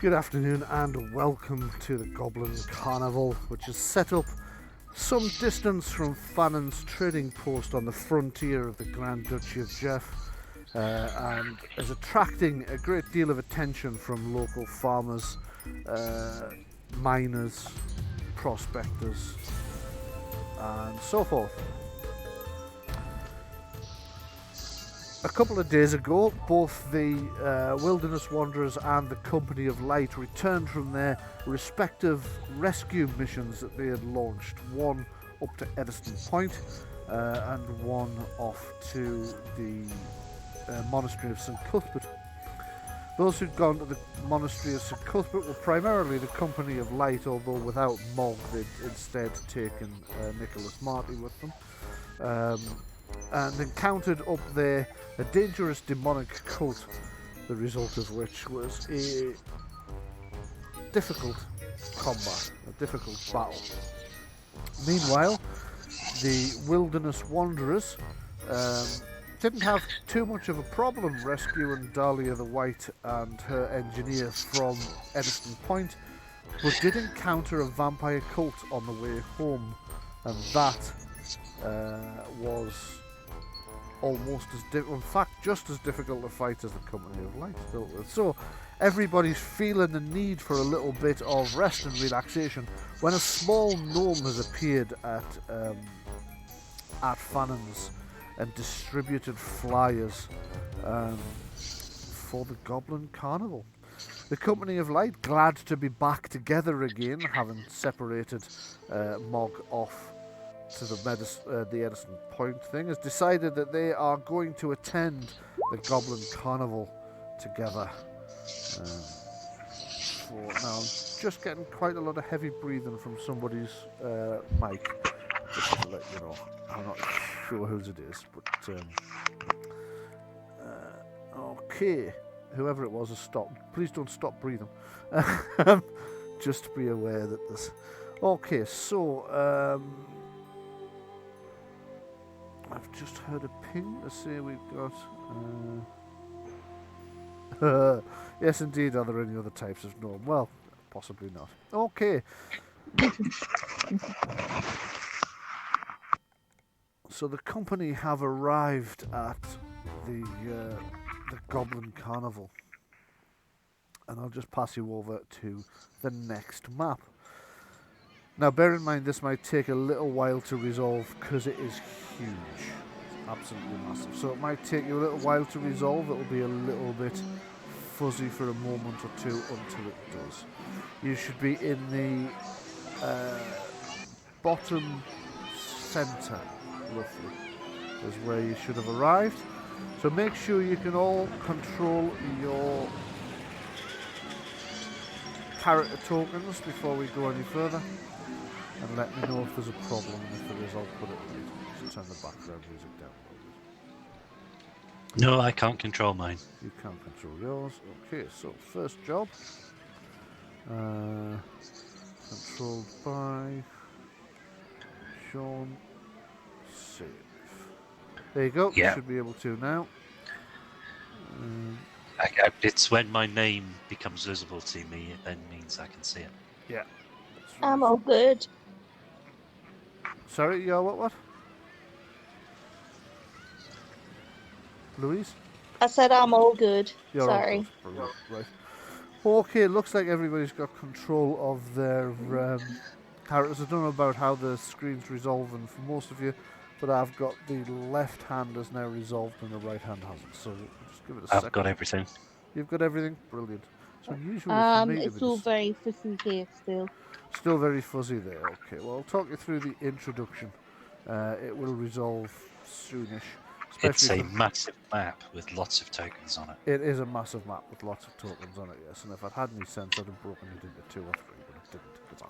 Good afternoon and welcome to the Goblin Carnival, which is set up some distance from Fannon's trading post on the frontier of the Grand Duchy of Jeff, and is attracting a great deal of attention from local farmers, miners, prospectors, and so forth. A couple of days ago, both the Wilderness Wanderers and the Company of Light returned from their respective rescue missions that they had launched. One up to Edison Point, and one off to the monastery of St Cuthbert. Those who'd gone to the monastery of St Cuthbert were primarily the Company of Light, although without Mog they'd instead taken Nicholas Marty with them. And encountered up there a dangerous demonic cult, the result of which was a difficult combat, a difficult battle. Meanwhile, the Wilderness Wanderers didn't have too much of a problem rescuing Dahlia the White and her engineer from Edison Point, but did encounter a vampire cult on the way home, and that was almost in fact, just as difficult to fight as the Company of Light dealt with. So everybody's feeling the need for a little bit of rest and relaxation when a small gnome has appeared at Fannon's and distributed flyers for the Goblin Carnival. The Company of Light, glad to be back together again, having separated Mog off to the Edison Point thing, has decided that they are going to attend the Goblin Carnival together. Now I'm just getting quite a lot of heavy breathing from somebody's mic, just to let you know. I'm not sure whose it is, but okay. Whoever it was has stopped. Please don't stop breathing. Just to be aware that this. Okay, so I've just heard a ping to say we've got. Yes, indeed. Are there any other types of gnome? Well, possibly not. Okay. So the company have arrived at the Goblin Carnival, and I'll just pass you over to the next map. Now, bear in mind this might take a little while to resolve because it is huge. It's absolutely massive. So it might take you a little while to resolve. It'll be a little bit fuzzy for a moment or two until it does. You should be in the bottom centre, roughly, is where you should have arrived. So make sure you can all control your character tokens before we go any further. And let me know if there's a problem, and if there is, I'll put it right. Just turn the background music down a little bit. No, I can't control mine. You can't control yours. Okay, so first job. Controlled by Sean. Save. There you go. Yeah. You should be able to now. It's when my name becomes visible to me, it then means I can see it. Yeah. I'm all good. Sorry, you're what? Louise? I said I'm all good. You're Sorry. All good. Right. Okay, looks like everybody's got control of their characters. I don't know about how the screen's resolving for most of you, but I've got the left hand is now resolved and the right hand hasn't. So just give it a second. I've got everything. You've got everything? Brilliant. So usually for me it's all very fuzzy here still. Still very fuzzy there. Okay, well, I'll talk you through the introduction. It will resolve soonish. It's a massive map with lots of tokens on it. It is a massive map with lots of tokens on it, yes. And if I'd had any sense, I'd have broken it into 2 or 3, but I didn't, because I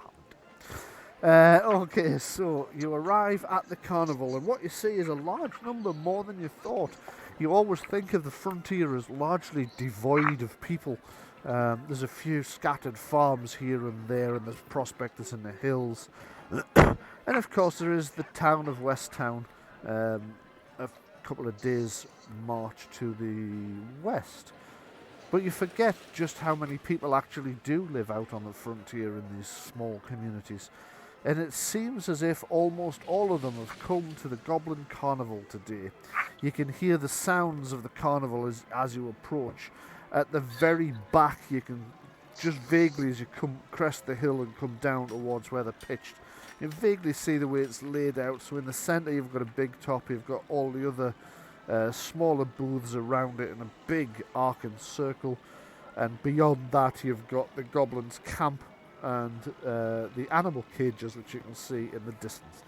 haven't. Okay, so you arrive at the carnival, and what you see is a large number, more than you thought. You always think of the frontier as largely devoid of people. There's a few scattered farms here and there, and there's prospectors in the hills. And of course there is the town of West Town, a couple of days march to the west. But you forget just how many people actually do live out on the frontier in these small communities. And it seems as if almost all of them have come to the Goblin Carnival today. You can hear the sounds of the carnival as you approach. At the very back, you can just vaguely, as you crest the hill and come down towards where they're pitched, you vaguely see the way it's laid out. So in the centre, you've got a big top, you've got all the other smaller booths around it in a big arcing circle, and beyond that you've got the goblins' camp and the animal cages, which you can see in the distance.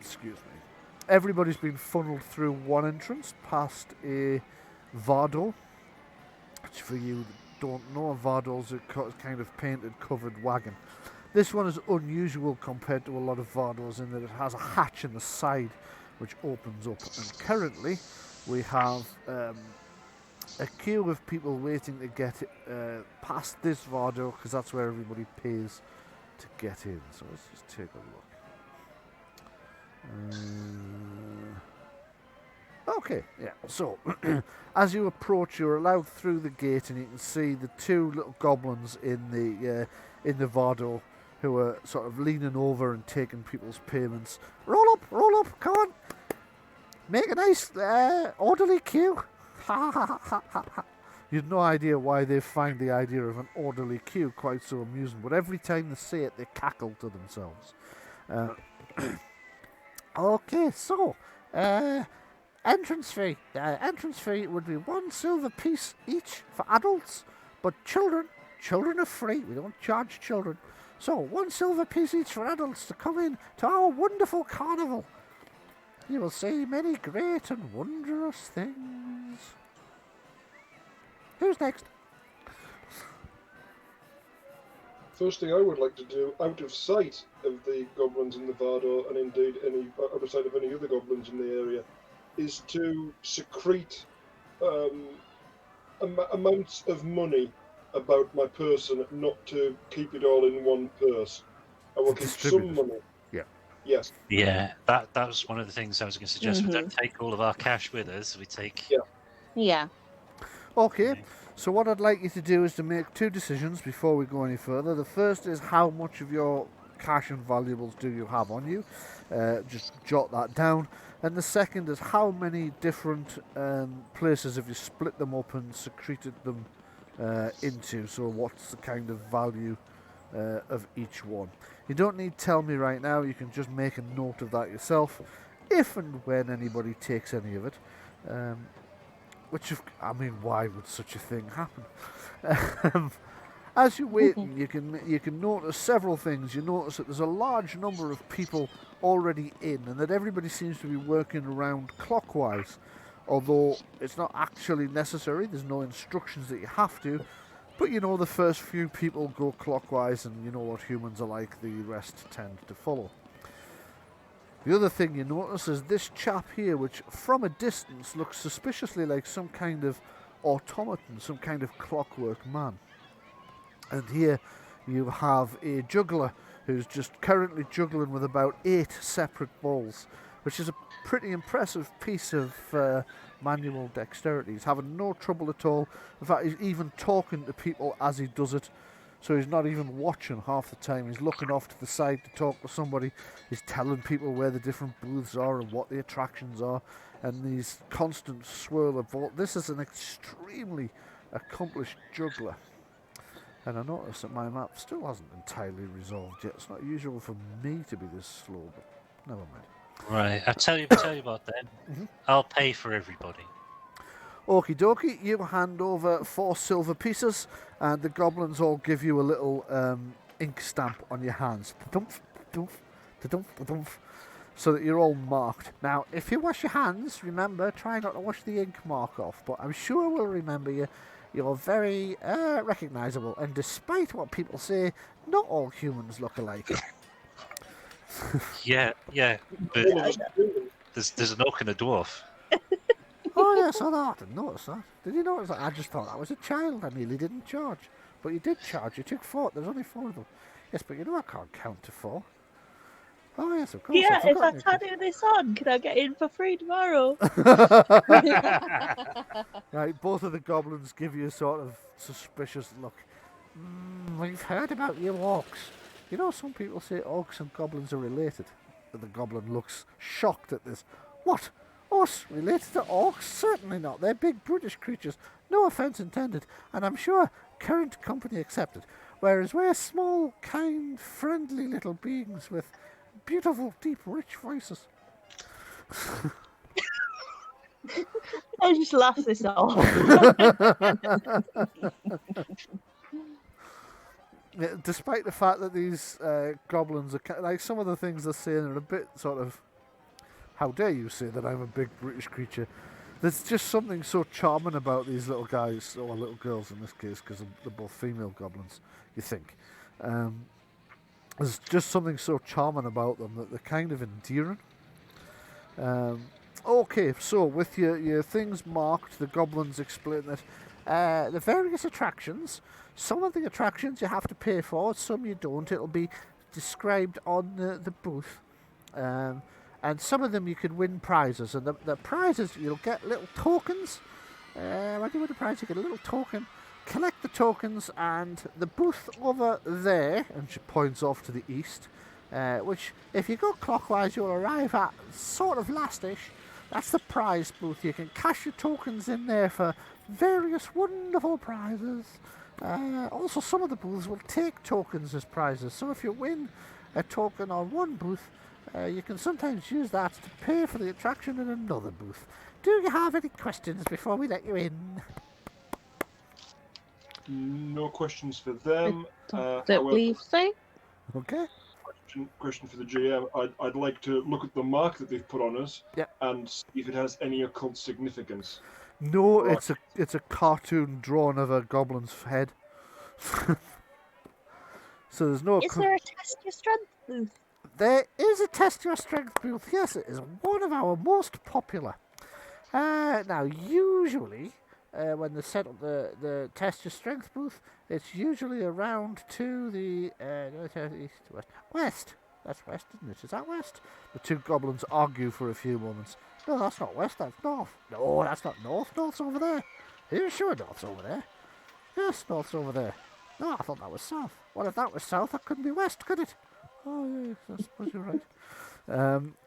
Excuse me. Everybody's been funneled through one entrance past a Vardo, which for you that don't know, a Vardo's a kind of painted covered wagon. This one is unusual compared to a lot of Vardos in that it has a hatch in the side which opens up, and currently we have a queue of people waiting to get past this Vardo, because that's where everybody pays to get in. So let's just take a look. Okay, yeah, so as you approach, you're allowed through the gate, and you can see the two little goblins in the Vardo, who are sort of leaning over and taking people's payments. Roll up, come on. Make a nice orderly queue. You've no idea why they find the idea of an orderly queue quite so amusing, but every time they say it, they cackle to themselves. Okay, so, entrance fee. Entrance fee would be 1 silver piece each for adults, but children are free. We don't charge children. So, 1 silver piece each for adults to come in to our wonderful carnival. You will see many great and wondrous things. Who's next? First thing I would like to do, out of sight of the goblins in the Vardo, and indeed out of sight of any other goblins in the area, is to secrete amounts of money about my person, not to keep it all in one purse. I will keep some money. Yeah. Yes. Yeah, that was one of the things I was going to suggest. We don't take all of our cash with us. We take. Yeah. Okay, so what I'd like you to do is to make 2 decisions before we go any further. The first is how much of your cash and valuables do you have on you? Just jot that down. And the second is how many different places have you split them up and secreted them into? So what's the kind of value of each one? You don't need to tell me right now. You can just make a note of that yourself, if and when anybody takes any of it. Why would such a thing happen? As you're waiting, you can notice several things. You notice that there's a large number of people already in, and that everybody seems to be working around clockwise. Although it's not actually necessary. There's no instructions that you have to. But you know, the first few people go clockwise, and you know what humans are like. The rest tend to follow. The other thing you notice is this chap here, which from a distance looks suspiciously like some kind of automaton, some kind of clockwork man. And here you have a juggler who's just currently juggling with about 8 separate balls, which is a pretty impressive piece of manual dexterity. He's having no trouble at all. In fact, he's even talking to people as he does it. So he's not even watching half the time. He's looking off to the side to talk to somebody. He's telling people where the different booths are and what the attractions are. And these constant swirl of ball. This is an extremely accomplished juggler. And I notice that my map still hasn't entirely resolved yet. It's not usual for me to be this slow, but never mind. Right, I'll tell you what then. I'll pay for everybody. Okie dokie, you hand over 4 silver pieces, and the goblins all give you a little ink stamp on your hands. So that you're all marked. Now, if you wash your hands, remember, try not to wash the ink mark off, but I'm sure we'll remember you. You're very recognisable, and despite what people say, not all humans look alike. Yeah, but there's an orc and a dwarf. Oh yes, I didn't notice that. Did you notice that? I just thought that was a child. I nearly didn't charge. But you did charge. You took 4. There's only 4 of them. Yes, but you know I can't count to 4. Oh yes, of course. Yeah, I've if I forgotten tattoo this on, can I get in for free tomorrow? Right, both of the goblins give you a sort of suspicious look. We've heard about you orcs. You know, some people say orcs and goblins are related. And the goblin looks shocked at this. What? Us? Related to orcs? Certainly not. They're big brutish creatures. No offence intended. And I'm sure current company accepted. Whereas we're small, kind, friendly little beings with beautiful, deep, rich voices. I'll just laugh this off. Yeah, despite the fact that these goblins are like some of the things they're saying are a bit sort of, how dare you say that I'm a big British creature? There's just something so charming about these little guys, or little girls in this case, because they're both female goblins. You think there's just something so charming about them that they're kind of endearing. Okay, so with your things marked, the goblins explain that the various attractions. Some of the attractions you have to pay for, some you don't. It'll be described on the booth. And some of them you could win prizes. And the prizes, you'll get little tokens. When you win a prize, you get a little token. Collect the tokens, and the booth over there, and she points off to the east, which, if you go clockwise, you'll arrive at sort of last-ish. That's the prize booth. You can cash your tokens in there for various wonderful prizes. Also, some of the booths will take tokens as prizes. So if you win a token on one booth, you can sometimes use that to pay for the attraction in another booth. Do you have any questions before we let you in? No questions for them. Don't However, believe so. Okay. question for the GM. I'd like to look at the mark that they've put on us Yep. and see if it has any occult significance. No, Right. it's a cartoon drawn of a goblin's head. So there's no. Is there a test your strength booth? There is a test your strength booth. Yes, it is one of our most popular. Now, usually, when they set up the test your strength booth, it's usually around to the east, west. That's west, isn't it? Is that west? The two goblins argue for a few moments. No, that's not west. That's north. No, that's not north. North's over there. Are you sure north's over there? Yes, north's over there. No, I thought that was south. Well, if that was south, that couldn't be west, could it? Oh, yes, I suppose you're right.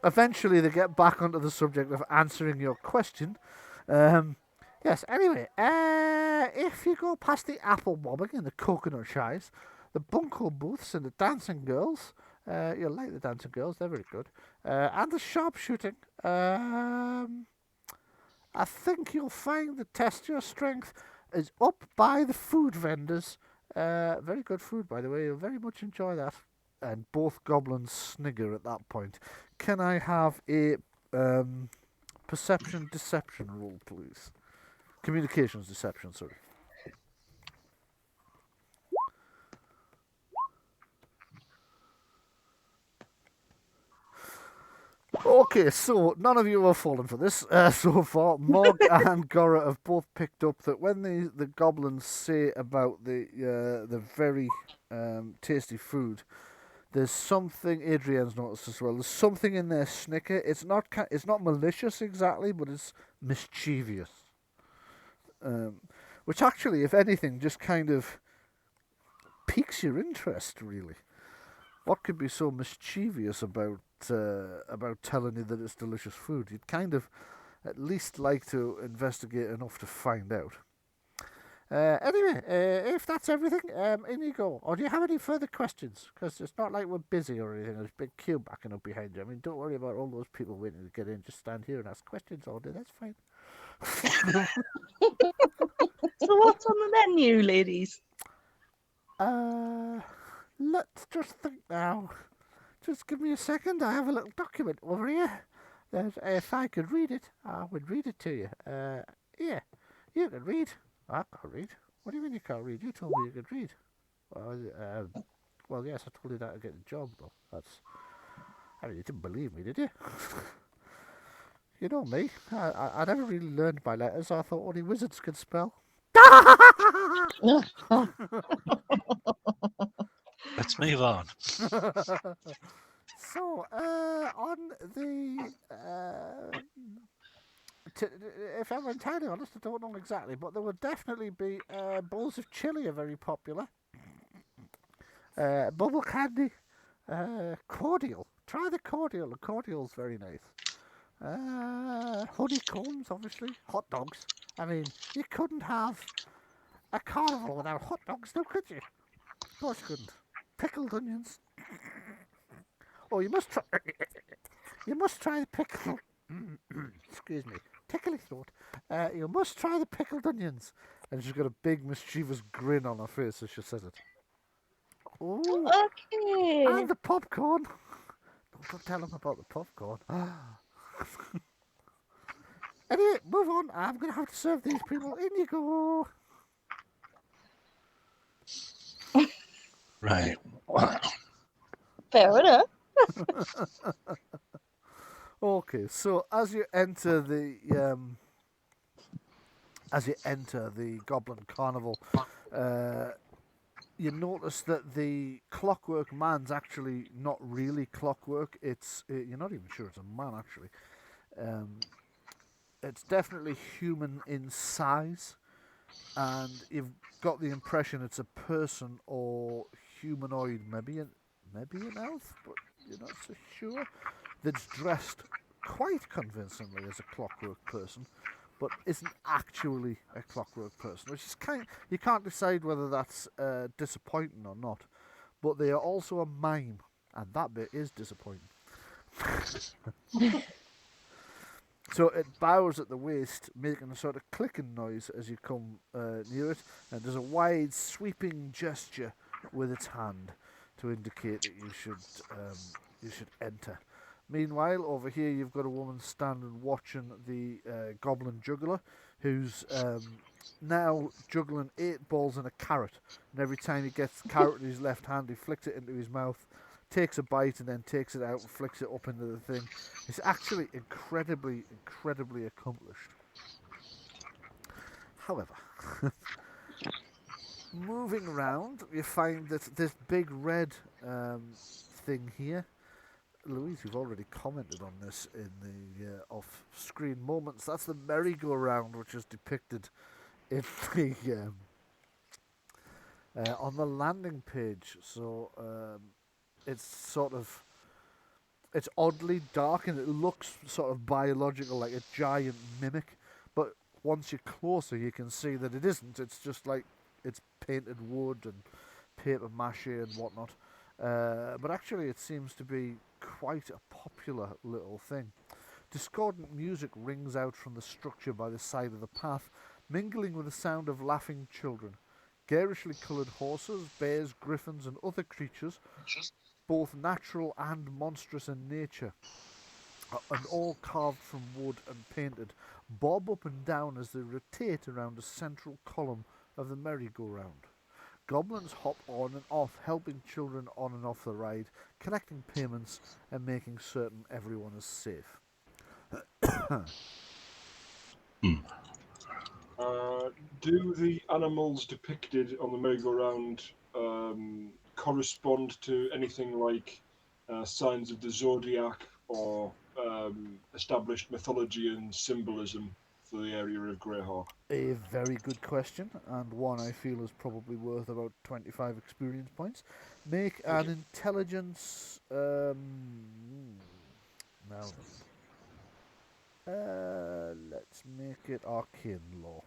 Eventually, they get back onto the subject of answering your question. Yes, anyway, if you go past the apple bobbing and the coconut shies, the bunco booths and the dancing girls, you'll like the dancing girls, they're very good, and the sharpshooting, I think you'll find the test your strength is up by the food vendors. Very good food, by the way. You'll very much enjoy that. And both goblins snigger at that point. Can I have a perception deception roll, please? Communications deception, sorry. Okay, so none of you have fallen for this so far. Mog and Gora have both picked up that when the goblins say about the very tasty food, there's something Adrian's noticed as well. There's something in their snicker. It's not malicious exactly, but it's mischievous. Which actually, if anything, just kind of piques your interest, really. What could be so mischievous about telling you that it's delicious food? You'd kind of at least like to investigate enough to find out. Anyway, if that's everything, in you go. Or do you have any further questions? Because it's not like we're busy or anything. There's a big queue backing up behind you. I mean, don't worry about all those people waiting to get in. Just stand here and ask questions all day. That's fine. So what's on the menu, ladies? Let's just think now. Just give me a second. I have a little document over here. If I could read it, I would read it to you. Yeah, you can read. I can't read. What do you mean you can't read? You told me you could read. Well, yes, I told you that to get the job, though. I mean, you didn't believe me, did you? You know me. I never really learned my letters. I thought only wizards could spell. Let's move on. So, on the if I'm entirely honest, I don't know exactly, but there would definitely be bowls of chili are very popular. Bubble candy, cordial. Try the cordial. The cordial's very nice. Honeycombs, obviously. Hot dogs. I mean, you couldn't have a carnival without hot dogs, now could you? Of course you couldn't. Pickled onions. Oh, you must try. You must try the pickle. Excuse me. Tickly throat. You must try the pickled onions. And she's got a big mischievous grin on her face as she says it. Oh, Okay. and the popcorn. Don't tell him about the popcorn. Anyway, move on. I'm going to have to serve these people. In you go. Right. Fair enough. Okay, so as you enter the Goblin Carnival, you notice that the clockwork man's actually not really clockwork. It's you're not even sure it's a man actually. It's definitely human in size, and you've got the impression it's a person or humanoid, maybe an elf, but you're not so sure. That's dressed quite convincingly as a clockwork person, but isn't actually a clockwork person, which is you can't decide whether that's disappointing or not. But they are also a mime, and that bit is disappointing. So it bows at the waist, making a sort of clicking noise as you come near it, and does a wide, sweeping gesture with its hand to indicate that you should enter. Meanwhile, over here you've got a woman standing watching the goblin juggler, who's now juggling 8 balls in a carrot, and every time he gets the carrot in his left hand, he flicks it into his mouth, takes a bite, and then takes it out and flicks it up into the thing. It's actually incredibly, incredibly accomplished. However, moving around, you find that this big red thing here. Louise, you've already commented on this in the off-screen moments. That's the merry-go-round, which is depicted in the on the landing page. So it's oddly dark and it looks sort of biological, like a giant mimic. But once you're closer, you can see that it isn't. It's just like it's painted wood and paper mache and whatnot. But actually, it seems to be quite a popular little thing. Discordant music rings out from the structure by the side of the path, mingling with the sound of laughing children. Garishly coloured horses, bears, griffins, and other creatures, both natural and monstrous in nature, and all carved from wood and painted, bob up and down as they rotate around a central column of the merry-go-round. Goblins hop on and off, helping children on and off the ride, collecting payments and making certain everyone is safe. Do the animals depicted on the merry-go-round correspond to anything like signs of the zodiac or established mythology and symbolism for the area of Greyhawk? A very good question, and one I feel is probably worth about 25 experience points. Make an intelligence. Now then. Let's make it arcane law.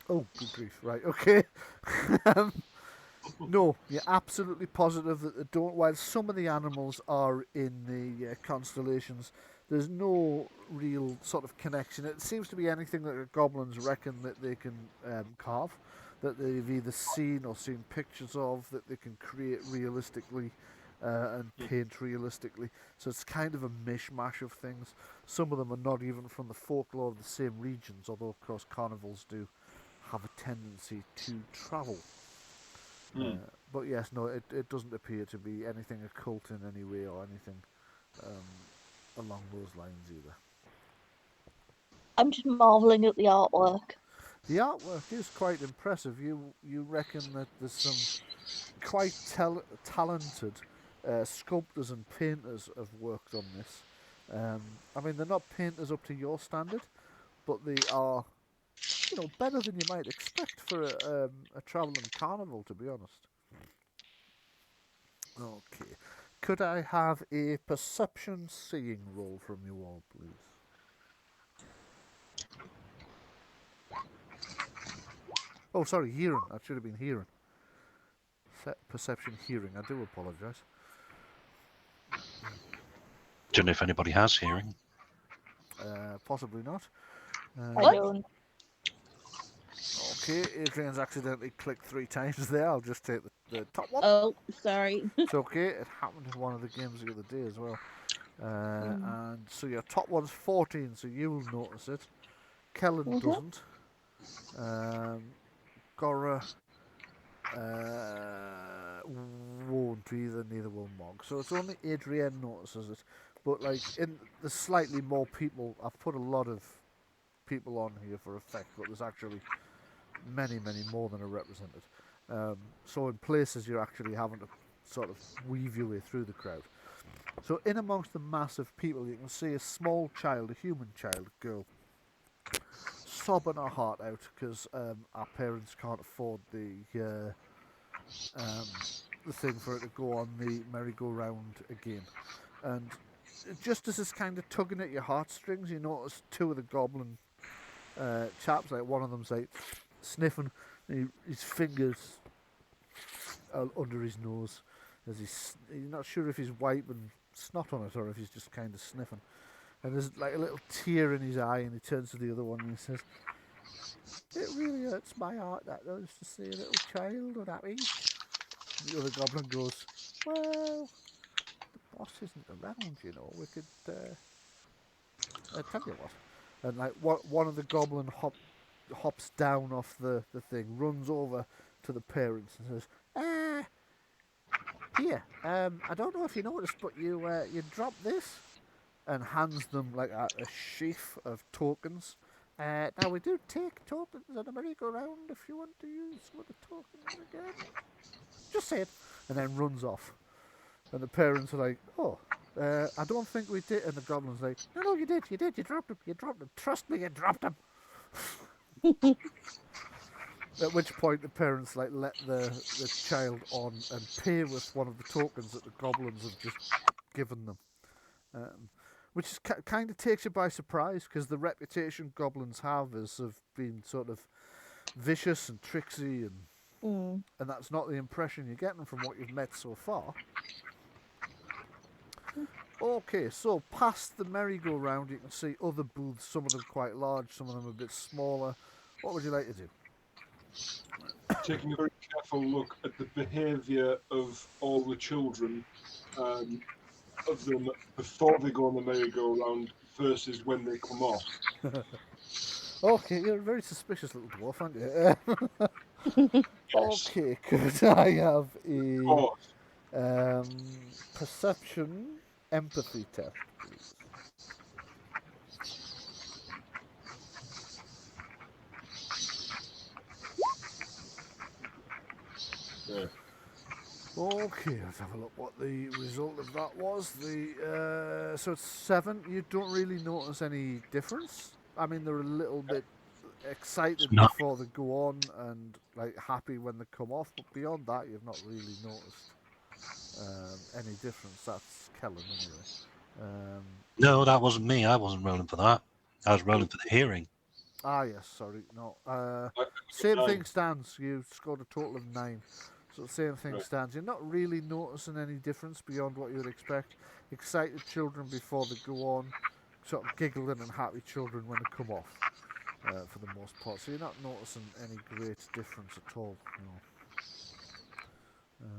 Oh, good grief. Right, okay. No, you're absolutely positive that they don't. While some of the animals are in the constellations, there's no real sort of connection. It seems to be anything that the goblins reckon that they can carve, that they've either seen or seen pictures of, that they can create realistically and paint realistically. So it's kind of a mishmash of things. Some of them are not even from the folklore of the same regions, although of course carnivals do have a tendency to travel. But yes, no, it doesn't appear to be anything occult in any way or anything along those lines either. I'm just marvelling at the artwork. The artwork is quite impressive. You reckon that there's some quite talented sculptors and painters have worked on this. I mean, they're not painters up to your standard, but they are, better than you might expect for a travelling carnival, to be honest. Okay. Could I have a perception seeing roll from you all, please? Oh, sorry, hearing. That should have been hearing. Perception hearing. I do apologise. Don't know if anybody has hearing. Possibly not. I don't. Okay, Adrian's accidentally clicked 3 times there. I'll just take the top one. Oh, sorry. It's okay. It happened in one of the games the other day as well. And so your top one's 14, so you'll notice it. Kellen doesn't. Gora won't either, neither will Mog. So it's only Adrian notices it. But like there's slightly more people. I've put a lot of people on here for effect, but there's actually many more than are represented. So in places you're actually having to sort of weave your way through the crowd. So in amongst the mass of people, you can see a small child, a human child, girl, sobbing her heart out because our parents can't afford the thing for her to go on the merry-go-round again. And just as it's kind of tugging at your heartstrings, you notice 2 of the goblin chaps, like one of them's like sniffing, his fingers under his nose, as he's not sure if he's wiping snot on it or if he's just kind of sniffing. And there's like a little tear in his eye, and he turns to the other one and he says, "It really hurts my heart that does to see a little child unhappy." The other goblin goes, "Well, the boss isn't around, we could tell you what." And like one of the goblin hops down off the thing, runs over to the parents and says, "Here, I don't know if you noticed, but you dropped this," and hands them like a sheaf of tokens. Now we do take tokens on a merry-go-round if you want to use one of the tokens again. Just say it, and then runs off. And the parents are like, "Oh, I don't think we did." And the goblin's like, No, you did, you dropped him, trust me, you dropped him." At which point the parents like let the child on and pay with one of the tokens that the goblins have just given them. Which is kind of takes you by surprise, because the reputation goblins have is of being sort of vicious and tricksy, and that's not the impression you're getting from what you've met so far. Okay, so past the merry-go-round, you can see other booths, some of them quite large, some of them a bit smaller. What would you like to do? Taking a very careful look at the behaviour of all the children of them before they go on the merry-go-round versus when they come off. Okay, you're a very suspicious little dwarf, aren't you? Yes. Okay, could I have a perception empathy test, please? Yeah. Okay, let's have a look what the result of that was. So it's 7. You don't really notice any difference. I mean, they're a little bit excited before they go on and like happy when they come off, but beyond that, you've not really noticed any difference. That's Kellen anyway. No, that wasn't me. I wasn't rolling for that. I was rolling for the hearing. Ah, yes, sorry. No. Same thing stands. You scored a total of 9. So the same thing stands. You're not really noticing any difference beyond what you would expect. Excited children before they go on, sort of giggling and happy children when they come off, for the most part. So you're not noticing any great difference at all. No.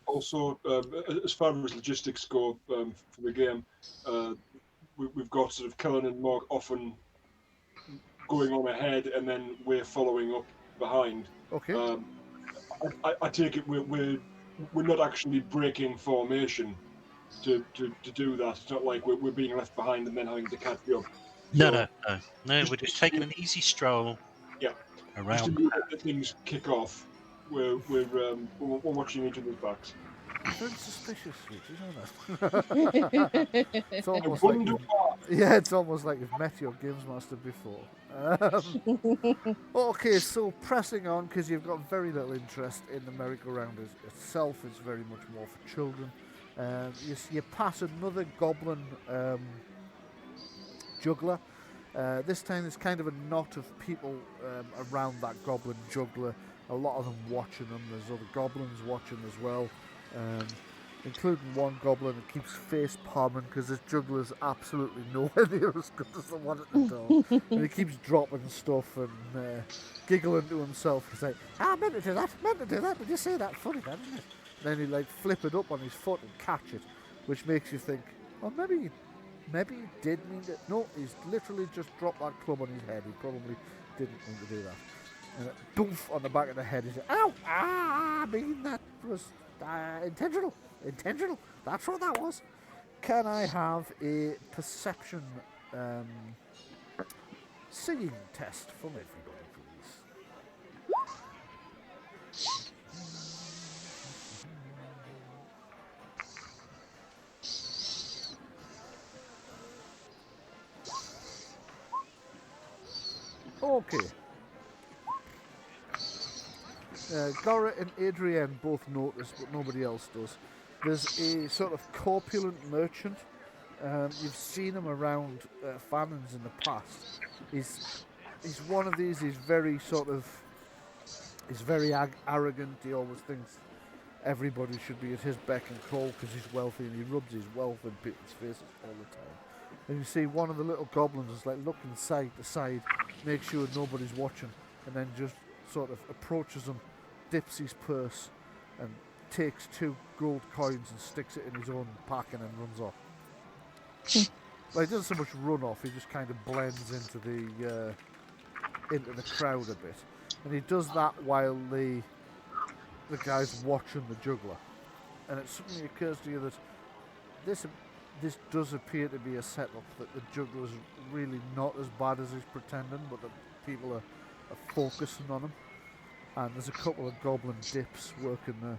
Also, as far as logistics go for the game, we've got sort of Kellen and Morg often going on ahead, and then we're following up behind. Okay. I take it we're not actually breaking formation to do that. It's not like we're being left behind and then having to catch up. No, So, no, no, no. just- We're just taking an easy stroll Yeah. Just around. to do the things kick off. We're watching each other's backs. Very suspicious, you know that. It's I almost like wonder you've, why. yeah, it's almost like you've met your games master before. Okay, so pressing on because you've got very little interest in the merry-go-round itself. It's very much more for children. You pass another goblin juggler. This time there's kind of a knot of people around that goblin juggler. A lot of them watching them. There's other goblins watching as well, including one goblin that keeps face palming because this juggler's absolutely nowhere near as good as the one at the door. And he keeps dropping stuff and giggling to himself. He's like, I meant to do that. Did you say that? Funny, that, isn't it? Then he like flip it up on his foot and catch it, which makes you think, oh, maybe he did mean it. No, he's literally just dropped that club on his head. He probably didn't mean to do that. And boof on the back of the head. He said, ow! Ah, I mean, that was intentional. Intentional. That's what that was. Can I have a perception singing test from everybody, please? Okay. Gora and Adrienne both notice, but nobody else does. There's a sort of corpulent merchant. You've seen him around Fannon's in the past. He's one of these. He's very arrogant. He always thinks everybody should be at his beck and call because he's wealthy, and he rubs his wealth in people's faces all the time. And you see one of the little goblins is like looking side to side, make sure nobody's watching, and then just sort of approaches him, dips his purse, and takes 2 gold coins and sticks it in his own pack and then runs off. Well, he doesn't so much run off; he just kind of blends into the crowd a bit, and he does that while the guy's watching the juggler. And it suddenly occurs to you that this does appear to be a setup, that the juggler's really not as bad as he's pretending, but that people are focusing on him. And there's a couple of goblin dips working there.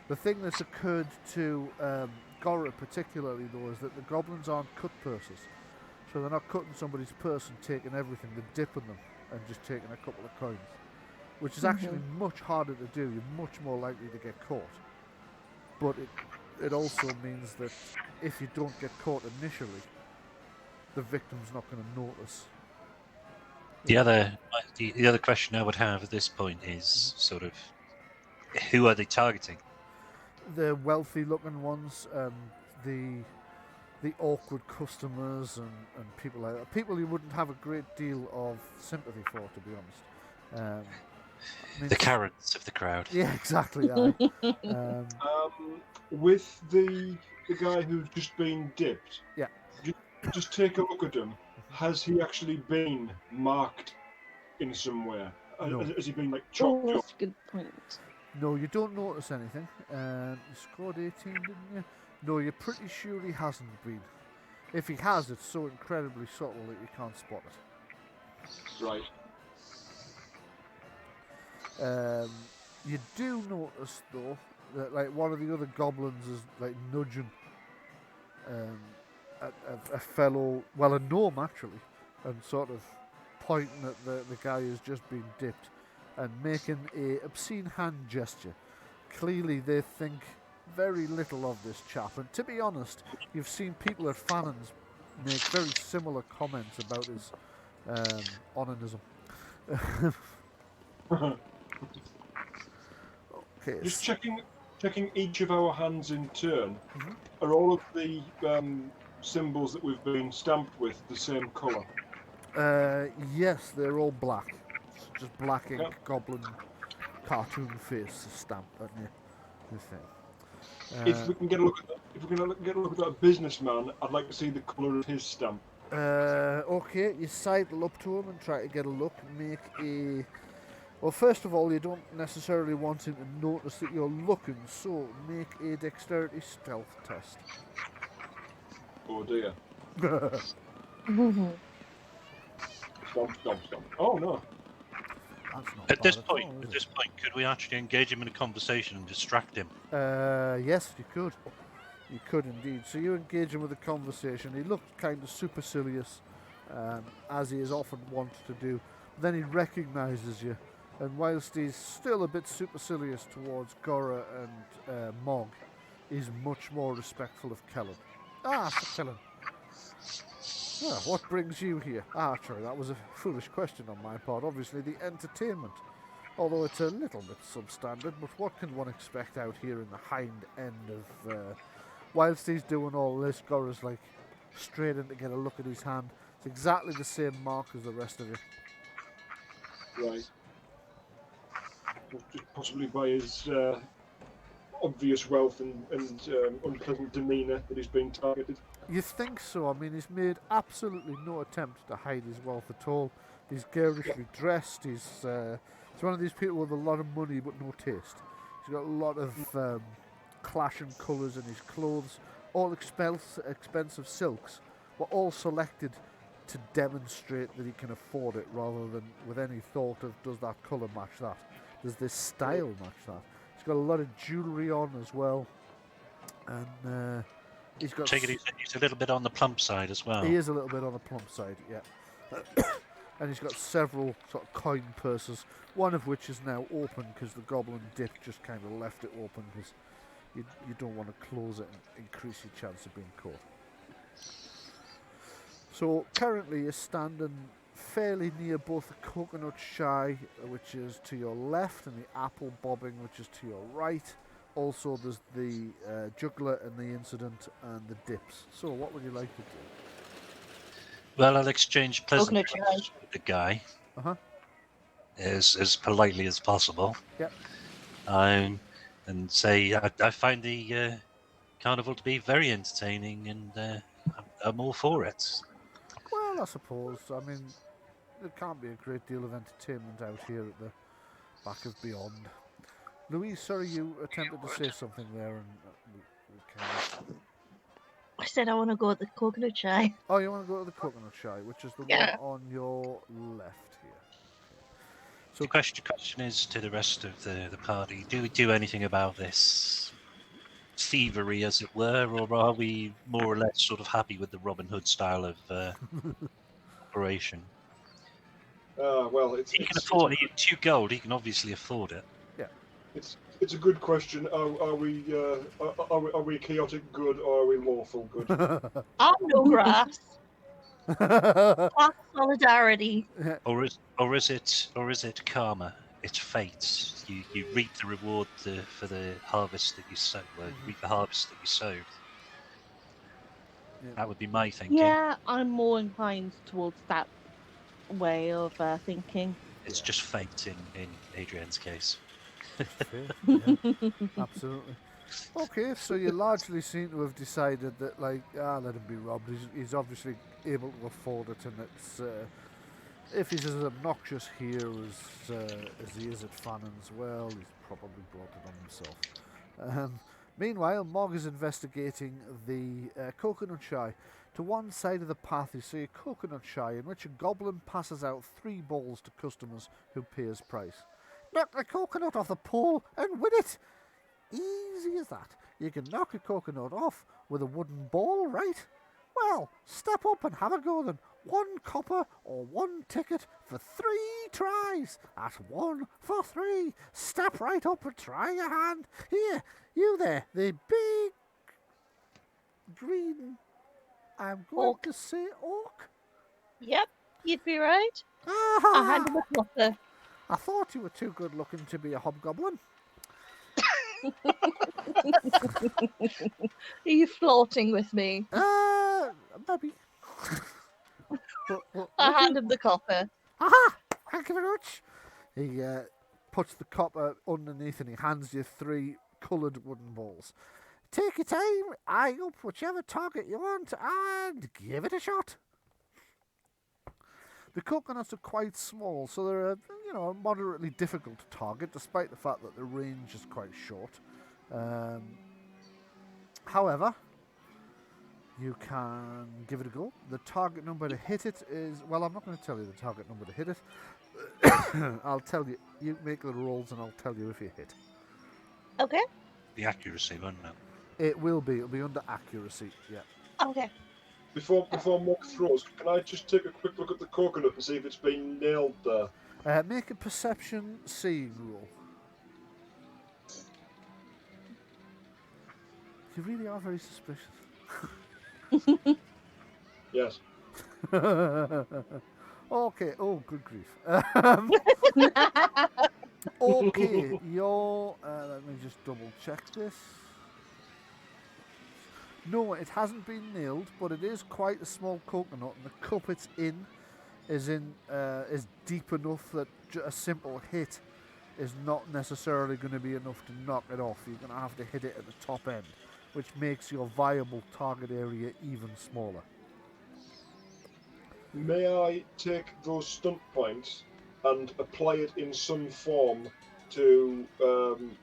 The thing that's occurred to Gora particularly, though, is that the goblins aren't cut purses. So they're not cutting somebody's purse and taking everything, they're dipping them and just taking a couple of coins. Which is actually much harder to do, you're much more likely to get caught. But it also means that if you don't get caught initially, the victim's not going to notice. The other question I would have at this point is sort of, who are they targeting? The wealthy-looking ones, the awkward customers, and people like that. People you wouldn't have a great deal of sympathy for, to be honest. The Karens of the crowd. Yeah, exactly. Aye. With the guy who's just been dipped. Yeah. Just take a look at him. Has he actually been marked in some way? No. Has he been like Oh, chopped up? that's a good point. No, you don't notice anything. You scored 18, didn't you? No, you're pretty sure he hasn't been. If he has, it's so incredibly subtle that you can't spot it. Right. You do notice though that like one of the other goblins is like nudging a fellow, well, a gnome actually, and sort of pointing at the guy who's just been dipped and making a obscene hand gesture. Clearly they think very little of this chap, and to be honest, you've seen people at Fannon's make very similar comments about his onanism. Okay. Just checking each of our hands in turn. Are all of the symbols that we've been stamped with the same colour? Yes, they're all black. It's just black ink, Yep. goblin cartoon face stamped on your thing. If we can get a look at that businessman, I'd like to see the colour of his stamp. Okay, you sidle up to him and try to get a look. Well, first of all, you don't necessarily want him to notice that you're looking, so make a dexterity stealth test. Oh dear. Stomp, stomp, stomp. Oh no. That's not At bad this at point, all, is at it? this point, could we actually engage him in a conversation and distract him? Yes, you could. You could indeed. So you engage him with a conversation. He looked kind of supercilious, as he is often wont to do. Then he recognises you, and whilst he's still a bit supercilious towards Gora and Mog, he's much more respectful of Kellen. Ah, Sir Kellen. Ah, what brings you here? Ah, sorry, that was a foolish question on my part. Obviously, the entertainment. Although it's a little bit substandard, but what can one expect out here in the hind end of... whilst he's doing all this, Gora's like straight in to get a look at his hand. It's exactly the same mark as the rest of it. Right. Just possibly by his obvious wealth and unpleasant demeanour that he's being targeted. You think so? I mean, he's made absolutely no attempt to hide his wealth at all. He's garishly dressed. He's one of these people with a lot of money but no taste. He's got a lot of clashing colours in his clothes. All expensive silks were all selected to demonstrate that he can afford it, rather than with any thought of does that colour match that? Does this style match that? He's got a lot of jewellery on as well, and he's got. Take it, he's a little bit on the plump side as well. He is a little bit on the plump side, yeah. And he's got several sort of coin purses, one of which is now open because the Goblin Dip just kind of left it open because you don't want to close it and increase your chance of being caught. So currently you're standing fairly near both the coconut shy, which is to your left, and the apple bobbing, which is to your right. Also, there's the juggler and the incident and the dips. So what would you like to do? Well, I'll exchange Coconut pleasantries with the guy Uh-huh. as politely as possible. Yep. And say I find the carnival to be very entertaining, and I'm all for it. Well, I suppose. I mean, there can't be a great deal of entertainment out here at the back of Beyond. Louise, sorry, you attempted to say something there, and we kind of... I said I want to go at the coconut shy. Oh, you want to go to the coconut shy, which is the Yeah. one on your left here. So the question is to the rest of the party: do we do anything about this thievery, as it were, or are we more or less sort of happy with the Robin Hood style of operation? Well, He can afford 2 gold. He can obviously afford it. It's a good question. Are we chaotic good or are we lawful good? I'm no grass. Class solidarity. Or is it karma? It's fate. You reap the reward for the harvest that you sow. Well, you reap the harvest that you sowed. Yeah. That would be my thinking. Yeah, I'm more inclined towards that way of thinking. It's just fate in Adrian's case. Fair, yeah, absolutely. Okay, so you largely seem to have decided that, like, let him be robbed. He's obviously able to afford it, and it's if he's as obnoxious here as he is at Fannon's, well, he's probably brought it on himself. Meanwhile, Mog is investigating the coconut shy. To one side of the path, you see a coconut shy in which a goblin passes out 3 balls to customers who pay his price. Knock the coconut off the pole and win it! Easy as that. You can knock a coconut off with a wooden ball, right? Well, step up and have a go then. 1 copper or 1 ticket for 3 tries. At 1 for 3. Step right up and try your hand. Here, you there, the big green, I'm going Orc. to say orc. Yep, you'd be right. I Ah, had him a copper. I thought you were too good looking to be a hobgoblin. Are you flirting with me? Maybe. I hand him the copper. Aha! Thank you very much. He puts the copper underneath and he hands you 3 coloured wooden balls. Take your time, eye up whichever target you want, and give it a shot. The coconuts are quite small, so they're moderately difficult to target, despite the fact that the range is quite short. However, You can give it a go. The target number to hit it is... Well, I'm not going to tell you the target number to hit it. I'll tell you. You make the rolls and I'll tell you if you hit. Okay. The accuracy, won't it? It will be. It'll be under accuracy, yeah. Okay. Before Muck throws, can I just take a quick look at the coconut and see if it's been nailed there? Make a perception seeing roll. You really are very suspicious. Yes. Okay. Oh, good grief. Okay, your... let me just double check this. No, it hasn't been nailed, but it is quite a small coconut, and the cup it's in is deep enough that a simple hit is not necessarily going to be enough to knock it off. You're going to have to hit it at the top end, which makes your viable target area even smaller. May I take those stunt points and apply it in some form to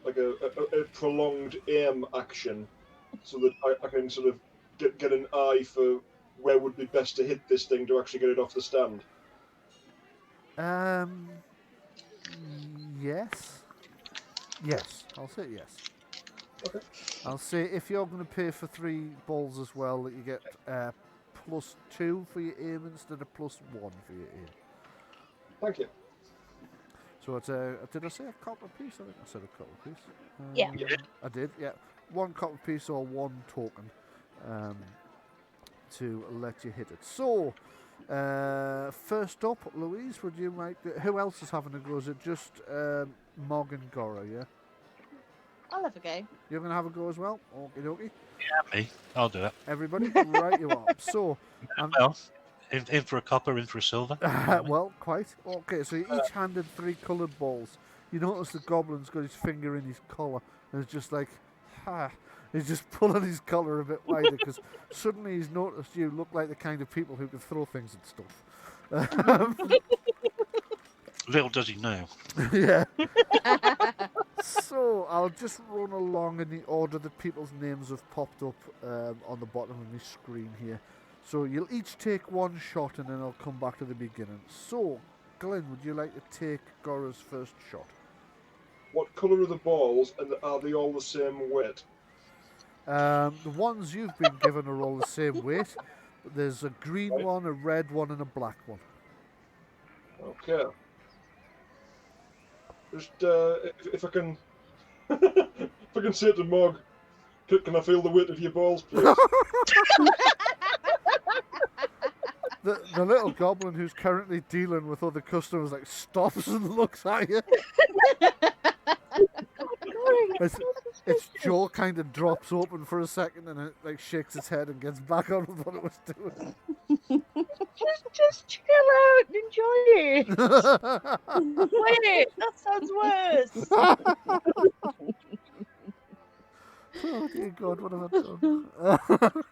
like a prolonged aim action, so that I can sort of get an eye for where would be best to hit this thing to actually get it off the stand? Yes. Yes, I'll say yes. Okay. I'll say if you're going to pay for 3 balls as well, that you get +2 for your aim instead of +1 for your aim. Thank you. So it's did I say a copper piece? I think I said a copper piece. Yeah. You did? I did, yeah. 1 copper piece or 1 token to let you hit it. So, first up, Louise, would you like... Who else is having a go? Is it just Mog and Gora, yeah? I'll have a go. You're going to have a go as well? Okie dokie. Yeah, me. I'll do it. Everybody, right you are. So, Well, in for a copper, in for a silver. well, quite. Okay, so you each handed 3 coloured balls. You notice the goblin's got his finger in his collar, and it's just like, ha. He's just pulling his collar a bit wider because suddenly he's noticed you look like the kind of people who can throw things at stuff. Little does he know. Yeah. So I'll just run along in the order that people's names have popped up on the bottom of my screen here. So you'll each take 1 shot and then I'll come back to the beginning. So, Glenn, would you like to take Gora's first shot? What colour are the balls, and are they all the same weight? The ones you've been given are all the same weight. But there's a green Right. one, a red one, and a black one. Okay. Just if I can, if I can say to Mog, can I feel the weight of your balls, please? The little goblin who's currently dealing with other customers like stops and looks at you. Its jaw kind of drops open for a second and it like shakes its head and gets back on with what it was doing. Just chill out and enjoy it. Wait, that sounds worse. Oh dear God, what have I done?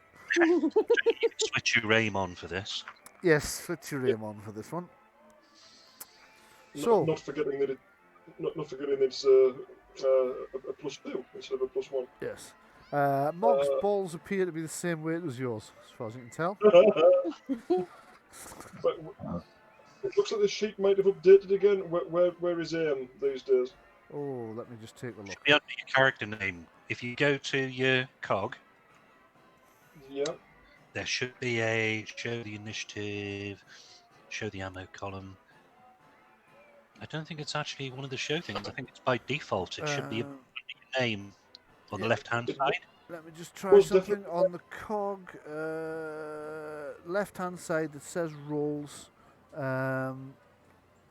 Switch your aim on for this. Yes, switch your aim on for this one. So, Not forgetting that it's a +2 instead of a +1. yes. Mog's balls appear to be the same weight as yours, as far as you can tell. But it looks like the sheet might have updated again. Where is aim these days? Oh, let me just take a look. Should be under your character name. If you go to your cog, Yeah. there should be a show the initiative, show the ammo column. I don't think it's actually one of the show things. I think it's by default. It should be under your name on the left-hand side. Let me just try Most something definitely. on the cog. Left-hand side that says rolls.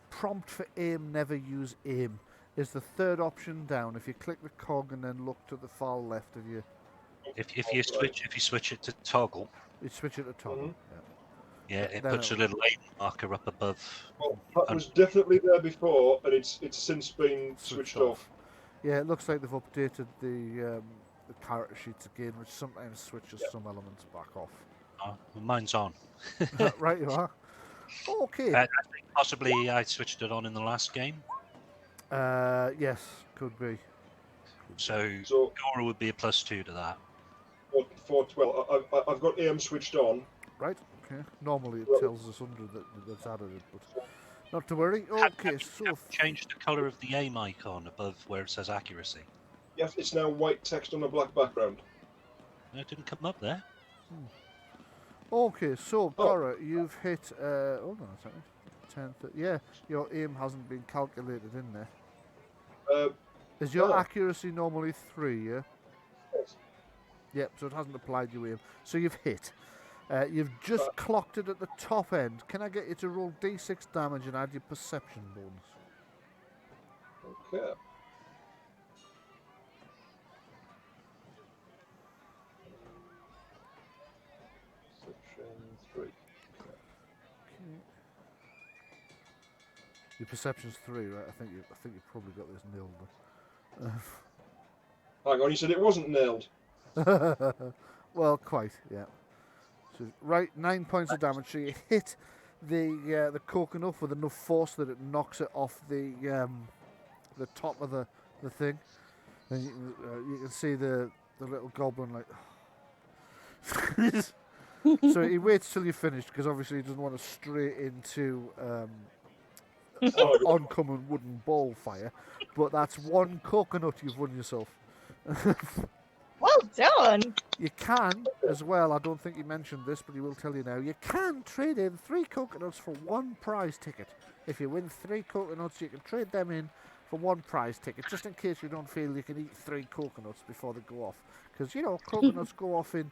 Prompt for aim, never use aim is the 3rd option down. If you click the cog and then look to the far left of you, If you switch it to toggle, you switch it to toggle. yeah, it Then puts a it'll- little aim marker up above. Well, that was definitely there before, and it's since been switched off. Yeah, it looks like they've updated the character sheets again, which sometimes switches some elements back off. Mine's on. Right, you are. Okay. I think possibly I switched it on in the last game, Yes, could be. so So Gora would be a +2 to that. 412. I've got aim switched on. Right, okay. Normally it tells us under that's added it, but not to worry. Okay, so Change the color of the aim icon above where it says accuracy. Yes, it's now white text on a black background. It didn't come up there. okay, so Cora, you've hit. Hold on a second. 10. Yeah, your aim hasn't been calculated in there. Is your accuracy normally 3? Yeah. Yes. Yep. So it hasn't applied your aim. So you've hit. You've just clocked it at the top end. Can I get you to roll d6 damage and add your perception bonus? Okay. Section 3. Okay. Your perception's 3, right? I think you've probably got this nailed. Hang on, you said it wasn't nailed. Well, quite, yeah. So, right, 9 points of damage. So you hit the coconut with enough force that it knocks it off the top of the thing, and you can see the little goblin like. So he waits till you're finished because obviously he doesn't want to stray into oncoming wooden ball fire. But that's 1 coconut you've won yourself. Well done. You can, as well, I don't think he mentioned this, but he will tell you now, you can trade in 3 coconuts for 1 prize ticket. If you win 3 coconuts, you can trade them in for 1 prize ticket, just in case you don't feel you can eat 3 coconuts before they go off. Because, you know, coconuts go off in,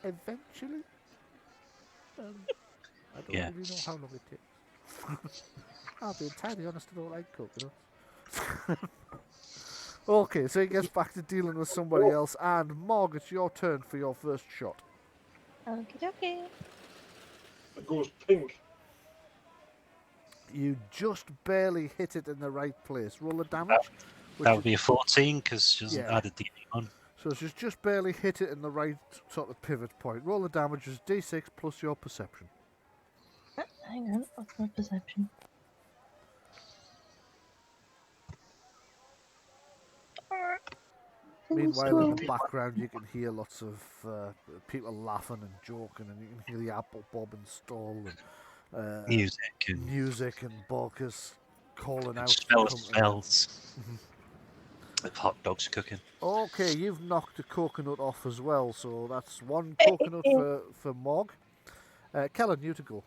eventually. I don't really know how long it takes. I'll be entirely honest, I don't like coconuts. Okay, so he gets back to dealing with somebody else, and Mog, it's your turn for your first shot. Okie dokie. It goes pink. You just barely hit it in the right place. Roll the damage. That would be a 14 because she hasn't added the aim on. So she's just barely hit it in the right sort of pivot point. Roll the damage as d6 plus your perception. Hang on, what's my perception? Meanwhile, in the background, you can hear lots of people laughing and joking, and you can hear the apple bob and stall, and music and Borkus calling out. Smells. The hot dogs are cooking. Okay, you've knocked a coconut off as well, so that's 1 coconut for Mog. Kellen, you to go.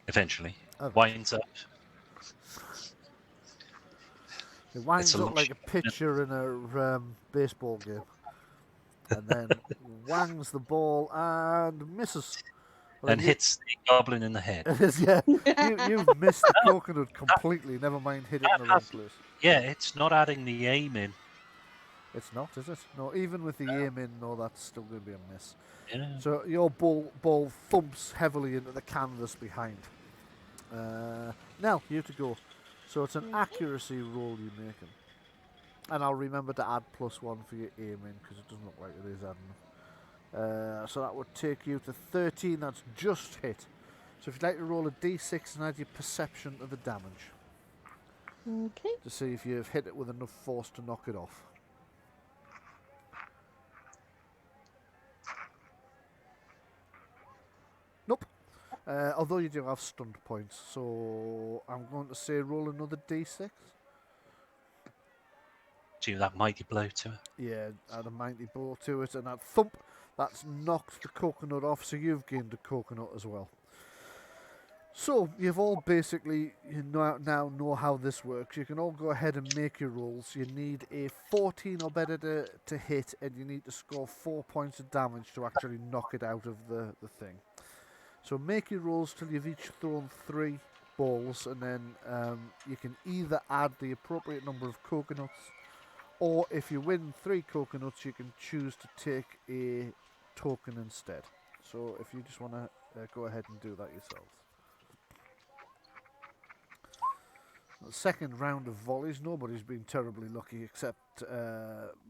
Eventually. Winds up. It winds up like a pitcher in a baseball game. And then wangs the ball and misses. Well, and hits the goblin in the head. Yeah, you've missed the coconut completely, never mind hit it in the right place. Yeah, it's not adding the aim in. It's not, is it? No, even with the aim in, no, that's still going to be a miss. Yeah. So your ball thumps heavily into the canvas behind. Now, you to go. So it's an accuracy roll you're making. And I'll remember to add +1 for your aiming, because it doesn't look like it is adding. So that would take you to 13, that's just hit. So if you'd like to roll a d6 and add your perception to the damage. Okay. To see if you've hit it with enough force to knock it off. Nope. Although you do have stunned points, so I'm going to say roll another d6. Do that mighty blow to it. Yeah, add a mighty blow to it, and that thump, that's knocked the coconut off, so you've gained a coconut as well. So, you've all basically now know how this works. You can all go ahead and make your rolls. You need a 14 or better to hit, and you need to score 4 points of damage to actually knock it out of the thing. So make your rolls till you've each thrown 3 balls, and then you can either add the appropriate number of coconuts, or if you win 3 coconuts, you can choose to take a token instead. So if you just want to go ahead and do that yourselves. The second round of volleys, nobody's been terribly lucky except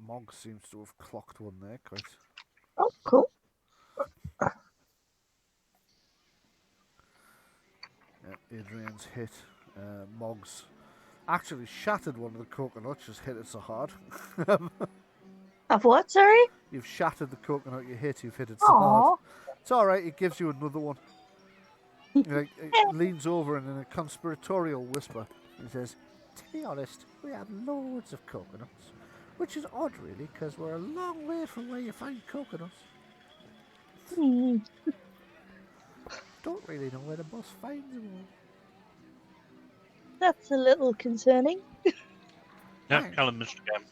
Mog seems to have clocked one there, quite. Oh, cool. Adrian's hit. Mog's actually shattered one of the coconuts, just hit it so hard. Of what, sorry? You've shattered the coconut you hit, you've hit it so hard. Aww. It's alright, it gives you another one. It leans over and in a conspiratorial whisper, he says, to be honest, we have loads of coconuts. Which is odd, really, because we're a long way from where you find coconuts. Hmm. Don't really know where the boss finds them all. That's a little concerning. Yeah, Thanks. tell him, Mr. Gam.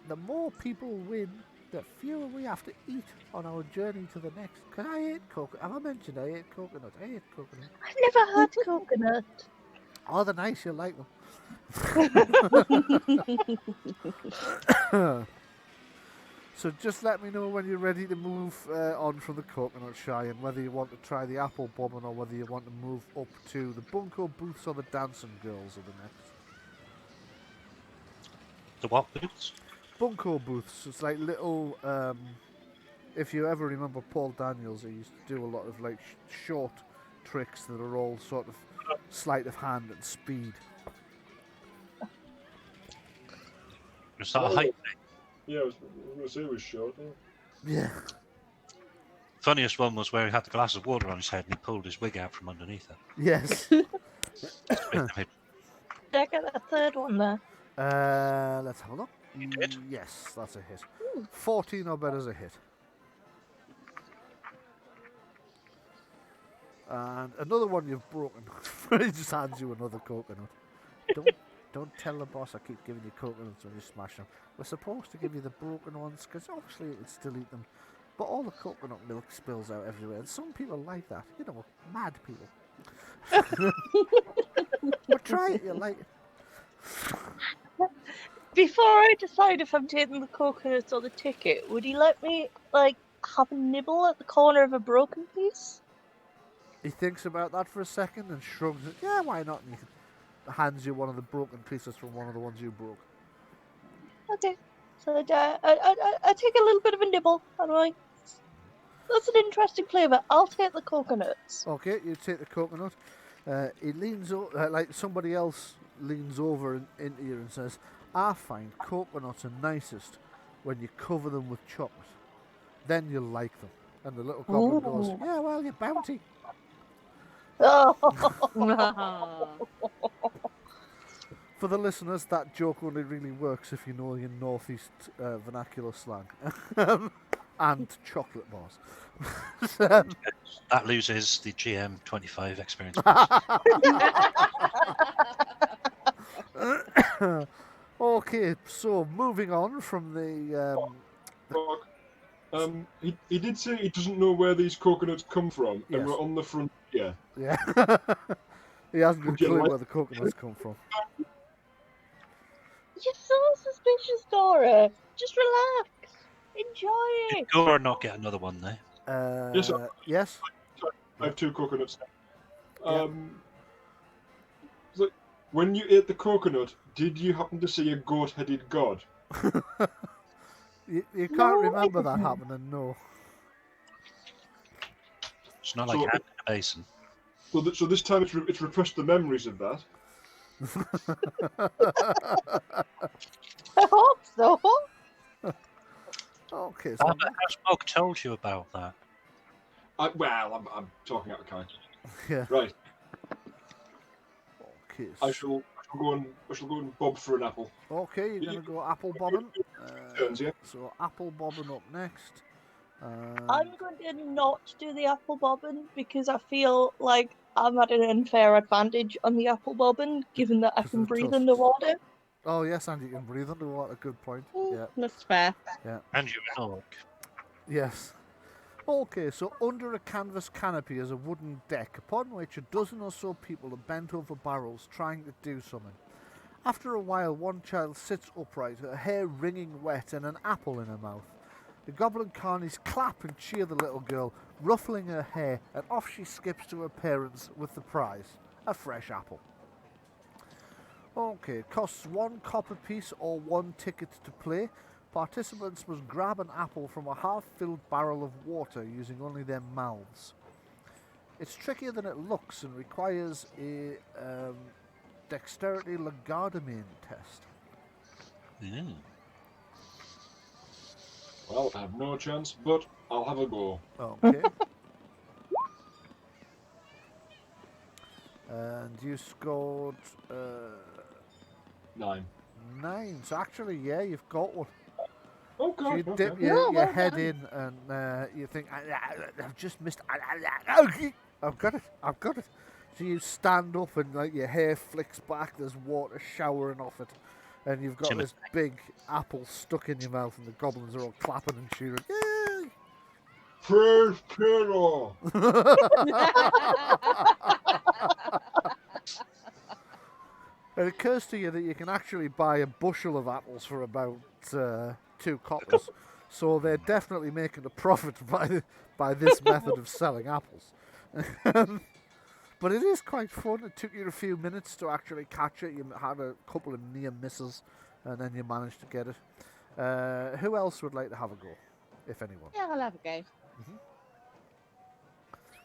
The more people win, the fewer we have to eat on our journey to the next. Because I ate coconut. Have I mentioned I ate coconut? I ate coconut. I've never had coconut. Oh, they're nice, you'll like them. So just let me know when you're ready to move on from the coconut shy, and whether you want to try the apple bobbing or whether you want to move up to the bunko booths or the dancing girls are the next. The what boots? Bunko booths, it's like little, if you ever remember Paul Daniels, he used to do a lot of like short tricks that are all sort of sleight of hand and speed. Is that a height thing? Yeah, I was going to say it was short. Yeah. Yeah. Funniest one was where he had the glass of water on his head and he pulled his wig out from underneath it. Yes. Check out that third one there. Let's have a look. You did? Yes, that's a hit. 14 or better is a hit. And another one you've broken. He just hands you another coconut. Don't tell the boss I keep giving you coconuts when you smash them. We're supposed to give you the broken ones because obviously you can still eat them. But all the coconut milk spills out everywhere. And some people like that. You know, mad people. But try it, you'll like it. Before I decide if I'm taking the coconuts or the ticket, would he let me, like, have a nibble at the corner of a broken piece? He thinks about that for a second and shrugs it. Yeah, why not? And he hands you one of the broken pieces from one of the ones you broke. Okay. So I take a little bit of a nibble. I'm like, that's an interesting flavour. I'll take the coconuts. Okay, you take the coconut. He leans over, like somebody else leans over into you and says, I find coconuts are nicest when you cover them with chocolate. Then you'll like them. And the little goblin goes, Ooh. yeah, well, you're bounty. Oh. For the listeners, that joke only really works if you know your northeast vernacular slang. And chocolate bars. That loses the GM 25 experience. Okay, so moving on from the... He did say he doesn't know where these coconuts come from, Yes. and we're on the frontier. Yeah. He hasn't got a Would you clue like- where the coconuts come from. You're so suspicious, Dora. Just relax. Enjoy it. Go or not get another one there. Yes, sir. Yes? I have 2 coconuts. Yeah. It's like, when you ate the coconut, did you happen to see a goat-headed god? You can't No, I remember that didn't. happening, no. It's not like So- hand in a basin. So this time it's repressed the memories of that. I hope so. Okay, so... Has Mog told you about that? I'm talking out of kind. Yeah. Right, Okay, I shall go and bob for an apple. okay, you're going Yeah. to go apple bobbing. Turns, yeah. So apple bobbing up next. I'm going to not do the apple bobbin because I feel like I'm at an unfair advantage on the apple bobbin, given that I Because can of the breathe tusks. underwater. Oh yes, and you can breathe underwater. Good point. Yeah. That's fair. And you're an orc. Yes. Okay, so under a canvas canopy is a wooden deck, upon which a dozen or so people are bent over barrels trying to do something. After a while, one child sits upright, her hair wringing wet and an apple in her mouth. The goblin carnies clap and cheer the little girl, ruffling her hair, and off she skips to her parents with the prize, a fresh apple. Okay, it costs 1 copper piece or 1 ticket to play. Participants must grab an apple from a half-filled barrel of water using only their mouths. It's trickier than it looks and requires a dexterity legerdemain test. Mm. Well, I have no chance, but I'll have a go. Okay. And you scored 9. 9. So actually, yeah, you've got one. Oh, So you God. dip Okay. your, Oh, your well head done. in and you think, I've just missed. I've got it. I've got it. So you stand up and like your hair flicks back. There's water showering off it, and you've got Timothy. this big apple stuck in your mouth, and the goblins are all clapping and cheering. Yay! Praise Pedro! It occurs to you that you can actually buy a bushel of apples for about 2 coppers, so they're definitely making a profit by this method of selling apples. But it is quite fun. It took you a few minutes to actually catch it. You had a couple of near misses, and then you managed to get it. Who else would like to have a go, if anyone? Yeah, I'll have a go.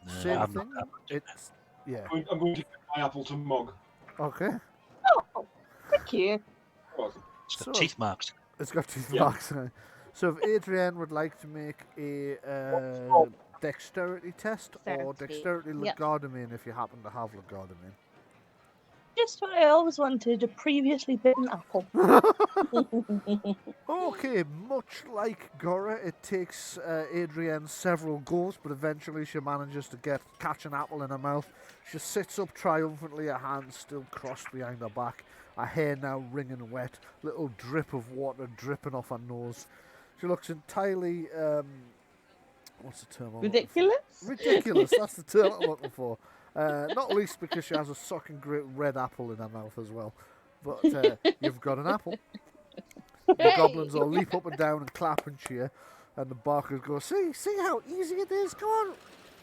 Same I'm thing. not- It's yeah. I'm going to give my apple to Mog. Okay. Oh, thank you. Welcome. It's got So- teeth marks. It's got teeth Yeah. marks on it. So if Adrienne would like to make a dexterity test or Dexterity. dexterity Yep. legerdemain if you happen to have legerdemain. Just what I always wanted, a previously bitten apple. Okay, much like Gora, it takes Adrienne several goes, but eventually she manages to catch an apple in her mouth. She sits up triumphantly, her hands still crossed behind her back, her hair now wringing wet, little drip of water dripping off her nose. She looks entirely, what's the term I'm looking for? Ridiculous? Ridiculous, that's the term I'm looking for. Not least because she has a sucking great red apple in her mouth as well. But you've got an apple. The Hey! goblins all leap up and down and clap and cheer. And the barkers go, see how easy it is? Come on,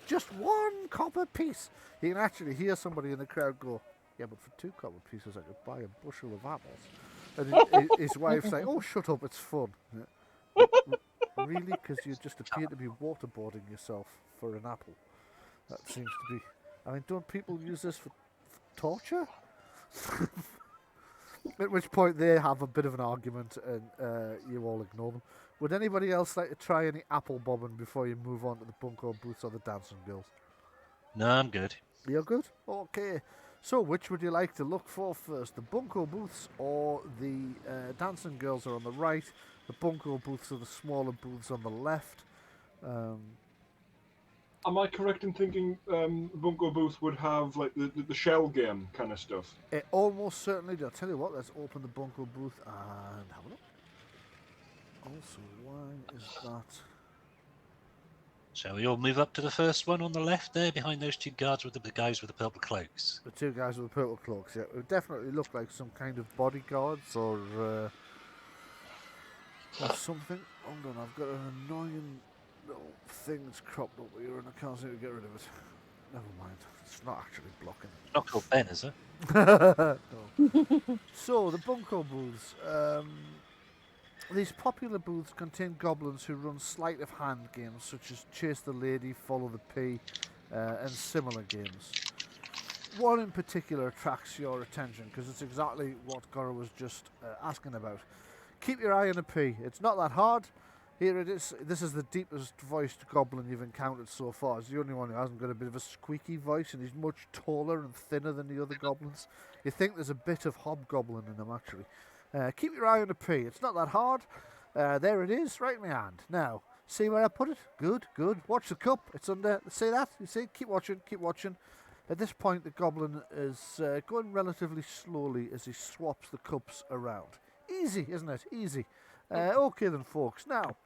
just 1 copper piece. You can actually hear somebody in the crowd go, yeah, but for 2 copper pieces I could buy a bushel of apples. And his wife's like, oh, shut up, it's fun. Yeah. Really? Because you just appear to be waterboarding yourself for an apple. That seems to be... I mean, don't people use this for torture? At which point they have a bit of an argument and you all ignore them. Would anybody else like to try any apple bobbing before you move on to the bunko booths or the dancing girls? No, I'm good. You're good? Okay. So which would you like to look for first? The bunko booths or the dancing girls are on the right. The bunko booths are the smaller booths on the left. Am I correct in thinking Bunko Booth would have like the shell game kind of stuff? It almost certainly does. I'll tell you what, let's open the bunko booth and have a look. Also, why is that? Shall we all move up to the first one on the left there, behind those 2 guards with the guys with the purple cloaks? The 2 guys with the purple cloaks, yeah. It definitely look like some kind of bodyguards or something. Hold on, I've got an annoying little thing that's cropped up here and I can't seem to get rid of it. Never mind, it's not actually blocking. Not called Ben, is it? No. So, the bunko booths. These popular booths contain goblins who run sleight of hand games such as Chase the Lady, Follow the P, and similar games. One in particular attracts your attention because it's exactly what Gora was just asking about. Keep your eye on a P. It's not that hard. Here it is. This is the deepest voiced goblin you've encountered so far. It's the only one who hasn't got a bit of a squeaky voice, and he's much taller and thinner than the other goblins. You think there's a bit of hobgoblin in him, actually. Keep your eye on a P. It's not that hard. There it is, right in my hand. Now, see where I put it? Good, good. Watch the cup. It's under. See that? You see? Keep watching, keep watching. At this point, the goblin is going relatively slowly as he swaps the cups around. Easy, isn't it? Easy. Okay then, folks. Now,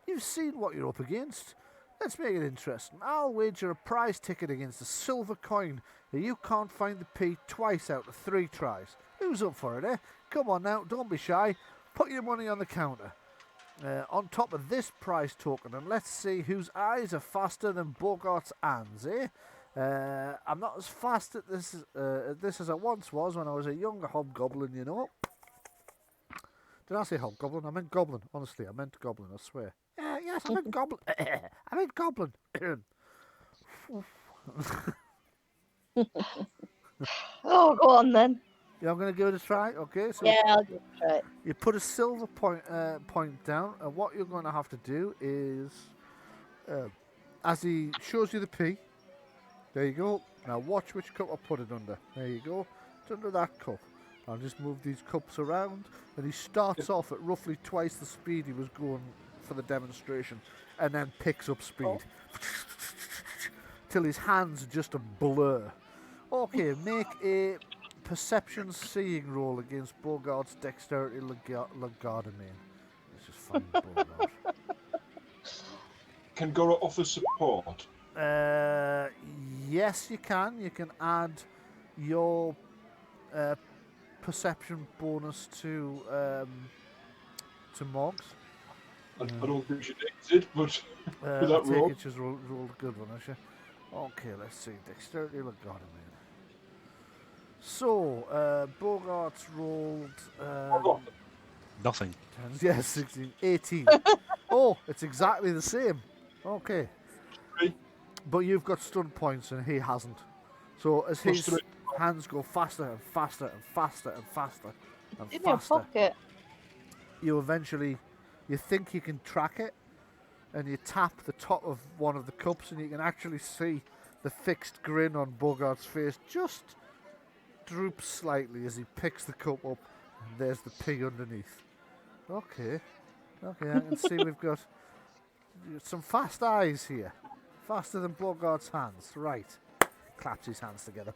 you've seen what you're up against. Let's make it interesting. I'll wager a prize ticket against a silver coin that you can't find the P twice out of 3 tries. Who's up for it, eh? Come on now, don't be shy. Put your money on the counter. On top of this prize token, and let's see whose eyes are faster than Bogart's hands, eh? I'm not as fast at this as I once was when I was a younger hobgoblin, you know. Did I say hobgoblin? I meant goblin. Honestly, I meant goblin, I swear. Yes, I meant goblin. I meant goblin. Oh, go on then. You're going to give it a try? Okay, so Yeah, I'll give it a try. you put a silver point down, and what you're going to have to do is, as he shows you the P, there you go. Now watch which cup I put it under. There you go. It's under that cup. I'll just move these cups around, and he starts off at roughly twice the speed he was going for the demonstration, and then picks up speed. Till his hands are just a blur. Okay, make a perception seeing roll against Bogart's dexterity Lagardaman. Let's just find Bogart. Can Gora offer support? Yes, you can. You can add your perception bonus to Moggs. I don't think she needs it, but with I that take roll. it she's rolled a good one, has she? Okay, let's see. Dexterity Lagardaman. So, Bogart's rolled... Nothing. Yes, 16, 18. Oh, it's exactly the same. Okay. Three. But you've got stun points and he hasn't. So as Plus his three. hands go faster and faster and faster and faster and In your faster, pocket. you eventually, you think you can track it, and you tap the top of one of the cups and you can actually see the fixed grin on Bogart's face just droops slightly as he picks the cup up, and there's the pig underneath. Okay, I can see we've got some fast eyes here. Faster than Bogart's hands. Right. Claps his hands together.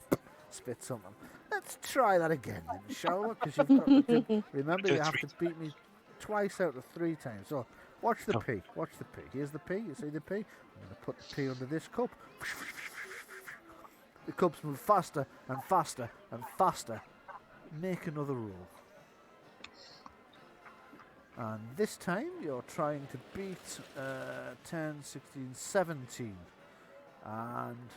Spits something. Let's try that again then, shall we? Because you've got to remember you have to beat me twice out of 3 times. So watch the P. Watch the P. Here's the P. You see the P? I'm going to put the P under this cup. The cups move faster and faster and faster. Make another roll. And this time you're trying to beat 10, 16, 17. And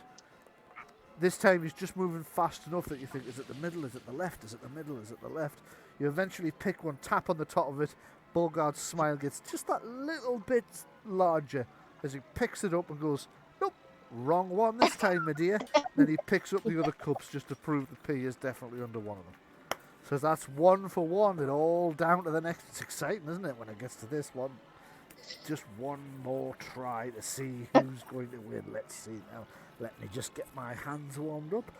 this time he's just moving fast enough that you think, is it the middle, is it the left, is it the middle, is it the left? You eventually pick one, tap on the top of it. Bogart's smile gets just that little bit larger as he picks it up and goes, nope, wrong one this time, my dear. Then he picks up the other cups just to prove the P is definitely under one of them. So that's 1 for 1, and all down to the next. It's exciting, isn't it, when it gets to this one? Just one more try to see who's going to win. Let's see now. Let me just get my hands warmed up.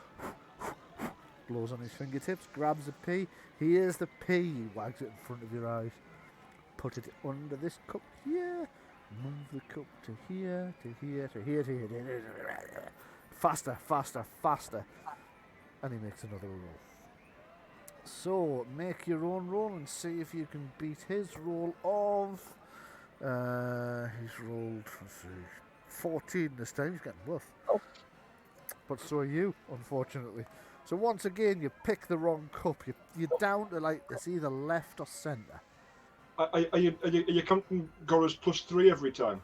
Blows on his fingertips, grabs a P. Here's the P. He wags it in front of your eyes. Put it under this cup here. Move the cup to here, to here, to here, to here. Faster, faster, faster. And he makes another roll. So, make your own roll and see if you can beat his roll of... he's rolled, let's see, 14 this time. He's getting buff. Oh. But so are you, unfortunately. So once again, you pick the wrong cup. You're down to, like, it's either left or centre. Are you counting Gora's +3 every time?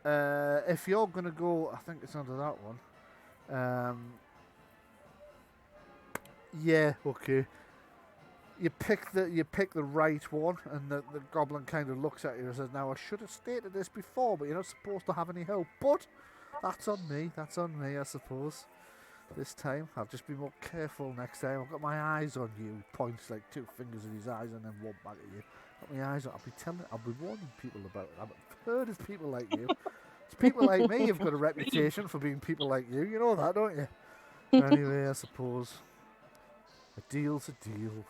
If you're going to go, I think it's under that one. Yeah, okay. You pick the right one, and the goblin kind of looks at you and says, "Now I should have stated this before, but you're not supposed to have any help. But that's on me. That's on me, I suppose. This time, I'll just be more careful next time. I've got my eyes on you." Points like 2 fingers at his eyes and then one back at you. Got my eyes on. I'll be warning people about it. I've heard of people like you. It's people like me who've got a reputation for being people like you. You know that, don't you? Anyway, I suppose a deal's a deal.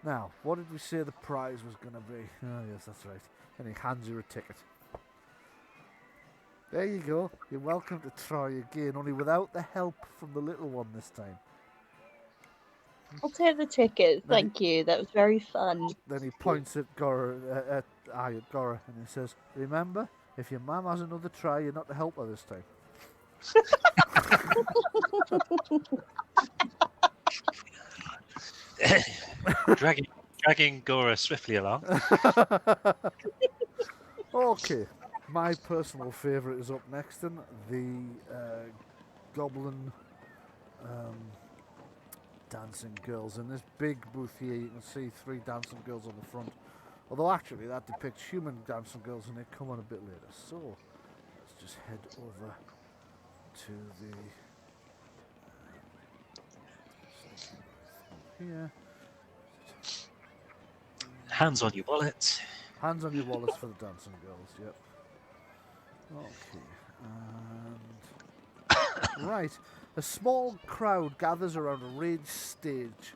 Now, what did we say the prize was going to be? Oh, yes, that's right. And he hands you a ticket. There you go. You're welcome to try again, only without the help from the little one this time. I'll take the ticket. Thank you. That was very fun. Then he points at Gora, at Gora, and he says, "Remember, if your mum has another try, you're not to help her this time." dragging Gora swiftly along. Okay, my personal favourite is up next, then the Goblin dancing girls. In this big booth here, you can see 3 dancing girls on the front. Although actually, that depicts human dancing girls, and they come on a bit later. So let's just head over to the here. Hands on your wallet. Hands on your wallets for the dancing girls, yep. Okay, and... right, a small crowd gathers around a raised stage.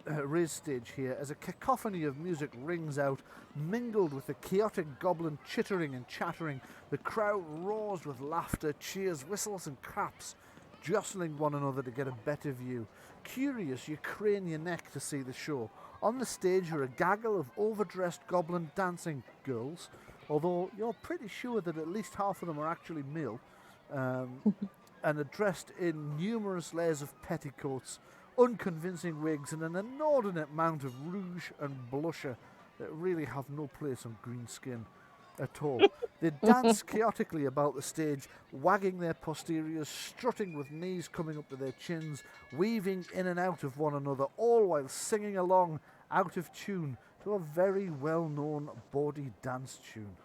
Raised stage here, as a cacophony of music rings out, mingled with the chaotic goblin chittering and chattering. The crowd roars with laughter, cheers, whistles and claps, jostling one another to get a better view. Curious, you crane your neck to see the show. On the stage are a gaggle of overdressed goblin dancing girls, although you're pretty sure that at least half of them are actually male, and are dressed in numerous layers of petticoats, unconvincing wigs, and an inordinate amount of rouge and blusher that really have no place on green skin at all. They dance chaotically about the stage, wagging their posteriors, strutting with knees coming up to their chins, weaving in and out of one another, all while singing along out of tune to a very well-known bawdy dance tune.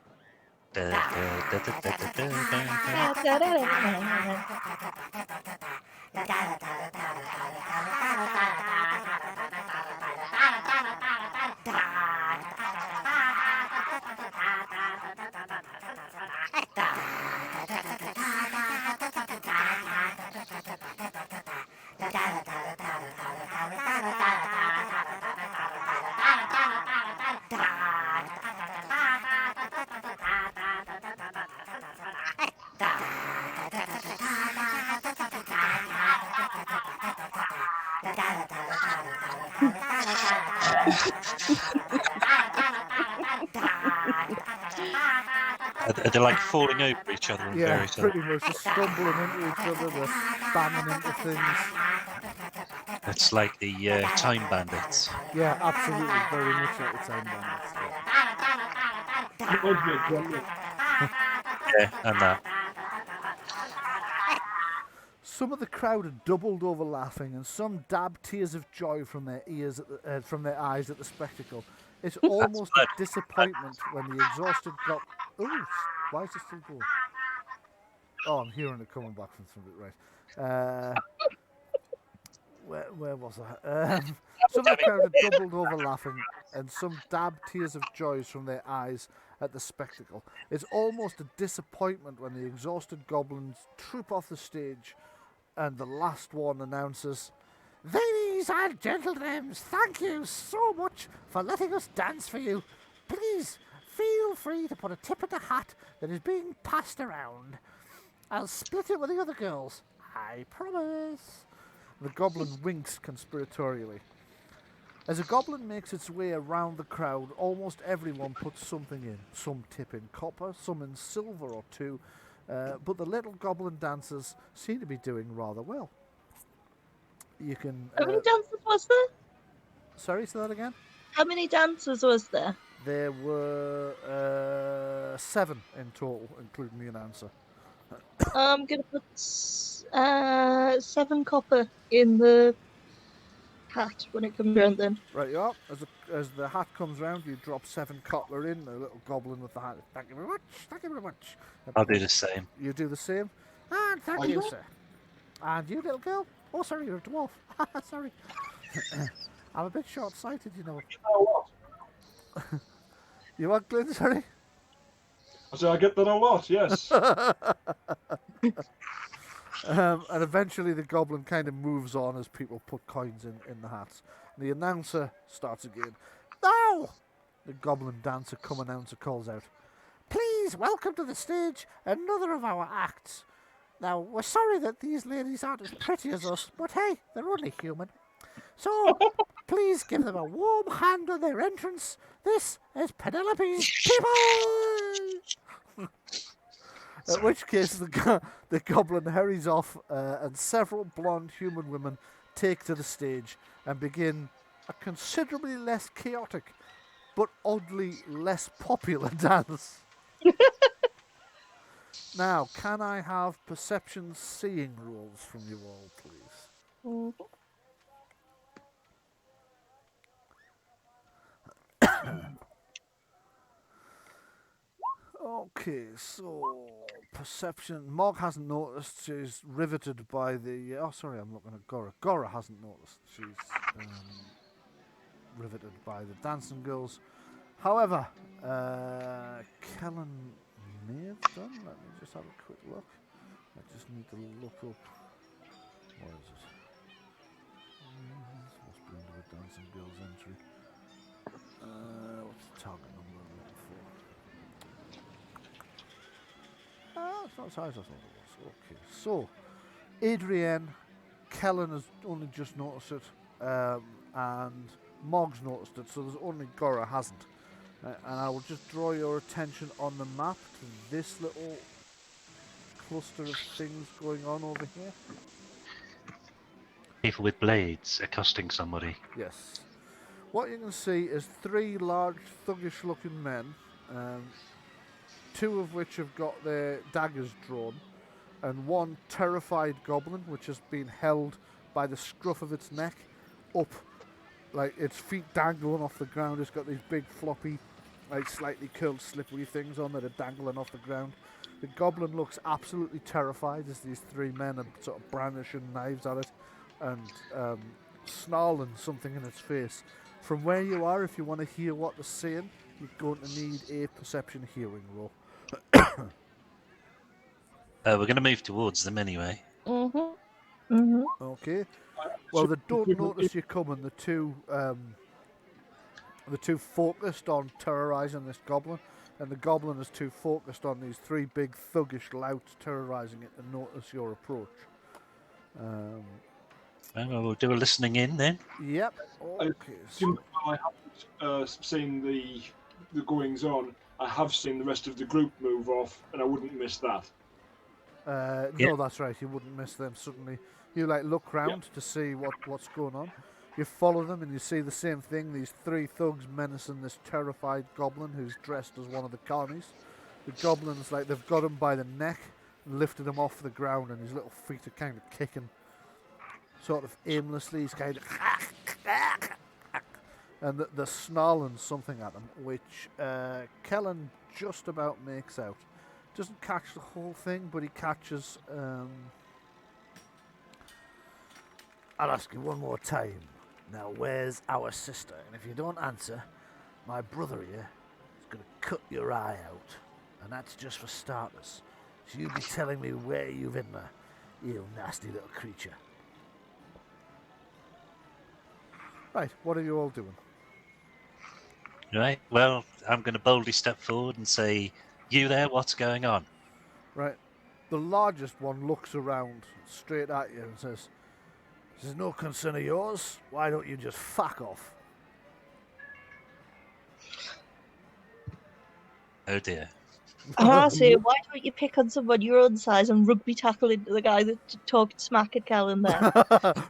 Are they like falling over each other and Yeah, various pretty much just stumbling into each other, they're banging into things. It's like the Time Bandits. Yeah, absolutely, very much like the Time Bandits. Yeah. Reminds me of Gremlin. Yeah, and that. Some of the crowd are doubled over laughing, and some dab tears of joy from their ears, from their eyes at the spectacle. It's almost a disappointment when the exhausted got. Ooh, why is it still going? Oh, I'm hearing it coming back from somebody. Right. Where was I? Some of the crowd are doubled over laughing, and some dab tears of joy from their eyes at the spectacle. It's almost a disappointment when the exhausted goblins troop off the stage, and the last one announces, "Ladies and gentlemen, thank you so much for letting us dance for you. Please feel free to put a tip in the hat that is being passed around. I'll split it with the other girls. I promise." The goblin winks conspiratorially. As a goblin makes its way around the crowd, almost everyone puts something in. Some tip in copper, some in silver or two, but the little goblin dancers seem to be doing rather well. You can... How many dancers was there? Sorry, say that again? How many dancers was there? There were 7 in total, including the announcer. I'm going to put 7 copper in the hat when it comes around then. Right you are. As the hat comes round, you drop 7 copper in, the little goblin with the hat. Thank you very much, thank you very much. I'll do the same. You do the same? And thank you, sir. And you, little girl? Oh, sorry, you're a dwarf. Sorry. I'm a bit short-sighted, you know. You know what? You what, Glenn? Sorry? I say I get that a lot, yes. And eventually the goblin kind of moves on as people put coins in the hats. And the announcer starts again. Now! The goblin dancer cum announcer calls out, "Please welcome to the stage another of our acts. Now, we're sorry that these ladies aren't as pretty as us, but hey, they're only human. So, please give them a warm hand on their entrance. This is Penelope's people!" At which case, the goblin hurries off, and several blonde human women take to the stage and begin a considerably less chaotic, but oddly less popular dance. Now, can I have perception seeing rolls from you all, please? Okay, so perception. Mog hasn't noticed. She's riveted by the. Oh, sorry, I'm looking at Gora. Gora hasn't noticed. She's riveted by the dancing girls. However, Kellen may have done. Let me just have a quick look. I just need to look up. What is it? Must be under the dancing girls entry. What's the target number I'm looking for? It's not as high as I thought it was. Okay, so Adrienne, Kellen has only just noticed it, and Mog's noticed it, so there's only Gora hasn't. And I will just draw your attention on the map to this little cluster of things going on over here. People with blades accosting somebody. Yes. What you can see is 3 large, thuggish-looking men, 2 of which have got their daggers drawn, and 1 terrified goblin, which has been held by the scruff of its neck up, like its feet dangling off the ground. It's got these big, floppy, like slightly curled, slippery things on that are dangling off the ground. The goblin looks absolutely terrified as these 3 men are sort of brandishing knives at it and snarling something in its face. From where you are, if you want to hear what they're saying, you're going to need a perception hearing roll. We're going to move towards them anyway. Okay. Well, they don't notice you coming. The two focused on terrorising this goblin, and the goblin is too focused on these 3 big thuggish louts terrorising it to notice your approach. Well, we'll do a listening in then. Yep. Okay. So, I haven't seen the goings on. I have seen the rest of the group move off, and I wouldn't miss that. No, that's right. You wouldn't miss them. Suddenly, you look round to see what's going on. You follow them, and you see the same thing. These 3 thugs menacing this terrified goblin who's dressed as one of the carnies. The goblin's they've got him by the neck, and lifted him off the ground, and his little feet are kind of kicking, sort of aimlessly. He's kind of and they're snarling something at him, which Kellen just about makes out. Doesn't catch the whole thing, but he catches. I'll ask you one more time. Now, where's our sister? And if you don't answer, my brother here is going to cut your eye out. And that's just for starters. So you be telling me where you've hidden her, you nasty little creature. Right, what are you all doing? Right, well, I'm going to boldly step forward and say, you there, what's going on? Right, the largest one looks around straight at you and says, "This is no concern of yours. Why don't you just fuck off?" Oh dear. I say, why don't you pick on someone your own size and rugby tackle into the guy that talked smack at Kellen there?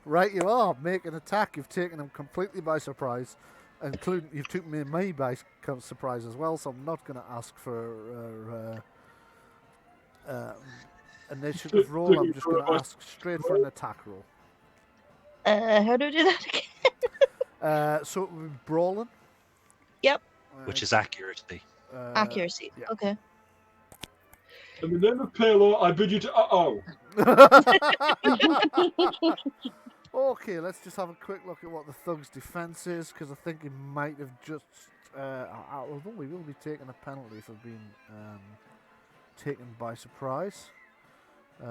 Right, you are. Make an attack. You've taken him completely by surprise. Including, you've taken me by surprise as well, so I'm not going to ask for initiative roll. I'm just going to ask straight for an attack roll. How do I do that again? So it would be brawling. Yep. Which is accuracy. Accuracy. yeah. Okay. In the name of Palo, I bid you to Okay, let's just have a quick look at what the thug's defense is, because I think he might have just. Although we will be taking a penalty for being taken by surprise. 3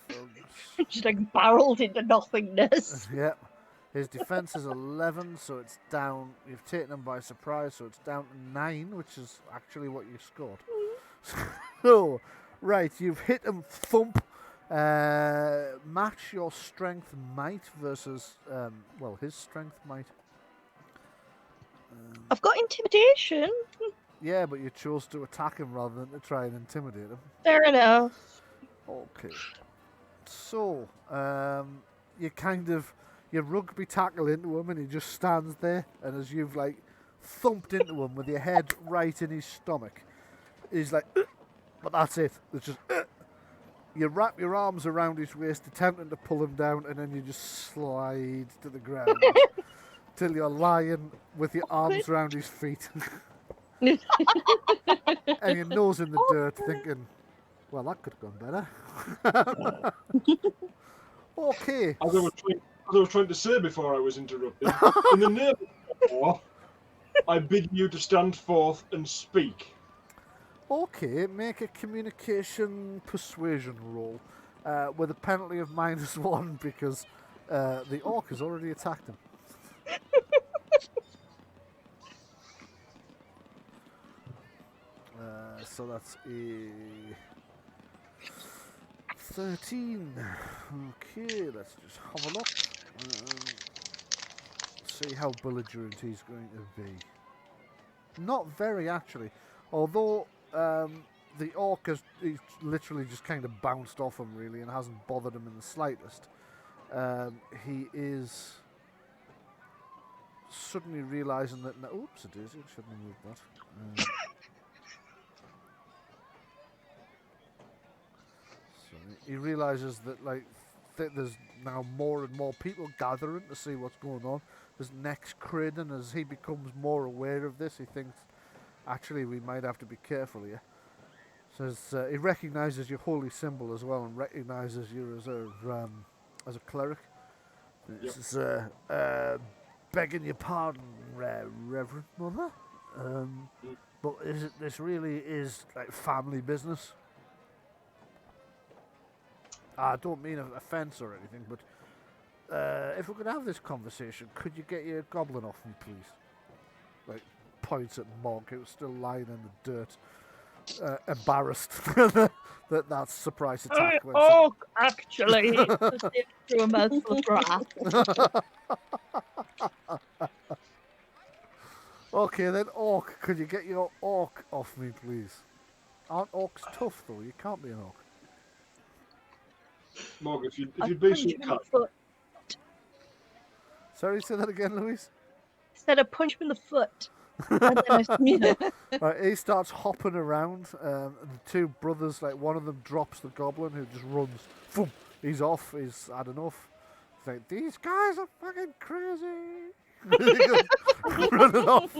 thugs. Just barreled into nothingness. Yep. His defense is 11, so it's down. You've taken him by surprise, so it's down to 9, which is actually what you scored. So, right, you've hit him thump. Match your strength might versus, his strength might. I've got intimidation. Yeah, but you chose to attack him rather than to try and intimidate him. Fair enough. Okay. So, you rugby tackle into him and he just stands there, and as you've thumped into him with your head right in his stomach, he's like, but that's it. It's just, you wrap your arms around his waist, attempting to pull him down, and then you just slide to the ground till you're lying with your arms around his feet. And your nose in the dirt, thinking, well, that could have gone better. Okay. As I was trying to I was trying to say before I was interrupted. In the name of war, I bid you to stand forth and speak. Okay, make a communication persuasion roll with a penalty of -1 because the orc has already attacked him. So that's a 13. Okay, let's just have a look. See how belligerent he's going to be. Not very, actually. Although the orc has he's literally just kind of bounced off him, really, and hasn't bothered him in the slightest. He is suddenly realising that... Oops, it is. I shouldn't have moved that. Sorry. He realises that, like, there's now more and more people gathering to see what's going on. His neck's craning. As he becomes more aware of this, he thinks, actually, we might have to be careful here. So he recognises your holy symbol as well, and recognises you as a cleric. This is begging your pardon, Reverend Mother, but this really is like family business. I don't mean an offence or anything, but if we're going to have this conversation, could you get your goblin off me, please? Like, points at Monk, who was still lying in the dirt, embarrassed that that's surprise attack. Orc, actually, just through a mouthful of grass. Okay, then, orc, could you get your orc off me, please? Aren't orcs tough, though? You can't be an orc. Morgan, if I'll you'd be punch so him in the kind. foot. Sorry, say that again, Louise? Instead of punch him in the foot. And then I smear him. Right, he starts hopping around, and the two brothers, like, one of them drops the goblin, who just runs. Boom, he's off, he's had enough. He's like, these guys are fucking crazy. He goes running off.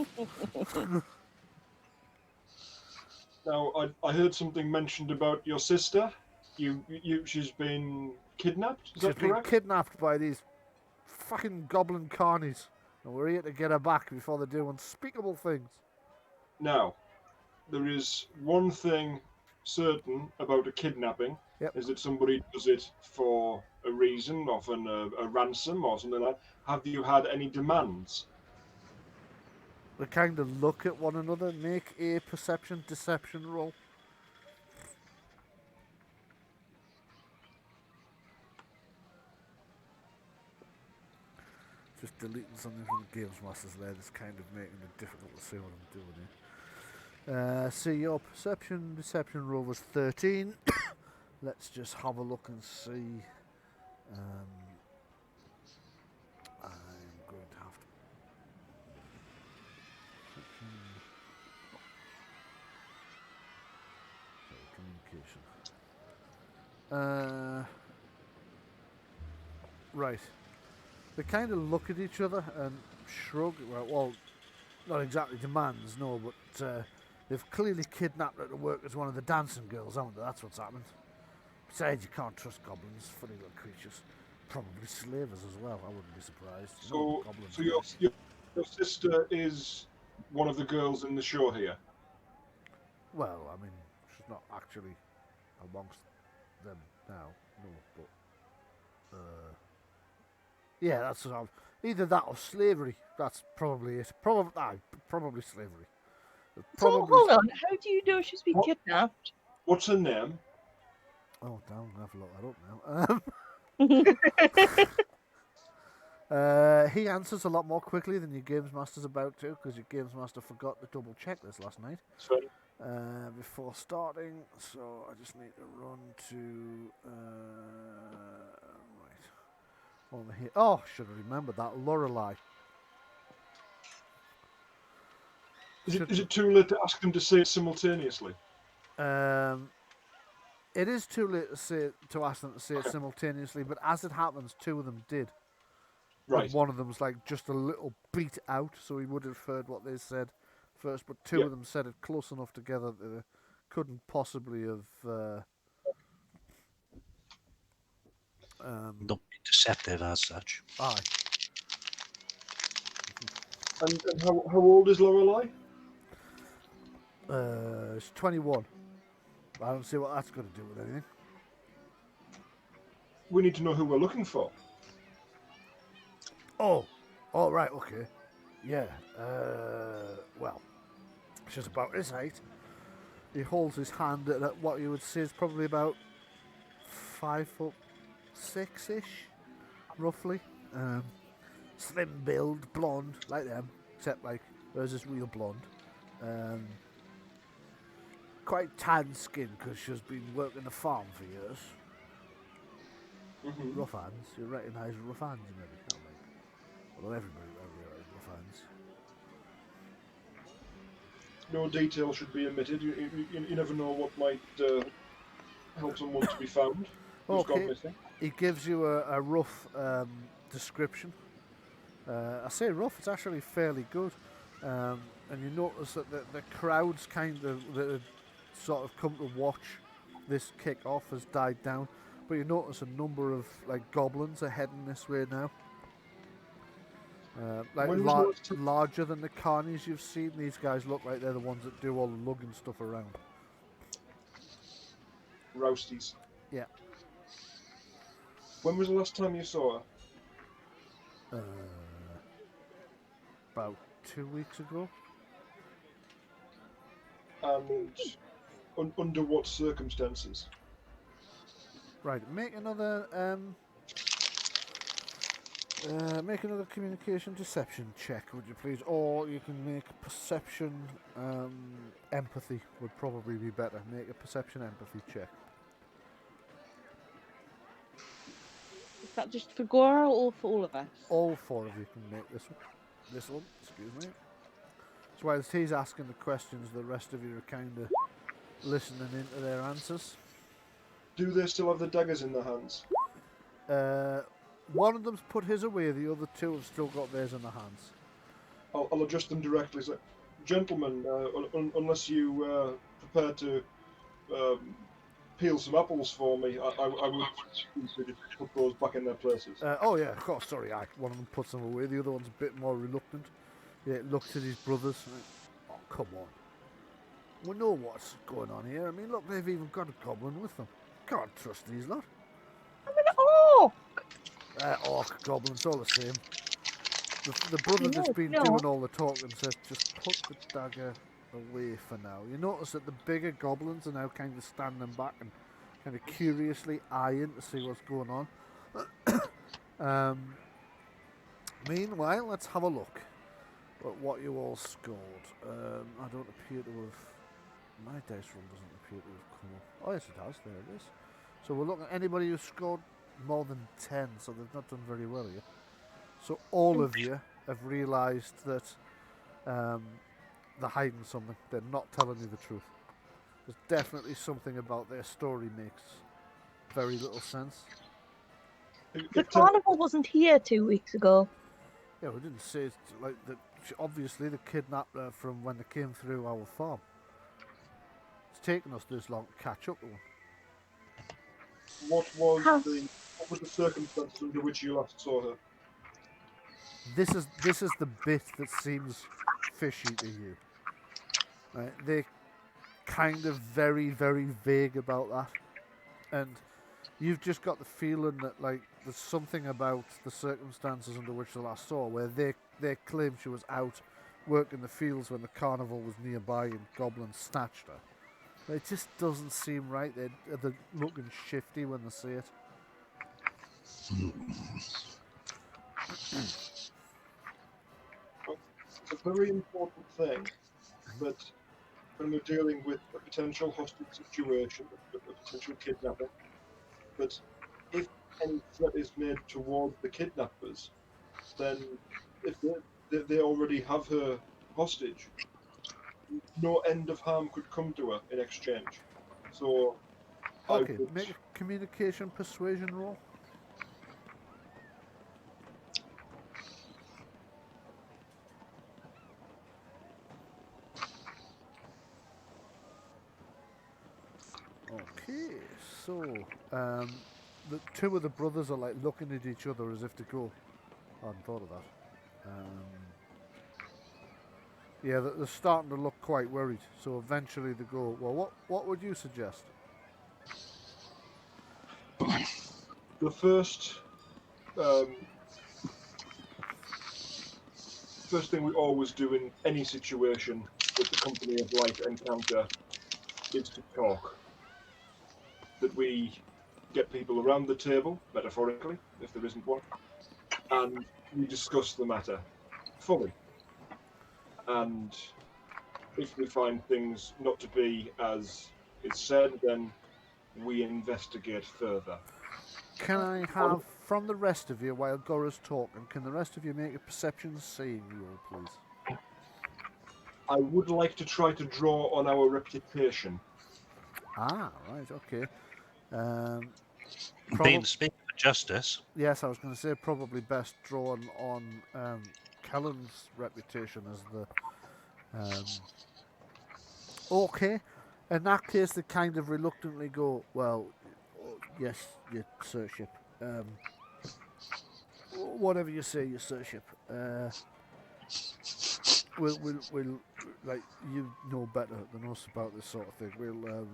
Now, I heard something mentioned about your sister. She's been kidnapped. Is She's that been correct? kidnapped by these fucking goblin carnies, and we're here to get her back before they do unspeakable things. Now, there is one thing certain about a kidnapping, Yep. is that somebody does it for a reason, often a ransom or something like that. Have you had any demands? They kind of look at one another, make a perception-deception roll. Just deleting something from the Games Masters there that's kind of making it difficult to see what I'm doing here. See, your perception-deception roll was 13. Let's just have a look and see. I'm going to have to... Communication. Right. They kind of look at each other and shrug. Well, not exactly demands, no, but they've clearly kidnapped her to work as one of the dancing girls, haven't they? That's what's happened. Besides, you can't trust goblins, funny little creatures. Probably slavers as well, I wouldn't be surprised. You know, So, goblins so are your sister is one of the girls in the show here. well, I mean, she's not actually amongst them now, no, but yeah, that's what either that or slavery. That's probably it. Probably slavery. So hold on, how do you know she's been What? kidnapped? What's her name? Oh, damn, I have to look that up now. He answers a lot more quickly than your Games Master's about to, because your Games Master forgot to double check this last night Sorry. before starting. So I just need to run to right over here. Oh, should have remembered that. Lorelei. Is it too late to ask them to say it simultaneously? It is too late to ask them to say it simultaneously, but as it happens, two of them did. Right. And one of them's like just a little beat out, so he would have heard what they said first, but two of them said it close enough together that they couldn't possibly have Not deceptive as such. Aye. And how old is Lorelei? It's 21. I don't see what that's got to do with anything. We need to know who we're looking for. Oh, right, okay. Yeah, well, she's about his height. He holds his hand at what you would say is probably about 5'6" roughly. Slim build, blonde, like them, except like hers is real blonde. Quite tan skin because she's been working the farm for years. Mm-hmm. Rough hands, you recognise rough hands maybe, can't you? Well, everybody recognise rough hands. No detail should be omitted. You never know what might help someone to be found who's gone Okay, missing. he gives you a rough description. I say rough, it's actually fairly good. And you notice that the crowds kind of that had sort of come to watch this kick off has died down. But you notice a number of like goblins are heading this way now. Like When was the last time- larger than the carnies you've seen. These guys look like they're the ones that do all the lugging stuff around. Rousties. Yeah. When was the last time you saw her? About 2 weeks ago. And under what circumstances? Right, make another communication deception check, would you please? Or you can make perception empathy would probably be better. Make a perception empathy check. Is that just for Gora or for all of us? All four of you can make this one. This one, excuse me. So whilst he's asking the questions, the rest of you are kind of listening into their answers. Do they still have the daggers in their hands? One of them's put his away, the other two have still got theirs in their hands. I'll address them directly. So, gentlemen, unless you prepare to peel some apples for me, I would consider to put those back in their places. Oh yeah, of course, sorry, one of them puts them away, the other one's a bit more reluctant. Yeah, looks at his brothers. Oh, come on. We know what's going on here. I mean, look, they've even got a goblin with them. Can't trust these lot. I'm an orc! Orc, goblins, all the same. The brother that's been doing all the talking says, just put the dagger away for now. You notice that the bigger goblins are now kind of standing back and kind of curiously eyeing to see what's going on. Meanwhile, let's have a look at what you all scored. I don't appear to have... My dice roll doesn't appear to have come up. Oh yes, it has. There it is. So we're looking at anybody who scored more than 10, so they've not done very well here. So all of you have realised that they're hiding something. They're not telling you the truth. There's definitely something about their story makes very little sense. The carnival wasn't here 2 weeks ago. Yeah, we didn't say it's like that. Obviously, they kidnapped her from when they came through our farm. It's taken us this long to catch up to them. What was the circumstances under which you last saw her? This is the bit that seems fishy to you. Right? They're kind of very, very vague about that, and you've just got the feeling that like there's something about the circumstances under which they last saw, where they claim she was out working the fields when the carnival was nearby and goblins snatched her. But it just doesn't seem right. They're looking shifty when they say it. It's a very important thing that when we're dealing with a potential hostage situation, a potential kidnapping, that if any threat is made towards the kidnappers, then if they already have her hostage, no end of harm could come to her in exchange. So, Okay, make a communication persuasion roll. Okay, so the two of the brothers are like looking at each other as if to go, I hadn't thought of that. Yeah, they're starting to look quite worried. So eventually they go, well, what would you suggest? The first thing we always do in any situation that the Company of Light encounter is to talk. That we get people around the table, metaphorically, if there isn't one, and we discuss the matter fully. And if we find things not to be as is said, then we investigate further. Can I have, from the rest of you, while Gora's talking, can the rest of you make a perception seeing roll, please? I would like to try to draw on our reputation. Ah, right, okay. Being speaking for justice. Yes, I was going to say probably best drawn on Kellen's reputation as the... Okay. In that case, they kind of reluctantly go, well, yes, your sirship. Whatever you say, your sirship. We'll, like, you know better than us about this sort of thing. We'll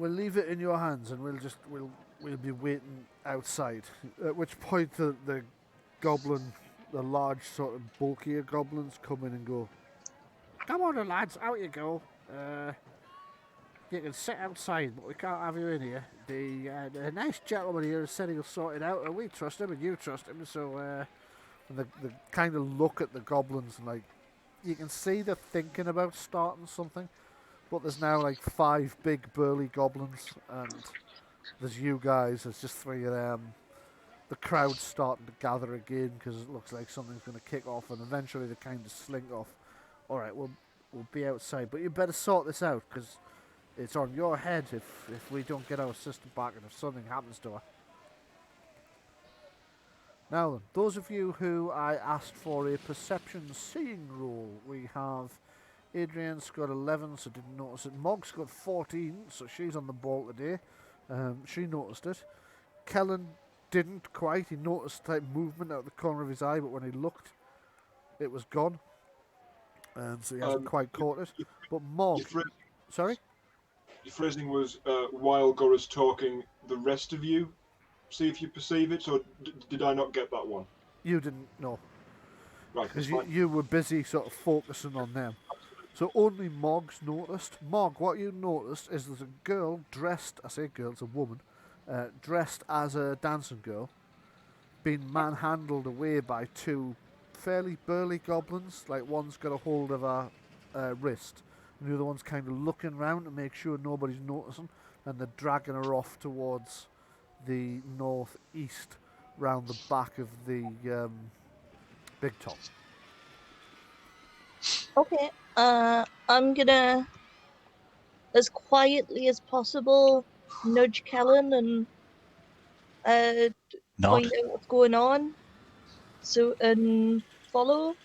leave it in your hands, and we'll be waiting outside. At which point the goblin, the large sort of bulkier goblins, come in and go, "Come on, then, lads, out you go. You can sit outside, but we can't have you in here. The nice gentleman here has said he'll sort it out, and we trust him, and you trust him. So, and they kind of look at the goblins, and like, you can see they're thinking about starting something. But there's now like 5 big burly goblins, and there's you guys. There's just 3 of them. The crowd's starting to gather again because it looks like something's going to kick off, and eventually they kind of slink off. All right, we'll be outside, but you better sort this out because it's on your head if we don't get our sister back and if something happens to her. Now then, those of you who I asked for a perception seeing roll, we have Adrian's got 11, so didn't notice it. Mog's got 14, so she's on the ball today. She noticed it. Kellen didn't quite. He noticed type movement out of the corner of his eye, but when he looked, it was gone. So he hasn't quite caught it. But Mog... Sorry? Your phrasing was, while Gora's talking, the rest of you see if you perceive it, or did I not get that one? You didn't know. Right, because you were busy sort of focusing on them. So only Mog's noticed. Mog, what you noticed is there's a girl dressed, I say girl, it's a woman, dressed as a dancing girl, being manhandled away by 2 fairly burly goblins. Like, one's got a hold of her wrist, and the other one's kind of looking around to make sure nobody's noticing, and they're dragging her off towards the northeast, round the back of the big top. Okay, I'm gonna, as quietly as possible, nudge Kellen and Nod. find out what's going on, and follow.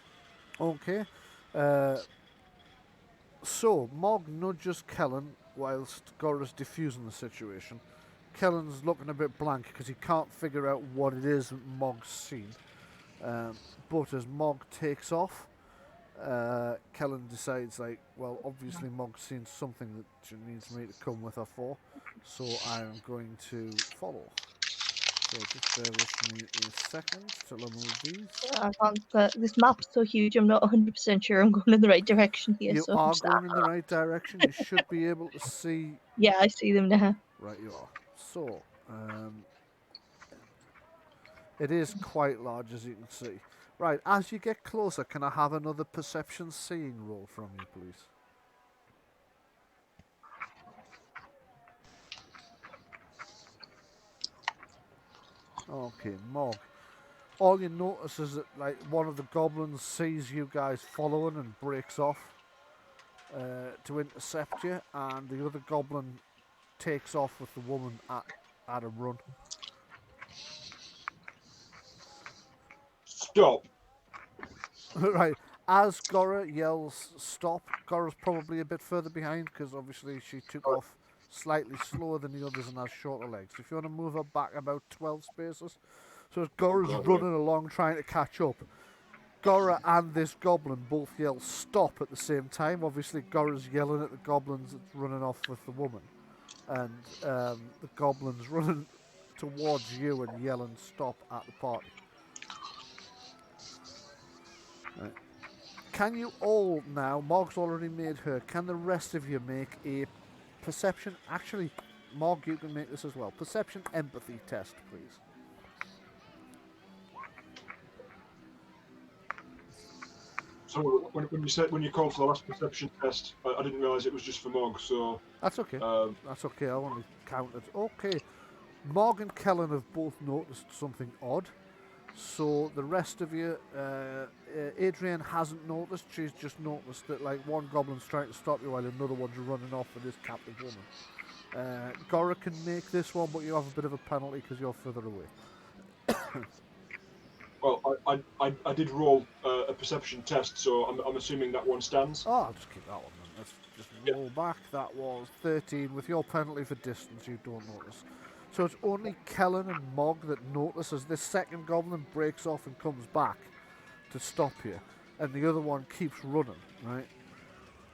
Okay. So, Mog nudges Kellen whilst Gora's diffusing the situation. Kellen's looking a bit blank because he can't figure out what it is that Mog's seen. But as Mog takes off, Kellen decides, like, well, obviously Mog's seen something that she needs me to come with her for, so I'm going to follow. So just bear with me a second till I move these. I can't. This map's so huge. I'm not 100% sure I'm going in the right direction here. You so are going in the right direction. You should be able to see. Yeah, I see them now. Right, you are. So, it is quite large, as you can see. Right, as you get closer, can I have another perception seeing roll from you, please? Okay, Mog. All you notice is that, like, one of the goblins sees you guys following and breaks off to intercept you, and the other goblin takes off with the woman at a run. Stop! Right, as Gora yells stop, Gora's probably a bit further behind because obviously she took off slightly slower than the others and has shorter legs. If you want to move her back about 12 spaces. So as Gora's running along trying to catch up, Gora and this goblin both yell stop at the same time. Obviously, Gora's yelling at the goblins that's running off with the woman. And the goblin's running towards you and yelling stop at the party. Right. Can you all now, Mog's already made her, can the rest of you make a perception, actually, Mog, you can make this as well, perception empathy test, please. So when you called for the last perception test, I didn't realise it was just for Mog. So That's okay. That's okay, I only counted. Okay, Mog and Kellen have both noticed something odd. So the rest of you, Adrienne hasn't noticed. She's just noticed that like one goblin's trying to stop you while another one's running off with this captive woman. Gora can make this one, but you have a bit of a penalty because you're further away. Well, I did roll a perception test, so I'm assuming that one stands. Oh, I'll just keep that one then. Let's just roll back. That was 13. With your penalty for distance, you don't notice. So it's only Kellen and Mog that notice as this second goblin breaks off and comes back to stop you. And the other one keeps running, right?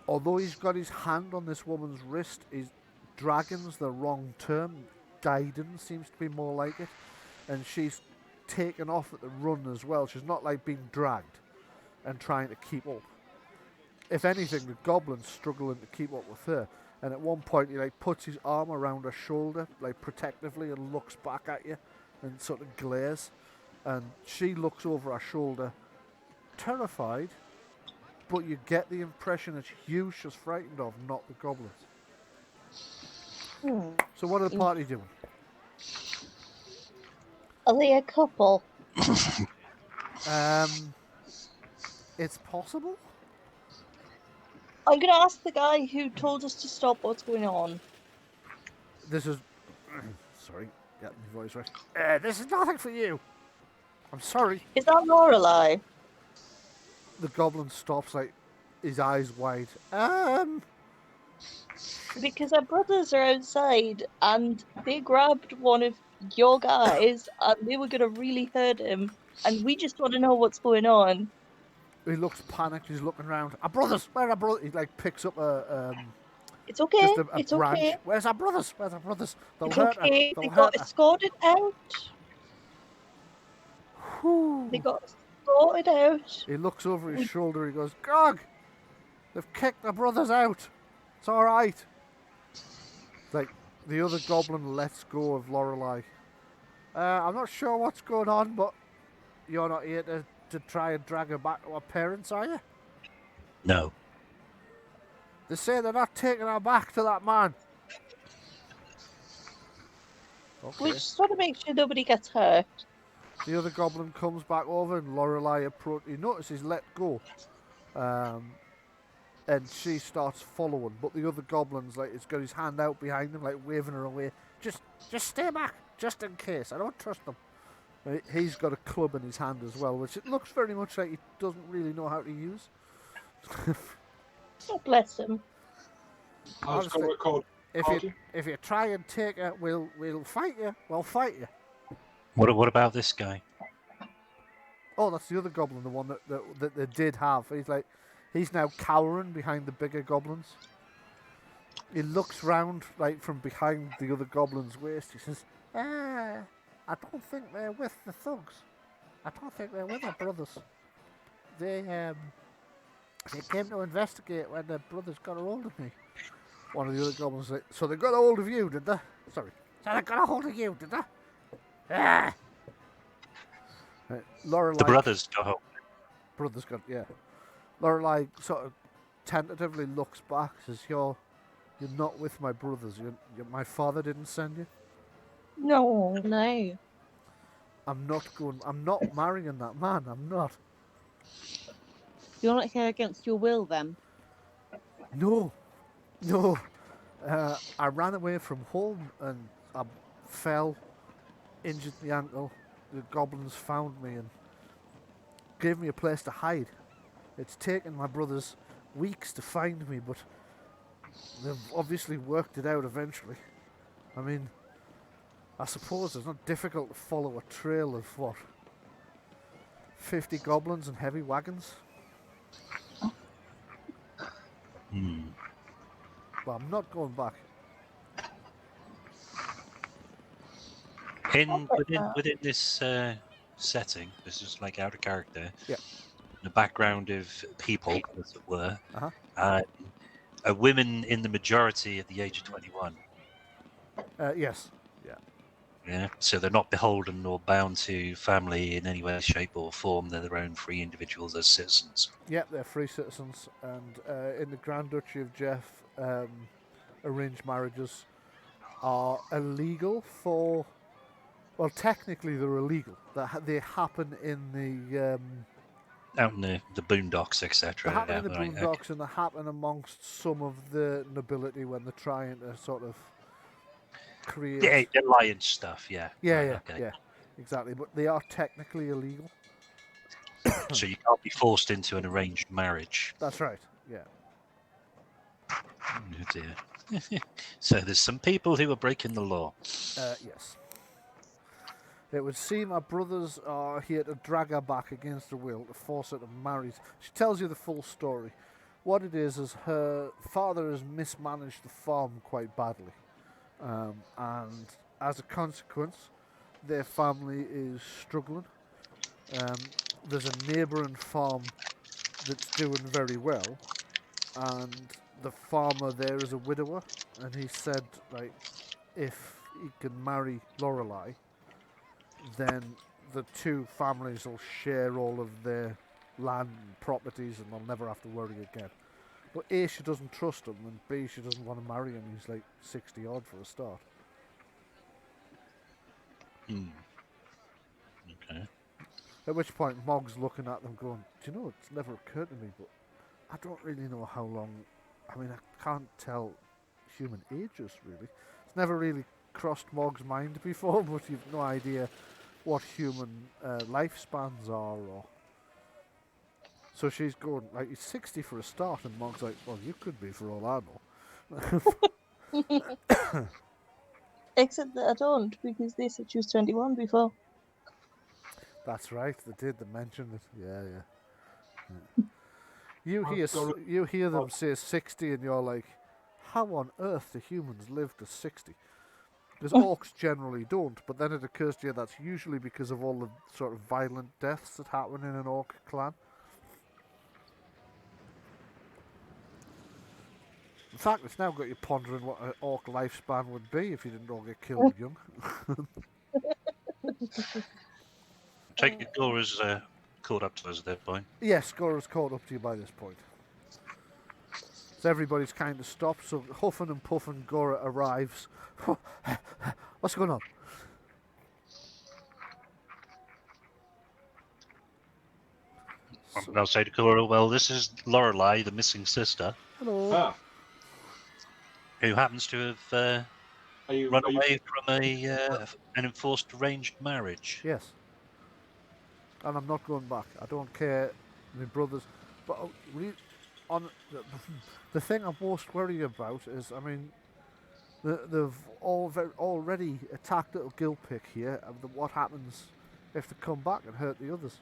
Although he's got his hand on this woman's wrist, dragon's the wrong term. Guidance seems to be more like it. And she's taken off at the run as well. She's not like being dragged and trying to keep up. If anything, the goblin's struggling to keep up with her. And at one point, he like puts his arm around her shoulder, like protectively, and looks back at you, and sort of glares. And she looks over her shoulder, terrified. But you get the impression it's you she's frightened of, not the goblins. So what are the party doing? Are they a couple? It's possible. I'm going to ask the guy who told us to stop what's going on. This is... sorry, get my voice right. This is nothing for you. I'm sorry. Is that Lorelei? The goblin stops, like, his eyes wide. Because our brothers are outside and they grabbed one of your guys and they were going to really hurt him. And we just want to know what's going on. He looks panicked, he's looking around. Our brothers! Where are our brothers? He, like, picks up It's okay. just a It's branch. okay. Where's our brothers? Where's our brothers? They'll It's hurt okay. her. They They'll got hurt her. escorted out. Whew. They got escorted out. He looks over his shoulder, he goes, Grog! They've kicked our brothers out. It's alright. Like, the other goblin lets go of Lorelei. I'm not sure what's going on, but you're not here to try and drag her back to her parents, are you? No. They say they're not taking her back to that man. Okay. We just want to make sure nobody gets hurt. The other goblin comes back over and Lorelei he notices let go. And she starts following, but the other goblin's like, it's got his hand out behind him, like waving her away. Just stay back, just in case. I don't trust them. He's got a club in his hand as well, which it looks very much like he doesn't really know how to use. Oh, bless him. Honestly, if you try and take her, we'll fight you. We'll fight you. What about this guy? Oh, that's the other goblin, the one that they did have. He's now cowering behind the bigger goblins. He looks round like from behind the other goblin's waist. He says, I don't think they're with the thugs. I don't think they're with our brothers. They came to investigate when their brothers got a hold of me. One of the other goblins like, so they got a hold of you, did they? Sorry. So they got a hold of you, did they? Ah! Lorelei, The brothers got home. Brothers got, yeah. Lorelei sort of tentatively looks back, says, You're not with my brothers. My father didn't send you. No. No. I'm not marrying that man. I'm not. You're not here against your will, then? No. I ran away from home and I fell, injured my ankle. The goblins found me and gave me a place to hide. It's taken my brothers weeks to find me, but They've obviously worked it out eventually. I mean, I suppose it's not difficult to follow a trail of, what, 50 goblins and heavy wagons? Hmm. But I'm not going back. Within this setting, this is like out of character. Yeah. The background of people, as it were, Uh-huh. are women in the majority at the age of 21. Yes. Yeah. Yeah, so they're not beholden or bound to family in any way, shape, or form. They're their own free individuals as citizens. Yeah, they're free citizens. And in the Grand Duchy of Jeff, arranged marriages are illegal for... Well, technically they're illegal. They happen in the... Out in the boondocks, They etc. happen in the right, okay. boondocks, and they happen amongst some of the nobility when they're trying to sort of create... Yeah, the alliance stuff, yeah. Yeah, right, yeah, okay. yeah, exactly. But they are technically illegal. So you can't be forced into an arranged marriage. That's right. Yeah. Oh dear. So there's some people who are breaking the law. Yes. It would seem our brothers are here to drag her back against her will to force her to marry. She tells you the full story. What it is her father has mismanaged the farm quite badly. And as a consequence, their family is struggling. There's a neighbouring farm that's doing very well, and the farmer there is a widower, and he said, like, if he can marry Lorelei, then the two families will share all of their land and properties, and they'll never have to worry again. But A, she doesn't trust him, and B, she doesn't want to marry him. He's like 60 odd for a start. Okay. At which point Mog's looking at them going, do you know, it's never occurred to me, but I don't really know how long... I mean, I can't tell human ages, really. It's never really crossed Mog's mind before, but you've no idea what human lifespans are, or... So she's going, like, he's 60 for a start, and Mog's like, well, you could be for all I know. Except that I don't, because they said she was 21 before. That's right, they did, they mentioned it. Yeah. You hear them say 60, and you're like, how on earth do humans live to 60? Because orcs generally don't, but then it occurs to you that's usually because of all the sort of violent deaths that happen in an orc clan. In fact, it's now got you pondering what an orc lifespan would be if you didn't all get killed young. Take it, Gora's caught up to us at that point. Yes, Gora's caught up to you by this point. So everybody's kind of stopped, so huffing and puffing, Gora arrives. What's going on? I'll say to Gora, well, this is Lorelei, the missing sister, Hello. who happens to have run away from an enforced arranged marriage. Yes. And I'm not going back. I don't care, my brothers. But the thing I'm most worried about is, I mean, they've already attacked little Gilpick here. And what happens if they come back and hurt the others?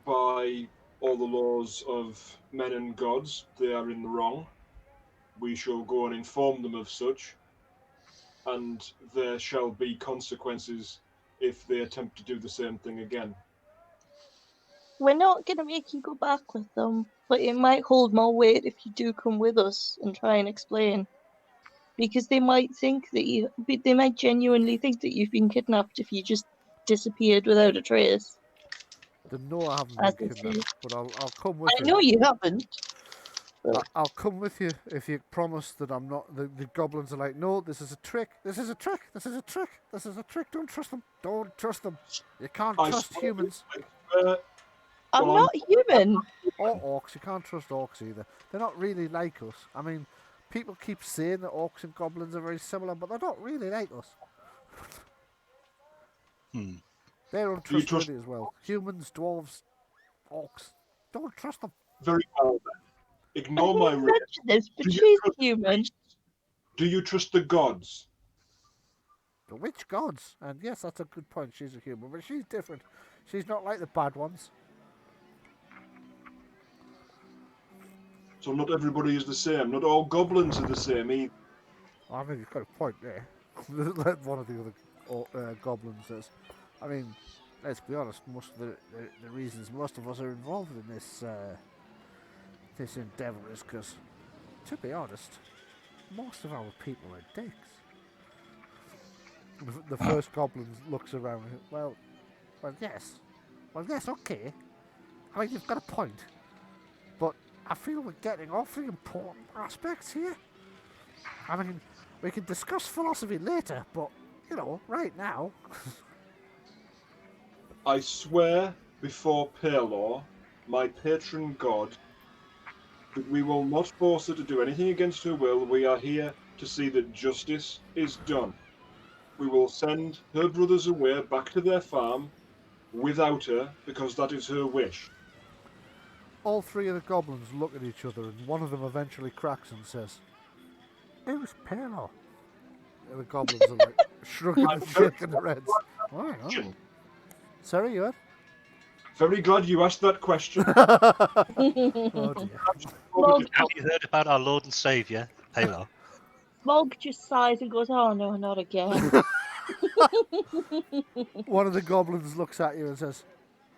By all the laws of men and gods, they are in the wrong. We shall go and inform them of such, and there shall be consequences if they attempt to do the same thing again. We're not going to make you go back with them, but it might hold more weight if you do come with us and try and explain. Because they might think that they might genuinely think that you've been kidnapped if you just disappeared without a trace. They know I haven't As been they say. kidnapped, but I'll come with I you. know you haven't. I'll come with you if you promise that I'm not... The goblins are like, no, this is a trick. This is a trick. This is a trick. This is a trick. Don't trust them. Don't trust them. You can't trust humans. I'm not human. Or orcs. You can't trust orcs either. They're not really like us. I mean, people keep saying that orcs and goblins are very similar, but they're not really like us. They're untrustworthy as well. Humans, dwarves, orcs. Don't trust them. Very well then. I Ignore my didn't race. mention this, but Do you she's trust human. Do you trust the gods? The witch gods. And yes, that's a good point. She's a human, but she's different. She's not like the bad ones. So not everybody is the same. Not all goblins are the same either. I mean, you've got a point there. Like one of the other goblins says. I mean, let's be honest. Most of the reasons most of us are involved in this endeavour is because, to be honest, most of our people are dicks. The first goblin looks around. Well, yes, okay. I mean, you've got a point, but I feel we're getting awfully important aspects here. I mean, we can discuss philosophy later, but, you know, right now... I swear before Pelor, my patron god, that we will not force her to do anything against her will. We are here to see that justice is done. We will send her brothers away back to their farm without her because that is her wish. All three of the goblins look at each other, and one of them eventually cracks and says, "Who's Pelor?" And the goblins are like shrugging and shaking their heads. I don't know. Sorry, you heard? Very glad you asked that question. Oh dear. Have you heard about our Lord and Saviour, Palar? Mog just sighs and goes, "Oh no, not again." One of the goblins looks at you and says,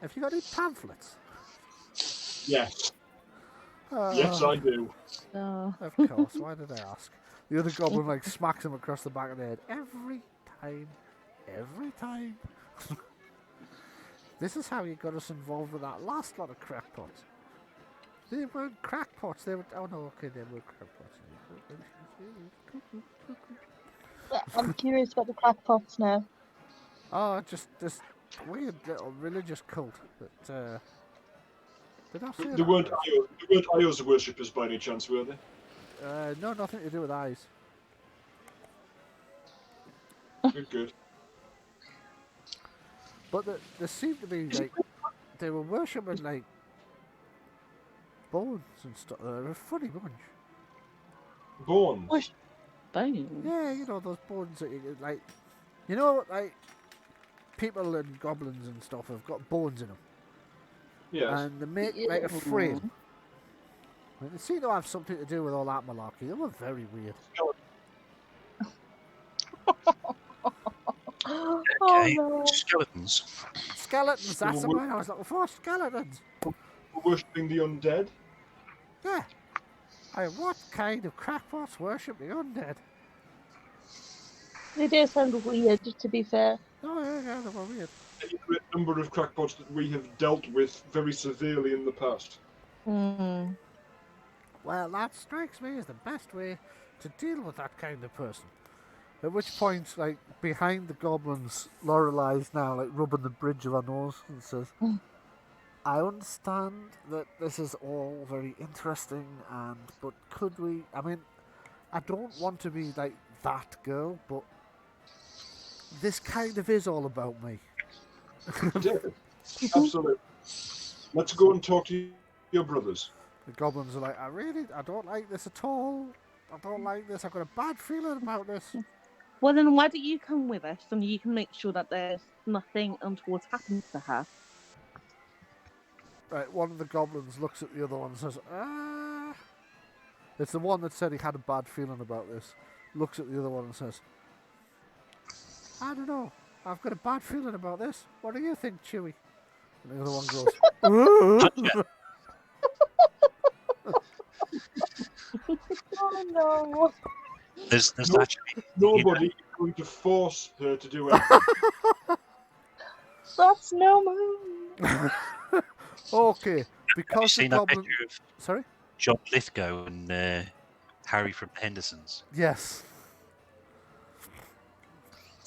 "Have you got any pamphlets?" Yes. Yes, I do. Oh. Of course, why did I ask? The other goblin like smacks him across the back of the head. Every time. This is how you got us involved with that last lot of crackpots. They weren't crackpots, they were... Oh no, okay, they were crackpots. I'm curious about the crackpots now. Oh, just this weird little religious cult that... Did I say They that? weren't Io's worshippers by any chance, were they? No, nothing to do with eyes. Good. But there seemed to be, like, they were worshipping, like, bones and stuff. They're a funny bunch. Bones. Bones. Yeah, you know, those bones that you get, like, you know, like, people and goblins and stuff have got bones in them. Yes. And they make, like, a frame. And they seem to have something to do with all that malarkey. They were very weird. Oh Okay, no. skeletons. Skeletons, that's the word I was looking for. Skeletons. Worshipping the undead. Yeah. What kind of crackpots worship the undead? They do sound weird, to be fair. Oh, yeah, they were weird. A great number of crackpots that we have dealt with very severely in the past. Hmm. Well, that strikes me as the best way to deal with that kind of person. At which point, like, behind the goblins, Lorelai's now, like, rubbing the bridge of her nose and says, I understand that this is all very interesting, but could we... I mean, I don't want to be, like, that girl, but this kind of is all about me. Absolutely. Let's go and talk to your brothers. The goblins are like, I don't like this at all. I don't like this. I've got a bad feeling about this. Well, then why don't you come with us and you can make sure that there's nothing untoward happens to her? Right, one of the goblins looks at the other one and says, It's the one that said he had a bad feeling about this. Looks at the other one and says, I don't know. I've got a bad feeling about this. What do you think, Chewie? And the other one goes, Oh no. There's No- actually Nobody is going to force her to do anything. That's no moon. Okay, Have you because the seen that goblin... picture of Sorry? John Lithgow and Harry from Henderson's? Yes.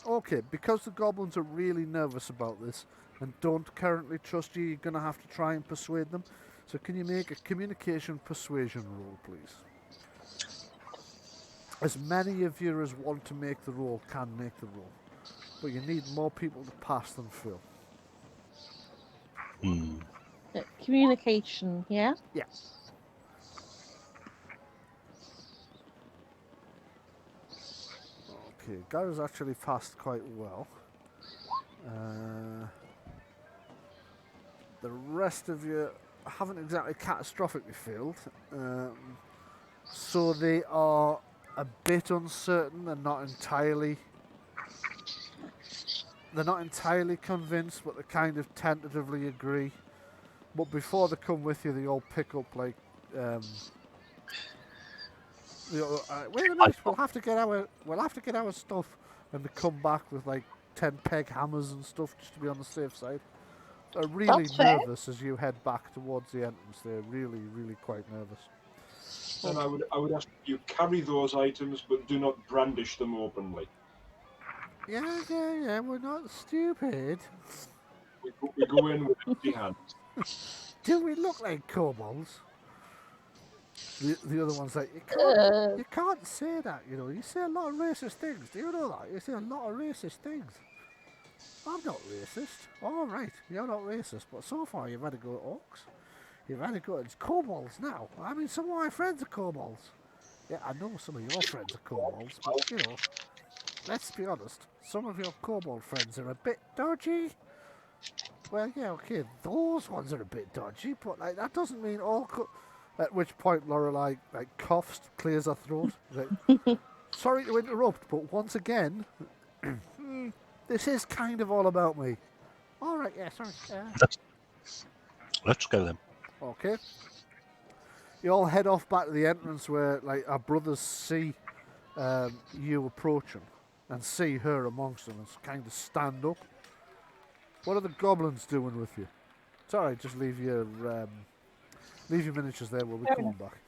Okay, because the goblins are really nervous about this and don't currently trust you, you're going to have to try and persuade them. So can you make a communication persuasion roll, please? As many of you as want to make the roll can make the roll. But you need more people to pass than fail. communication, yeah? Yeah. Okay, Gar's actually passed quite well. The rest of you haven't exactly catastrophically failed. So they are a bit uncertain and they're not entirely convinced, but they kind of tentatively agree. But before they come with you, they all pick up like, wait a minute, we'll have to get our stuff, and they come back with like 10 peg hammers and stuff just to be on the safe side. They're really That's fair. nervous as you head back towards the entrance. They're really, really quite nervous. And I would ask you carry those items, but do not brandish them openly. Yeah, we're not stupid. We go in with empty hands. Do we look like kobolds? The other one's like, you can't say that, you know. You say a lot of racist things. Do you know that? You say a lot of racist things. I'm not racist. All right, you're not racist, but so far you've had to go to orcs. You've had to go to kobolds now. I mean, some of my friends are kobolds. Yeah, I know some of your friends are kobolds, but, you know, let's be honest. Some of your kobold friends are a bit dodgy. Well, yeah, okay, those ones are a bit dodgy, but like that doesn't mean all. At which point Lorelei like coughs, clears her throat. Like, sorry to interrupt, but once again, this is kind of all about me. All right, yeah, sorry. Let's go then. Okay. You all head off back to the entrance where like our brothers see you approaching and see her amongst them and kind of stand up. What are the goblins doing with you? It's alright, just leave your miniatures there. We'll be coming back.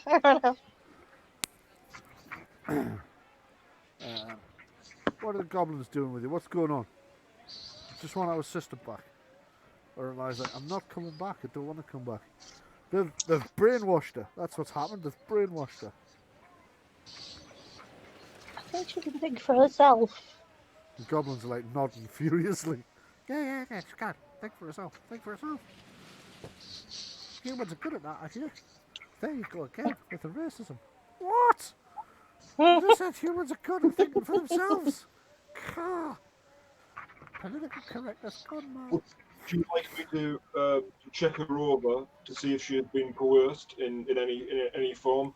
Fair enough. What are the goblins doing with you? What's going on? Just want our sister back. Or Eli's like, I'm not coming back. I don't want to come back. They've brainwashed her. That's what's happened. They've brainwashed her. I think she can think for herself. The goblins are like nodding furiously. Yeah, she can. Think for herself. Think for herself. Humans are good at that, I hear. There you go again with the racism. What? I just said humans are good at thinking for themselves. Car. Political correctness gone mad. Would you like me to check her over to see if she has been coerced in any form?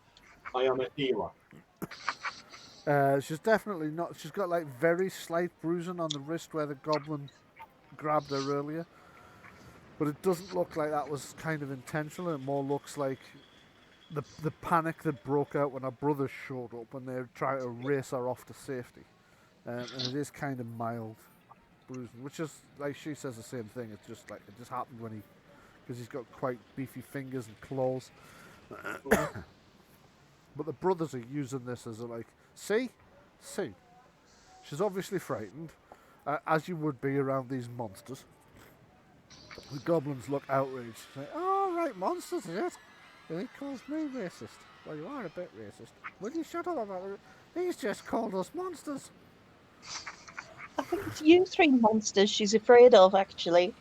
I am a healer. She's definitely not. She's got like very slight bruising on the wrist where the goblin grabbed her earlier. But it doesn't look like that was kind of intentional. It more looks like the panic that broke out when her brothers showed up and they're trying to race her off to safety. And it is kind of mild bruising, which is like she says the same thing. It's just like it just happened when because he's got quite beefy fingers and claws. But the brothers are using this as a like, see, she's obviously frightened, as you would be around these monsters. The goblins look outraged. Say, oh, right, monsters, is it? And he calls me racist. Well, you are a bit racist. Will you shut up about it? He's just called us monsters. I think it's you three monsters she's afraid of, actually.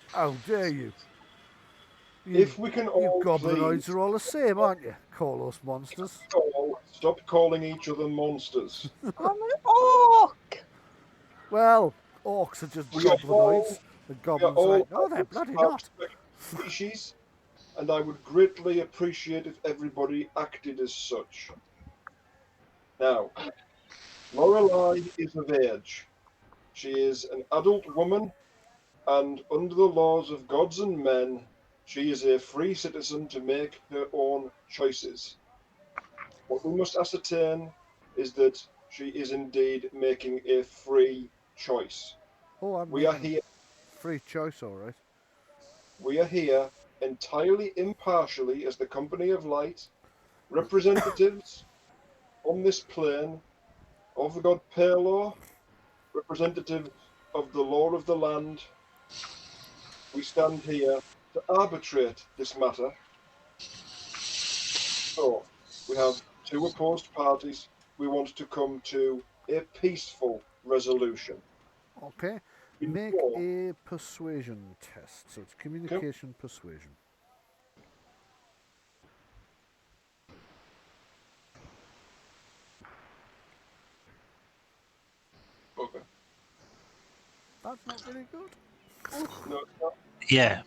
How dare you? If we can all You goblinoids please are all the same, aren't you? Call us monsters. stop calling each other monsters. I'm an orc! Well, orcs are just We are goblinoids. The We are goblins are all like, no, they're bloody our not. species, and I would greatly appreciate if everybody acted as such. Now, Lorelei is of age. She is an adult woman, and under the laws of gods and men, she is a free citizen to make her own choices. What we must ascertain is that she is indeed making a free choice. Oh, We are here. Free choice, all right. We are here entirely impartially as the Company of Light, representatives on this plane of the god Perlor, representatives of the law of the land. We stand here to arbitrate this matter. So, we have two opposed parties. We want to come to a peaceful resolution. Okay. Make Four. a persuasion test. So it's communication persuasion. Okay. That's not very good. No, it's not. Yeah.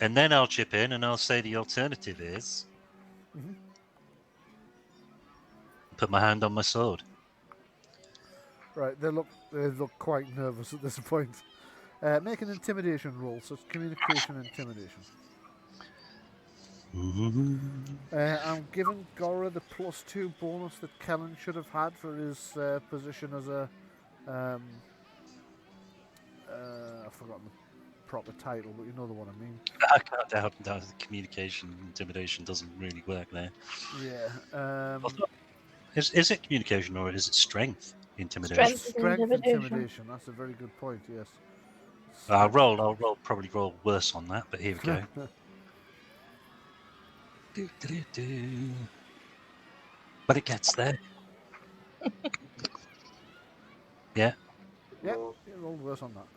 And then I'll chip in and I'll say the alternative is Mhm. put my hand on my sword. Right, they look quite nervous at this point. Make an intimidation roll. So it's communication intimidation. I'm giving Gora the +2 bonus that Kellen should have had for his position as a. I've forgotten the proper title, but you know the one I mean. I can't doubt that the communication intimidation doesn't really work there. Yeah. Is it communication or is it strength intimidation? Strength. Intimidation. That's a very good point. Yes. I'll probably roll worse on that, but here we go. But it gets there. Yeah. Yeah, No. you rolled worse on that.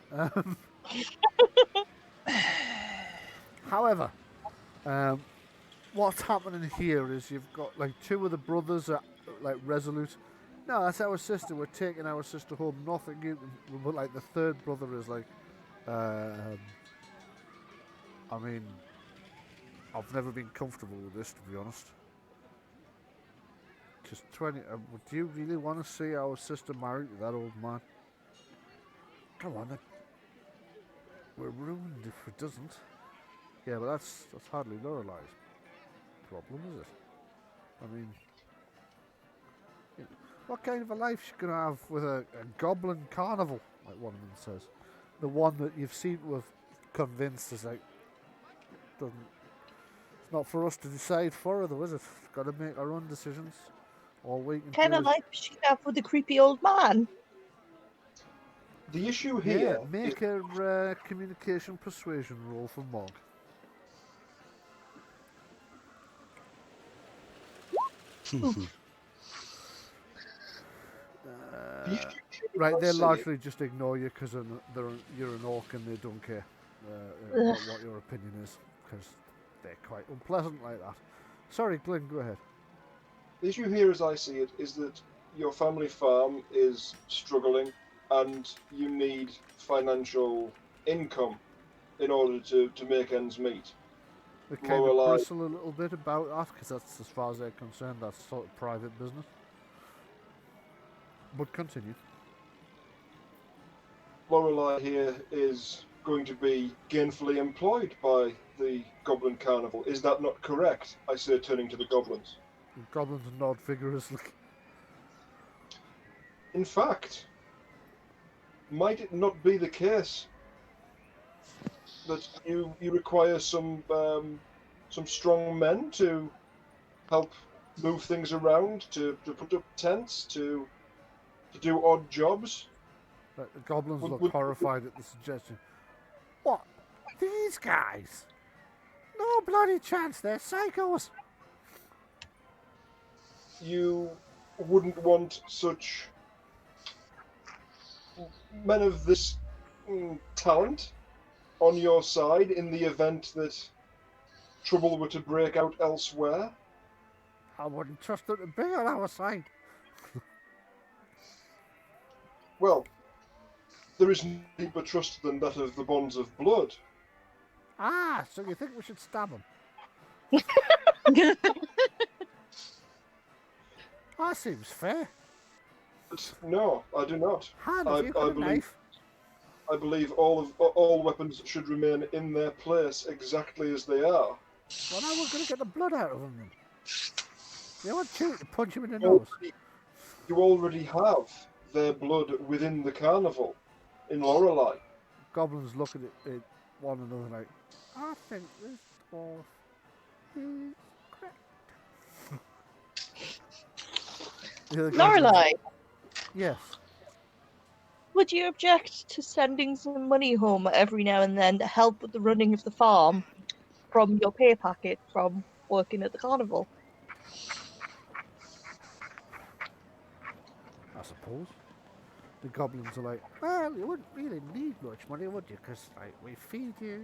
However, what's happening here is you've got like two of the brothers are like resolute. No, that's our sister. We're taking our sister home. Nothing you can. But like the third brother is like, I mean, I've never been comfortable with this, to be honest. Just 20. Do you really want to see our sister married to that old man? Come on, we're ruined if it doesn't. Yeah, but that's hardly Lorelai's problem, is it? I mean, what kind of a life she's gonna have with a goblin carnival, like one of them says? The one that you've seen to have convinced is like, doesn't. It's not for us to decide for her, though, is it? Got to make our own decisions. All we can Kind do of is like she have with the creepy old man. The issue yeah, here is make a communication persuasion roll for Mog. the issue here Right, I they see largely just ignore you because you're an orc and they don't care what your opinion is because they're quite unpleasant like that. Sorry, Glenn, go ahead. The issue here, as I see it, is that your family farm is struggling and you need financial income in order to make ends meet. They kind of Lorelei, bristle a little bit about that because that's, as far as they're concerned, that's sort of private business. But continue. Lorelei here is going to be gainfully employed by the Goblin Carnival. Is that not correct? I say, turning to the goblins. The goblins nod vigorously. In fact, might it not be the case that you require some strong men to help move things around, to put up tents, to do odd jobs? The goblins Would- look would- horrified at the suggestion. What? These guys? No bloody chance, they're psychos. You wouldn't want such men of this talent on your side in the event that trouble were to break out elsewhere? I wouldn't trust them to be on our side. Well, there is no deeper trust than that of the bonds of blood. Ah, so you think we should stab them? That seems fair. But no, I do not. Han, have you got a knife? I believe all weapons should remain in their place exactly as they are. Well, now we're going to get the blood out of them then. You want Chewie to punch him in the You nose? already have their blood within the carnival in Lorelei. Goblins look at it one another like, I think this dwarf is correct. The other goblins- Lorelei, Yes. would you object to sending some money home every now and then to help with the running of the farm from your pay packet from working at the carnival? I suppose. The goblins are like, well, you wouldn't really need much money, would you? Because, like, we feed you,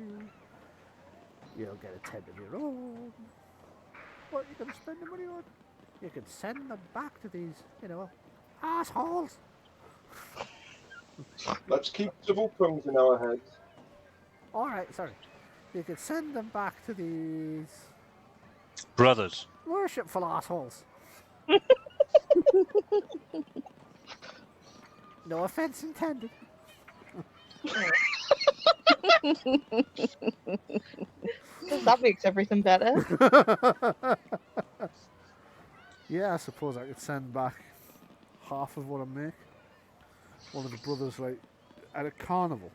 you'll get a tent of your own. What are you going to spend the money on? You can send them back to these, assholes. Let's keep civil tongues in our heads. Alright, sorry. You can send them back to these Brothers. worshipful assholes. No offence intended. That makes everything better. Yeah, I suppose I could send back half of what I make. One of the brothers, like, at a carnival.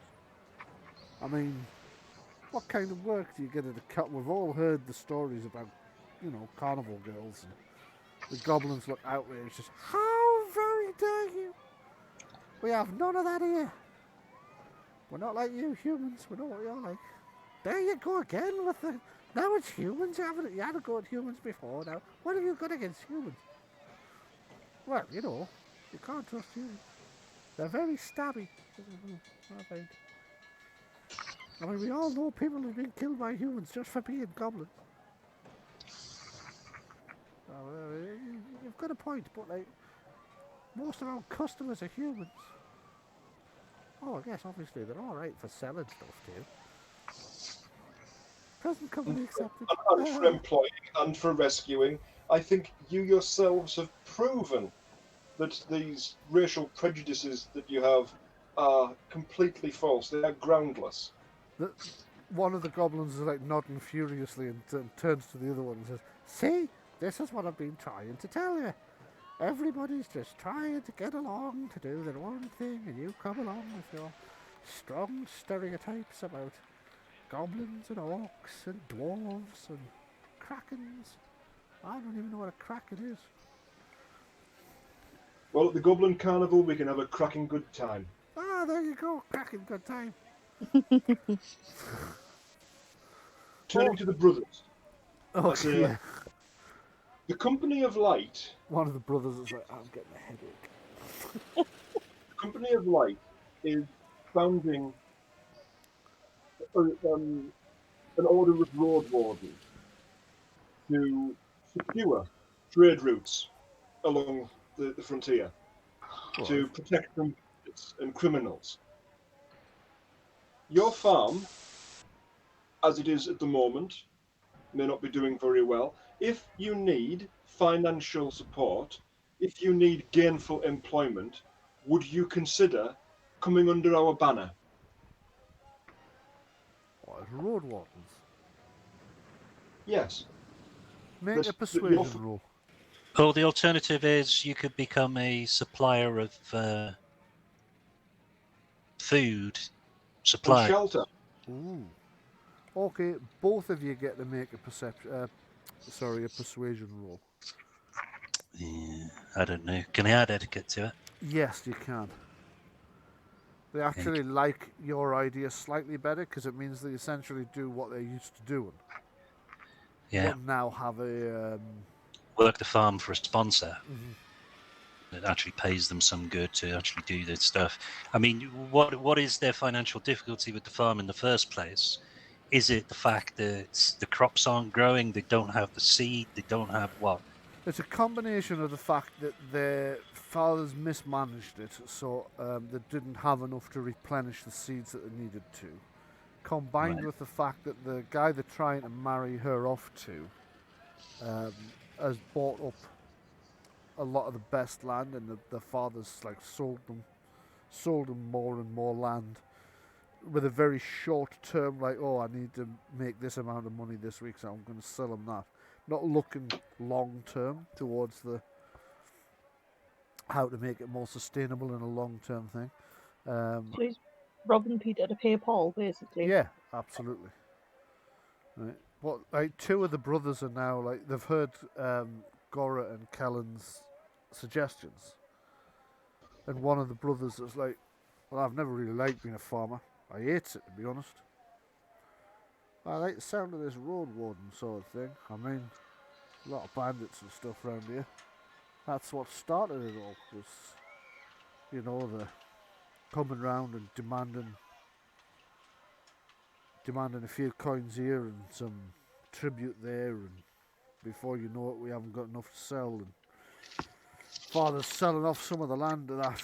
I mean, what kind of work do you get at a carnival? We've all heard the stories about, carnival girls. And the goblins look outraged. Just, how very dare you? We have none of that here. We're not like you humans. We know what you're like. There you go again with the... Now it's humans. You had to go at humans before. Now, what have you got against humans? Well, you can't trust humans. They're very stabby. I mean, we all know people have been killed by humans just for being goblins. You've got a point, but, like, most of our customers are humans. Oh, I guess obviously they're alright for selling stuff too. Present company accepted. And for employing and for rescuing, I think you yourselves have proven that these racial prejudices that you have are completely false. They are groundless. One of the goblins is like nodding furiously and turns to the other one and says, "See, this is what I've been trying to tell you. Everybody's just trying to get along to do their own thing, and you come along with your strong stereotypes about goblins and orcs and dwarves and krakens. I don't even know what a kraken is." Well, at the Goblin Carnival, we can have a cracking good time. Ah, there you go, cracking good time. Turning to the brothers. Oh, I say, yeah. the Company of Light. One of the brothers is like, I'm getting a headache. The Company of Light is founding an order of road wardens to secure trade routes along the frontier, to protect from bandits and criminals. Your farm, as it is at the moment, may not be doing very well. If you need financial support, if you need gainful employment, would you consider coming under our banner? What, as road wardens? Yes. Make a persuasion roll. Or the alternative is you could become a supplier of food supply. And shelter. Ooh. Okay, both of you get to make a persuasion roll. Yeah, I don't know. Can I add etiquette to it? Yes, you can. They actually like your idea slightly better because it means they essentially do what they're used to doing. Yeah. But now have a... work the farm for a sponsor. It actually pays them some good to actually do this stuff. I mean, what is their financial difficulty with the farm in the first place? Is it the fact that the crops aren't growing, they don't have the seed, they don't have what? It's a combination of the fact that their fathers mismanaged it, so they didn't have enough to replenish the seeds that they needed to, combined with the fact that the guy they're trying to marry her off to has bought up a lot of the best land, and the father's like sold them more and more land with a very short term, like, oh, I need to make this amount of money this week, so I'm going to sell them that. Not looking long term towards how to make it more sustainable in a long term thing. So he's robbing Peter to pay Paul, basically. Yeah, absolutely. Right. Well, like, two of the brothers are now like they've heard Gora and Kellen's suggestions, and one of the brothers is like, "Well, I've never really liked being a farmer. I hate it, to be honest. I like the sound of this road warden sort of thing. I mean, a lot of bandits and stuff around here. That's what started it all. Was, coming round and demanding a few coins here and some tribute there, and before you know it, we haven't got enough to sell. And Father's selling off some of the land to that.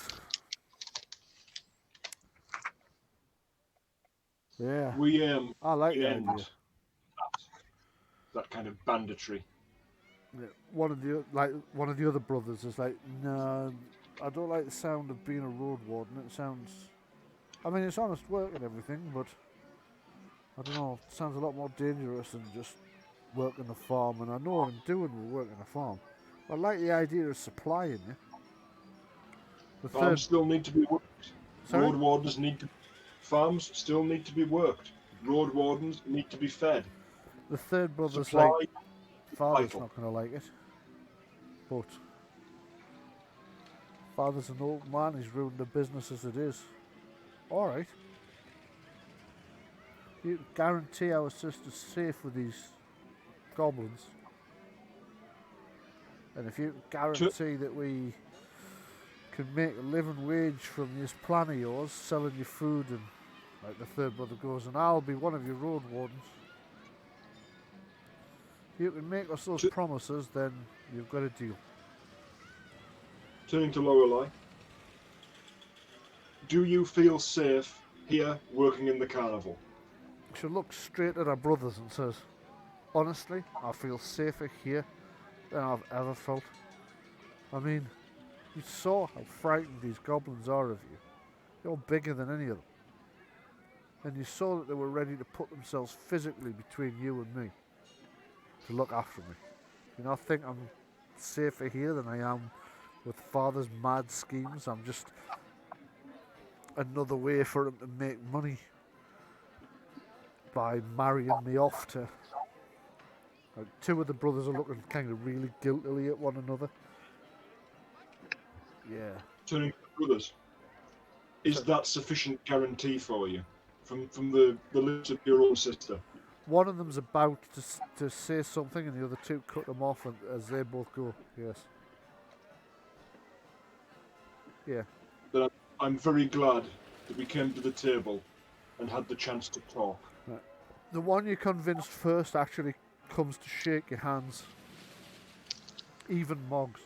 Yeah, We I like the end idea. that kind of banditry. Yeah, one of the other brothers is like, no, I don't like the sound of being a road warden. It sounds, I mean, it's honest work and everything, but I don't know. It sounds a lot more dangerous than just working a farm. And I know what I'm doing with working a farm. I like the idea of supplying you. The Farms still need to be worked. Sorry? Road wardens farms still need to be worked. Road wardens need to be fed. The third brother's Supply like, Father's vital. not going to like it. But Father's an old man, he's ruined the business as it is. Alright. You can guarantee our sister's safe with these goblins. And if you can guarantee that we can make a living wage from this plan of yours, selling you food, and like the third brother goes, and I'll be one of your road wardens. If you can make us those promises, then you've got a deal. Turning to Lorelei. Do you feel safe here working in the carnival? She looks straight at her brothers and says, honestly, I feel safer here than I've ever felt. I mean, you saw how frightened these goblins are of you. You're bigger than any of them. And you saw that they were ready to put themselves physically between you and me to look after me. You know, I think I'm safer here than I am with Father's mad schemes. I'm just another way for him to make money by marrying me off to... Like, two of the brothers are looking kind of really guiltily at one another. Yeah. Turning to the brothers. Is that sufficient guarantee for you? From the lips of your own sister? One of them's about to say something and the other two cut them off as they both go, yes. Yeah. But I'm very glad that we came to the table and had the chance to talk. Right. The one you convinced first actually comes to shake your hands. Even Moggs.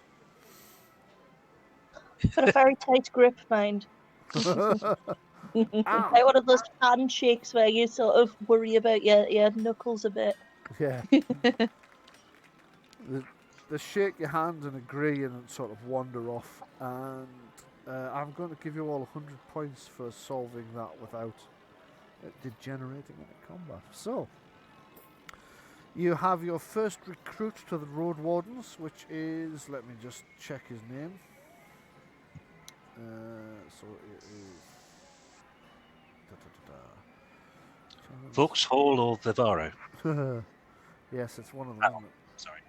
Got a very tight grip, mind. Like one of those handshakes where you sort of worry about your knuckles a bit. Yeah. They shake your hand and agree and sort of wander off. And I'm going to give you all 100 points for solving that without degenerating into combat. So, you have your first recruit to the Road Wardens, which is, let me just check his name. So it is... Vauxhall or Vivaro? Yes, it's one of them, isn't it? Sorry.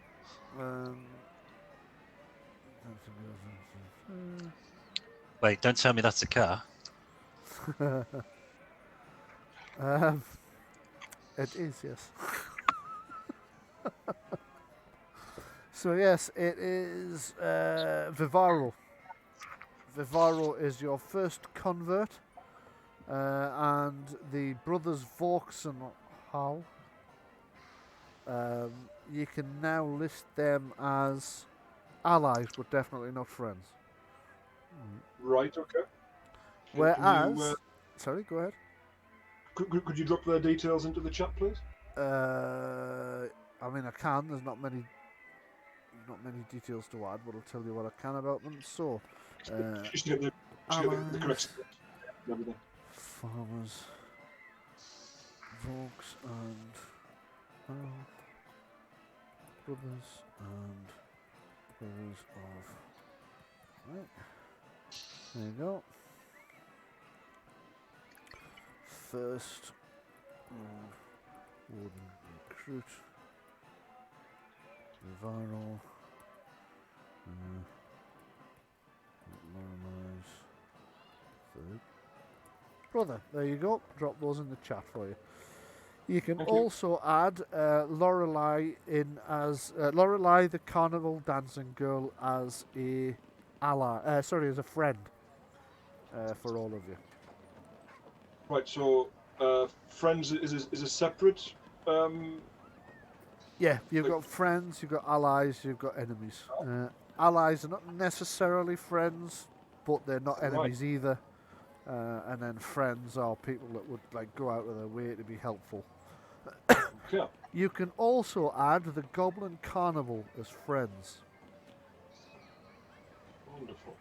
Wait, don't tell me that's a car. It is, yes. So yes, it is Vivaro. Vivaro is your first convert, and the brothers Vaux and Hal. You can now list them as allies, but definitely not friends. Right, okay. Whereas... sorry, go ahead. Could you drop their details into the chat, please? I mean, I can. There's not many details to add, but I'll tell you what I can about them. So, just to get the correct stuff and everything. Farmers, Vaux and brothers of... Right. There you go. First warden recruit. Viral. Third brother. There you go. Drop those in the chat for you. You can also add Lorelei in as Lorelei, the carnival dancing girl, as a ally. As a friend. for all of you. Right. So, friends is a separate. Yeah, you've got friends, you've got allies, you've got enemies. Allies are not necessarily friends, but they're not enemies either. And then friends are people that would like go out of their way to be helpful. Okay. You can also add the Goblin Carnival as friends. Wonderful.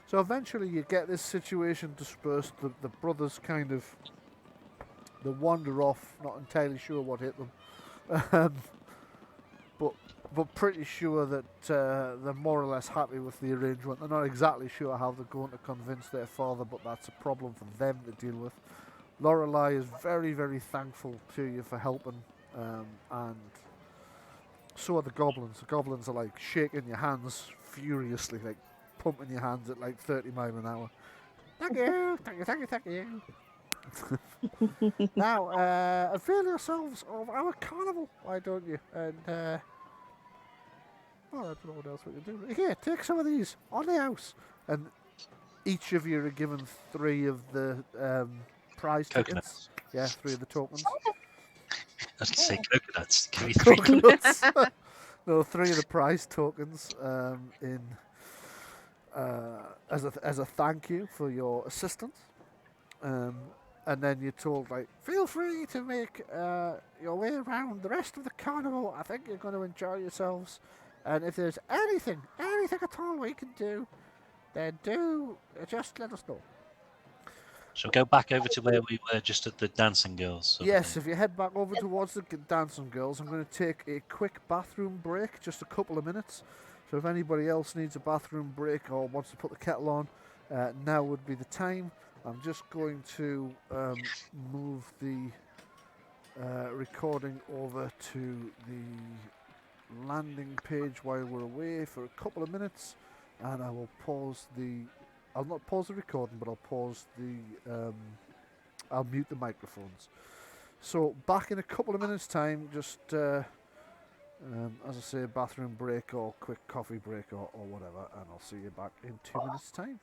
So eventually you get this situation dispersed. The brothers kind of they wander off, not entirely sure what hit them, um, but pretty sure that they're more or less happy with the arrangement. They're not exactly sure how they're going to convince their father, but that's a problem for them to deal with. Lorelei is very, very thankful to you for helping, and so are the goblins. The goblins are like shaking your hands furiously, like pumping your hands at like 30 miles an hour. Thank you, thank you, thank you, thank you. Now, avail yourselves of our carnival, why don't you? And, well, I don't know what else we can do. Here, take some of these on the house. And each of you are given 3 of the prize tickets. Coconuts. Yeah, 3 of the tokens. I was going to say coconuts. Give me 3. Coconuts. No, 3 of the prize tokens in as a thank you for your assistance. And then you're told, like, feel free to make your way around the rest of the carnival. I think you're going to enjoy yourselves. And if there's anything at all we can do, then do just let us know. So go back over to where we were just at the dancing girls. Sort of Yes, thing. if you head back over towards the dancing girls, I'm going to take a quick bathroom break, just a couple of minutes. So if anybody else needs a bathroom break or wants to put the kettle on, now would be the time. I'm just going to move the recording over to the landing page while we're away for a couple of minutes, and I will pause the. I'll not pause the recording, but I'll pause the. I'll mute the microphones. So back in a couple of minutes' time, just as I say, bathroom break or quick coffee break or whatever, and I'll see you back in 2 minutes' time.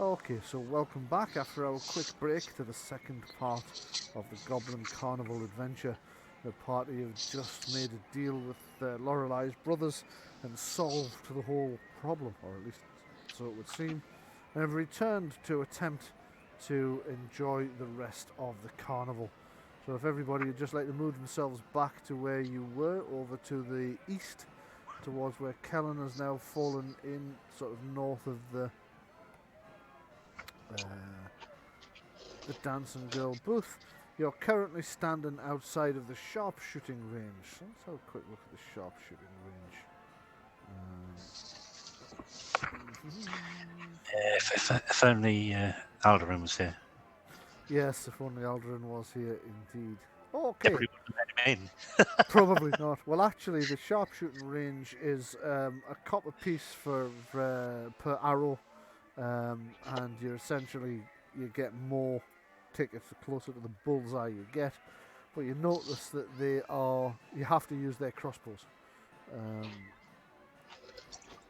Okay, so welcome back after our quick break to the second part of the Goblin Carnival adventure. The party have just made a deal with Lorelei's brothers and solved the whole problem, or at least so it would seem, and have returned to attempt to enjoy the rest of the carnival. So if everybody would just like to move themselves back to where you were, over to the east, towards where Kellen has now fallen in, sort of north of the dancing girl booth. You're currently standing outside of the sharpshooting range. So let's have a quick look at the sharpshooting range. If only Alderaan was here. Yes, if only Alderaan was here, indeed. Okay. Probably wouldn't let him in. Probably not. Well, actually, the sharpshooting range is a copper piece for per arrow, and you're essentially you get more tickets the closer to the bullseye you get. But you notice that you have to use their crossbows.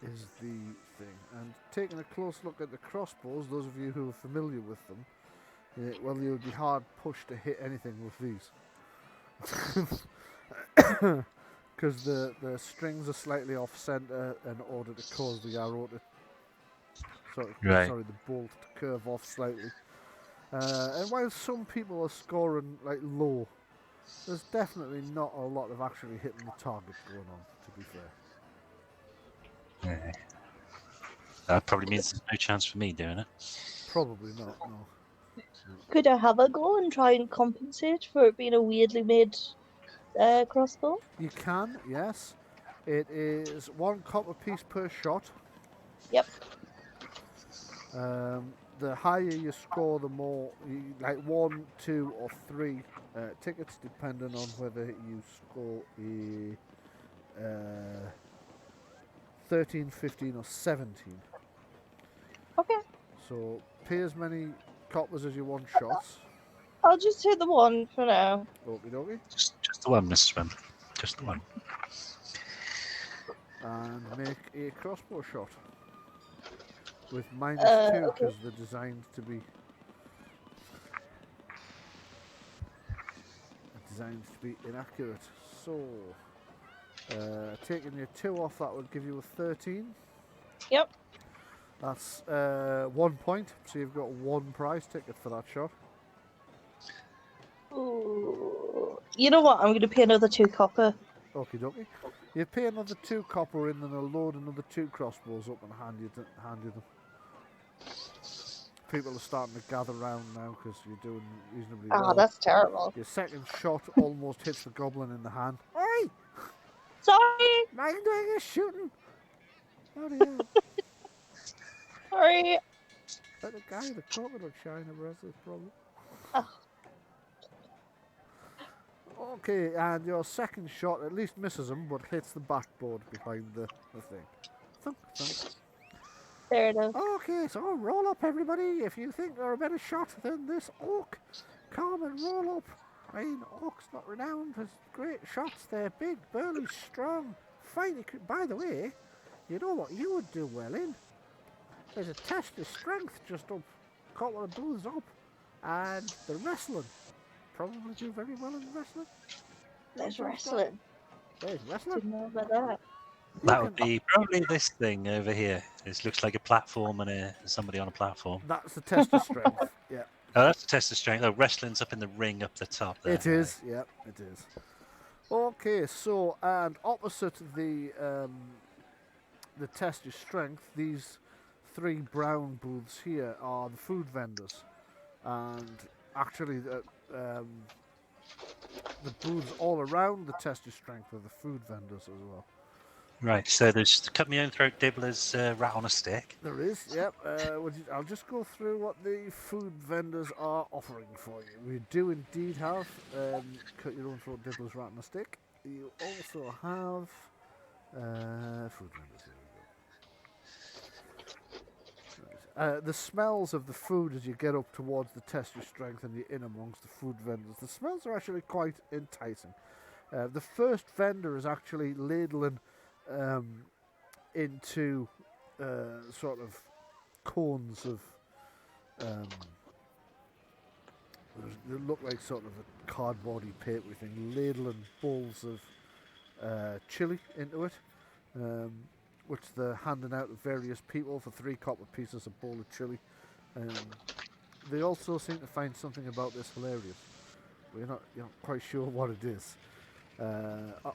Is the thing. And taking a close look at the crossbows, those of you who are familiar with them, well, you would be hard pushed to hit anything with these. Because the strings are slightly off center in order to cause the arrow to the bolt to curve off slightly. And while some people are scoring like low, there's definitely not a lot of actually hitting the target going on, to be fair. Yeah. That probably means there's no chance for me doing it. Probably not, no. Could I have a go and try and compensate for it being a weirdly made crossbow? You can, yes. It is 1 copper piece per shot. Yep. The higher you score, the more, like 1, 2, or 3 tickets, depending on whether you score a 13, 15, or 17. Okay. So pay as many coppers as you want shots. I'll just hit the 1 for now. Okie dokie. Just the one, Mr. Swim. Just the one. And make a crossbow shot. With -2, okay. because they're designed to be inaccurate. So, taking your 2 off, that would give you a 13. Yep. That's 1 point, so you've got 1 prize ticket for that shot. Ooh. You know what? I'm going to pay another 2 copper. Okie dokie. You pay another 2 copper in, then they'll load another 2 crossbows up and hand you them. People are starting to gather round now because you're doing reasonably well. Ah, that's terrible. Your second shot almost hits the goblin in the hand. Oi! Sorry! I'm doing a shooting! Bloody hell. Sorry! Let the guy with the coconut shine abreast this problem. Oh. Okay, and your second shot at least misses him, but hits the backboard behind the thing. Thunk, thunk. There it is. Okay, so roll up, everybody. If you think they're a better shot than this orc, come and roll up. I mean, orcs not renowned as great shots. They're big, burly, strong, fighting. By the way, you know what you would do well in? There's a test of strength just up, a couple of booths up, and the wrestling. Probably do very well in wrestling. There's wrestling. There's wrestling. Didn't know about that. That would be probably this thing over here. This looks like a platform and somebody on a platform. That's the test of strength. Yeah. Oh, that's a test of strength. Oh, wrestling's up in the ring up the top there. It is. Yeah, it is. Okay, so and opposite the test of strength, these 3 brown booths here are the food vendors, and actually the booths all around the test of strength are the food vendors as well. Right, so there's cut me own throat dibbler's rat on a stick. There is, yep. I'll just go through what the food vendors are offering for you. We do indeed have cut your own throat dibbler's rat on a stick. You also have food vendors. Here we go. The smells of the food as you get up towards the test your strength and you're in amongst the food vendors. The smells are actually quite enticing. The first vendor is actually ladling into sort of cones of They look like sort of a cardboardy paper thing, ladling bowls of chili into it, which they're handing out to various people for 3 copper pieces a bowl of chili. They also seem to find something about this hilarious, but you're not quite sure what it is.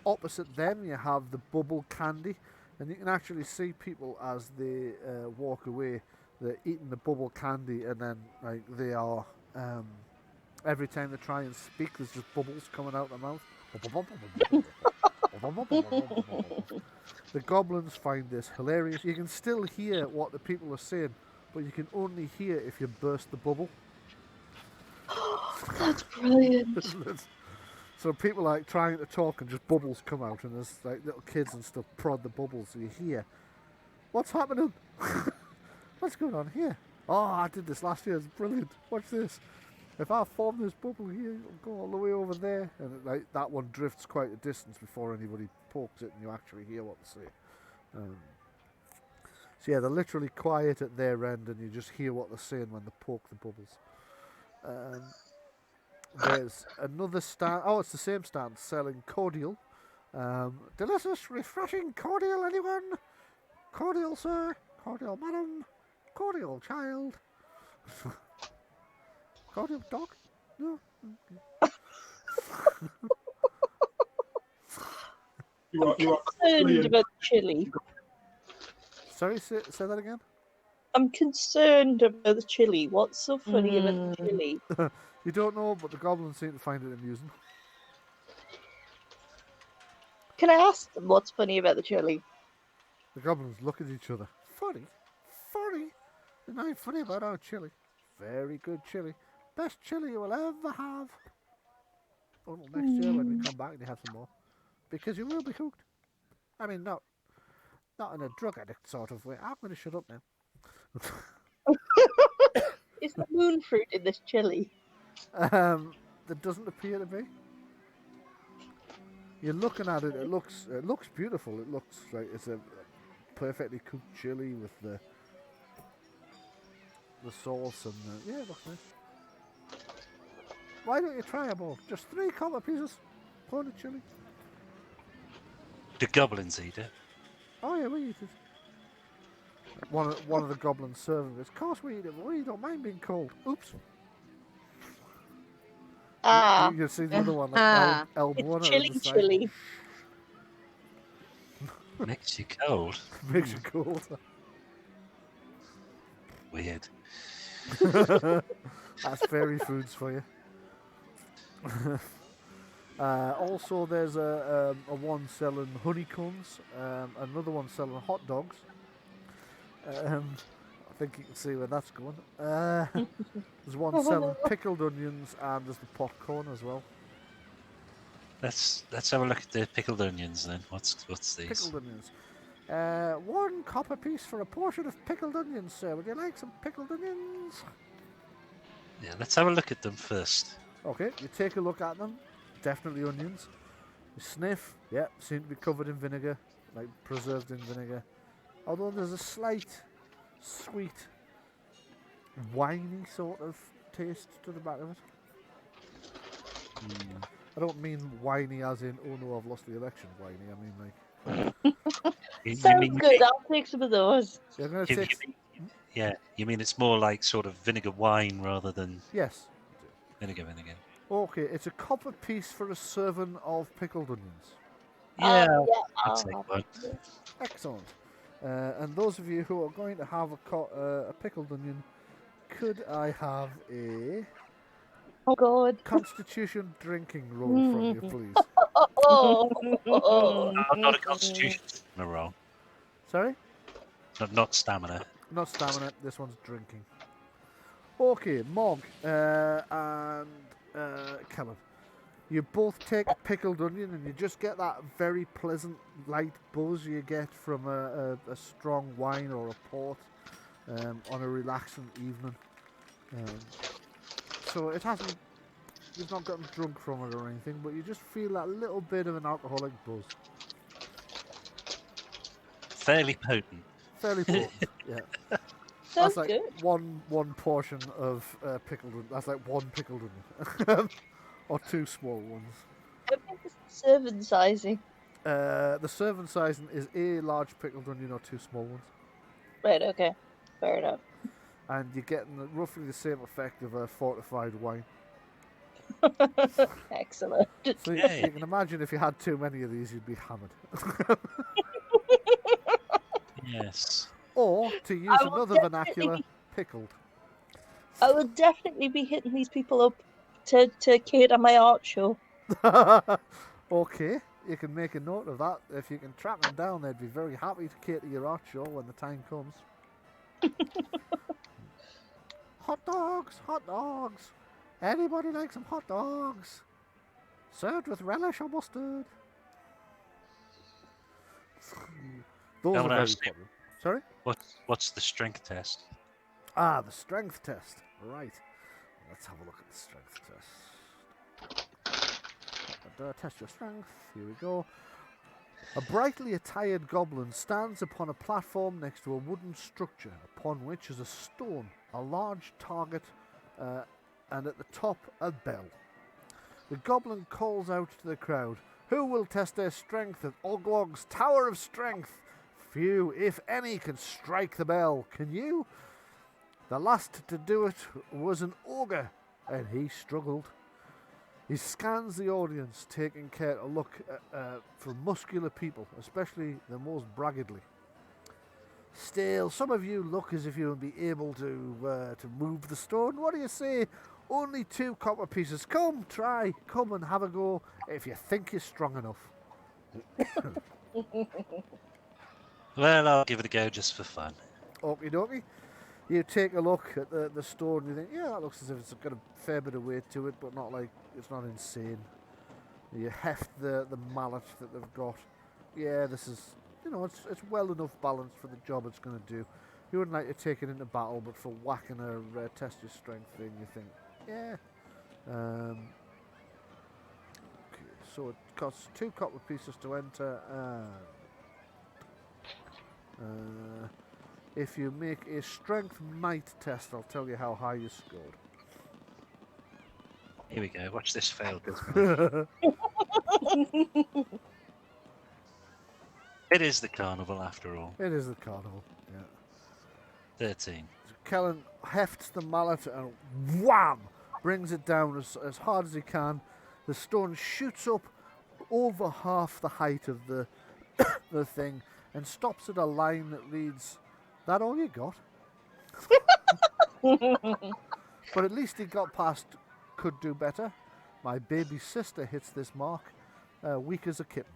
Opposite them, you have the bubble candy, and you can actually see people as they walk away. They're eating the bubble candy, and then like they are. Every time they try and speak, there's just bubbles coming out of their mouth. The goblins find this hilarious. You can still hear what the people are saying, but you can only hear if you burst the bubble. That's brilliant. So people are like trying to talk and just bubbles come out, and there's like little kids and stuff prod the bubbles, so you hear, what's happening? What's going on here? Oh, I did this last year. It's brilliant. Watch this. If I form this bubble here, it'll go all the way over there. And that one drifts quite a distance before anybody pokes it and you actually hear what they say. So yeah, they're literally quiet at their end and you just hear what they're saying when they poke the bubbles. There's another stand. Oh, it's the same stand selling cordial. Delicious, refreshing cordial, anyone? Cordial, sir. Cordial, madam. Cordial, child. Cordial, dog? No? Okay. You are Concerned brilliant. about chili. Sorry, say that again? I'm concerned about the chili. What's so funny about the chili? You don't know, but the goblins seem to find it amusing. Can I ask them what's funny about the chili? The goblins look at each other. Funny? Funny? There's nothing funny about our chili. Very good chili. Best chili you will ever have. Oh, well, next year when we come back and you have some more. Because you will be hooked. I mean, not in a drug addict sort of way. I'm going to shut up now. Is the moon fruit in this chili? There doesn't appear to be. You're looking at it. It looks beautiful. It looks like it's a perfectly cooked chili with the sauce and yeah, it looks nice. Why don't you try them all? Just 3 copper pieces. Pound of chili. The goblins eat it. Oh yeah, we eat it. One of the goblins serving it. Of course we eat it. We don't mind being cold. Oops. Ah, You can see the other one like elbow it's on it. chili. Makes you cold. Makes you cold. Weird. That's fairy foods for you. Also, there's a one selling honeycombs, another one selling hot dogs. I think you can see where that's going. There's one selling pickled onions, and there's the popcorn as well. Let's have a look at the pickled onions then. What's these? Pickled onions. 1 copper piece for a portion of pickled onions, sir. Would you like some pickled onions? Yeah, let's have a look at them first. Okay, you take a look at them. Definitely onions. You sniff. Yeah, seem to be covered in vinegar, like preserved in vinegar. Although there's a slight sweet, winey sort of taste to the back of it. I don't mean whiny as in, oh no, I've lost the election whiny. I mean like... Sounds good. I'll take some of those. You're going to take... You mean it's more like sort of vinegar wine rather than... Yes. Vinegar. Okay, it's a copper piece for a serving of pickled onions. Yeah, I'll take have one. it. Excellent. And those of you who are going to have a pickled onion, could I have a... Oh God. Constitution drinking roll from you, please. Oh. Not a constitution roll. Sorry? Not stamina. Not stamina, this one's drinking. Okay, Mog and Callum. You both take a pickled onion and you just get that very pleasant light buzz you get from a strong wine or a port on a relaxing evening. So it hasn't, you've not gotten drunk from it or anything, but you just feel that little bit of an alcoholic buzz. Fairly potent. Fairly potent, yeah. Sounds like good. one portion of pickled onion. That's like one pickled onion. Or 2 small ones. How big is the serving sizing? The serving sizing is a large pickled onion or 2 small ones. Right, okay. Fair enough. And you're getting roughly the same effect of a fortified wine. Excellent. So you can imagine if you had too many of these, you'd be hammered. Yes. Or, to use I will another definitely vernacular, pickled. I will definitely be hitting these people up to cater my art show. Okay, you can make a note of that. If you can track them down, they'd be very happy to cater your art show when the time comes. Hot dogs, hot dogs. Anybody like some hot dogs? Served with relish or mustard. Those Now, are very actually- popular. Sorry? What's the strength test? Ah, the strength test. Right. Let's have a look at the strength test. Test your strength. Here we go. A brightly attired goblin stands upon a platform next to a wooden structure, upon which is a stone, a large target, and at the top a bell. The goblin calls out to the crowd, "Who will test their strength at Ogwog's Tower of Strength? Few, if any, can strike the bell. Can you?" The last to do it was an ogre, and he struggled. He scans the audience, taking care to look for muscular people, especially the most braggadly. Still, some of you look as if you would be able to move the stone. What do you say? Only 2 copper pieces. Come and have a go if you think you're strong enough. Well, I'll give it a go just for fun. Okie dokie. You take a look at the stone, you think, yeah, that looks as if it's got a fair bit of weight to it, but not like, it's not insane. You heft the mallet that they've got. Yeah, this is, it's well enough balanced for the job it's going to do. You wouldn't like to take it into battle, but for whacking a test your strength thing, you think, yeah. Okay, so it costs 2 copper pieces to enter, and if you make a strength might test, I'll tell you how high you scored. Here we go. Watch this fail. It is the carnival after all. It is the carnival, yeah. 13. So Kellen hefts the mallet and wham! Brings it down as hard as he can. The stone shoots up over half the height of the the thing and stops at a line that reads, "That all you got?" But at least he got past "could do better." My baby sister hits this mark, weak as a kitten.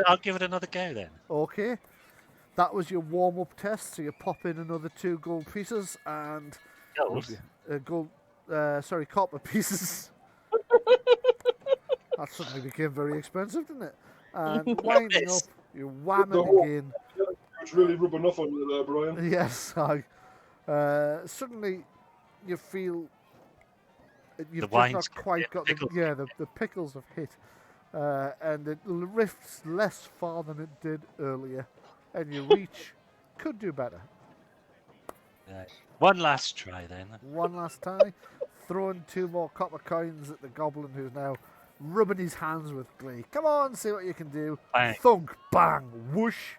I'll give it another go then. Okay. That was your warm-up test, so you pop in another 2 gold pieces and... copper pieces. That suddenly became very expensive, didn't it? And winding up, you wham it again. It's really rubbing off on you there, Brian. Yes, suddenly you feel you've just wine's not quite got the pickles have hit, and it lifts less far than it did earlier, and you reach could do better. One last try then. One last time, throwing 2 more copper coins at the goblin, who's now rubbing his hands with glee. Come on, see what you can do. Bang. Thunk, bang, whoosh,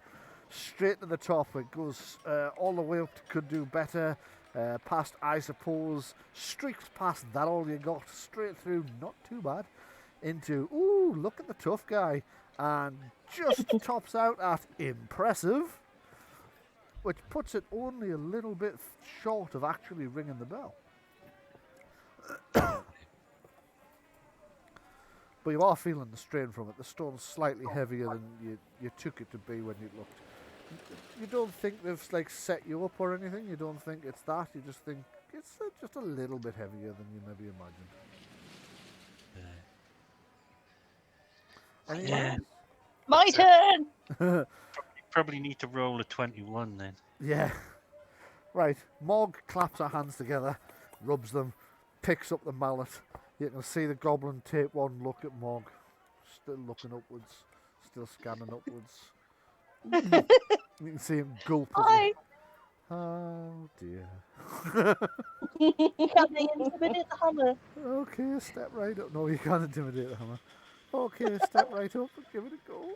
straight to the top. It goes all the way up to could do better, past I suppose, streaks past that all you got, straight through, not too bad, into, ooh, look at the tough guy, and just tops out at impressive, which puts it only a little bit short of actually ringing the bell. But you are feeling the strain from it. The stone's slightly heavier than you took it to be when you looked. You don't think they've set you up or anything. You don't think it's that. You just think it's just a little bit heavier than you maybe imagined. Yeah. My turn! Probably need to roll a 21 then. Yeah. Right. Mog claps her hands together, rubs them, picks up the mallet. You can see the goblin take one look at Mog, still looking upwards, still scanning upwards. You can see him gulp as he... Hi. Oh dear. Can they intimidate the hammer? Okay, step right up. No, you can't intimidate the hammer. Okay, step right up and give it a go.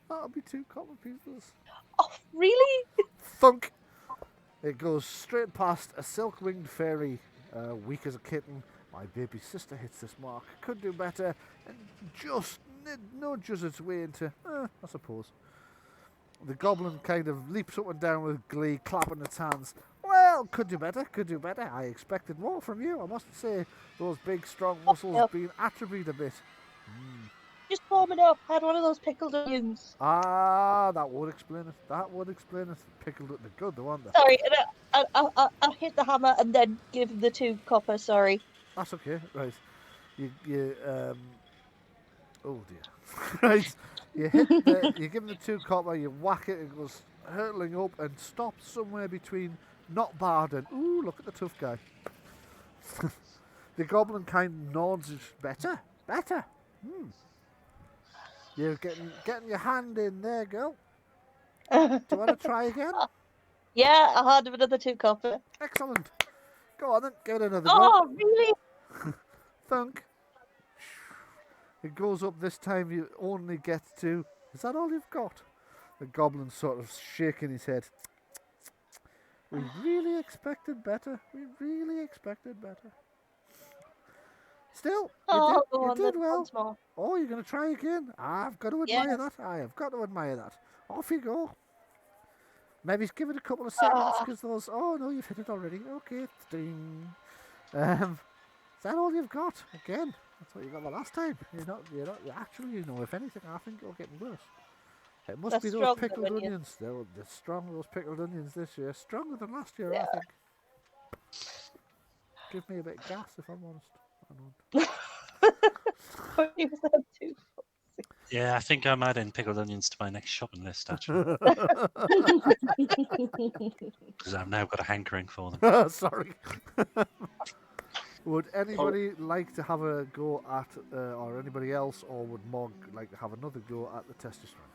That'll be 2 copper pieces. Oh, really? Thunk! It goes straight past a silk-winged fairy, weak as a kitten. My baby sister hits this mark. Could do better, and just nudges its way into, I suppose. The goblin kind of leaps up and down with glee, clapping its hands. Well, could do better, could do better. I expected more from you, I must say. Those big, strong muscles Yep. being atrophied a bit. Just warming up. Had one of those pickled onions. Ah, that would explain it. That would explain it. Pickled it. They're good, they weren't they? Sorry, I hit the hammer and then give the 2 copper. Sorry. That's okay, right. Oh dear. Right. You give him the 2 copper, you whack it, it goes hurtling up and stops somewhere between not bad and ooh, look at the tough guy. The goblin kind of nods, better. You're getting your hand in there, girl. Do you want to try again? Yeah, I had another 2 copper. Excellent. Go on then, give it another go. Oh, really? Thunk. It goes up this time, you only get to... Is that all you've got? The goblin's sort of shaking his head. We really expected better. Still, you did well. Once more. Oh, you're going to try again? I've got to admire that. I have got to admire that. Off you go. Maybe give it a couple of seconds because those... Oh, no, you've hit it already. Okay, ding. Is that all you've got? Again, that's what you got the last time. You're not actually, if anything, I think you're getting worse. It must be those pickled onions. They're strong, those pickled onions this year. Stronger than last year, I think. Give me a bit of gas, if I'm honest. Yeah, I think I'm adding pickled onions to my next shopping list, actually. Because I've now got a hankering for them. Sorry. Would anybody like to have a go at, or anybody else, or would Mog like to have another go at the testosterone?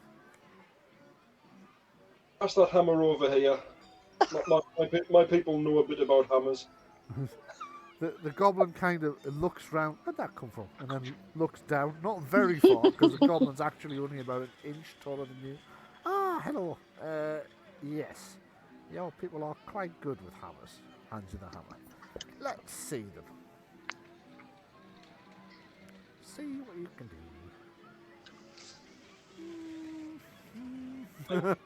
Pass that hammer over here. My people know a bit about hammers. The goblin kind of looks round. Where'd that come from? And then looks down, not very far, because the goblin's actually only about an inch taller than you. Ah, hello. Yes. Your people are quite good with hammers. Hands you the hammer. Let's see them. See what you can do.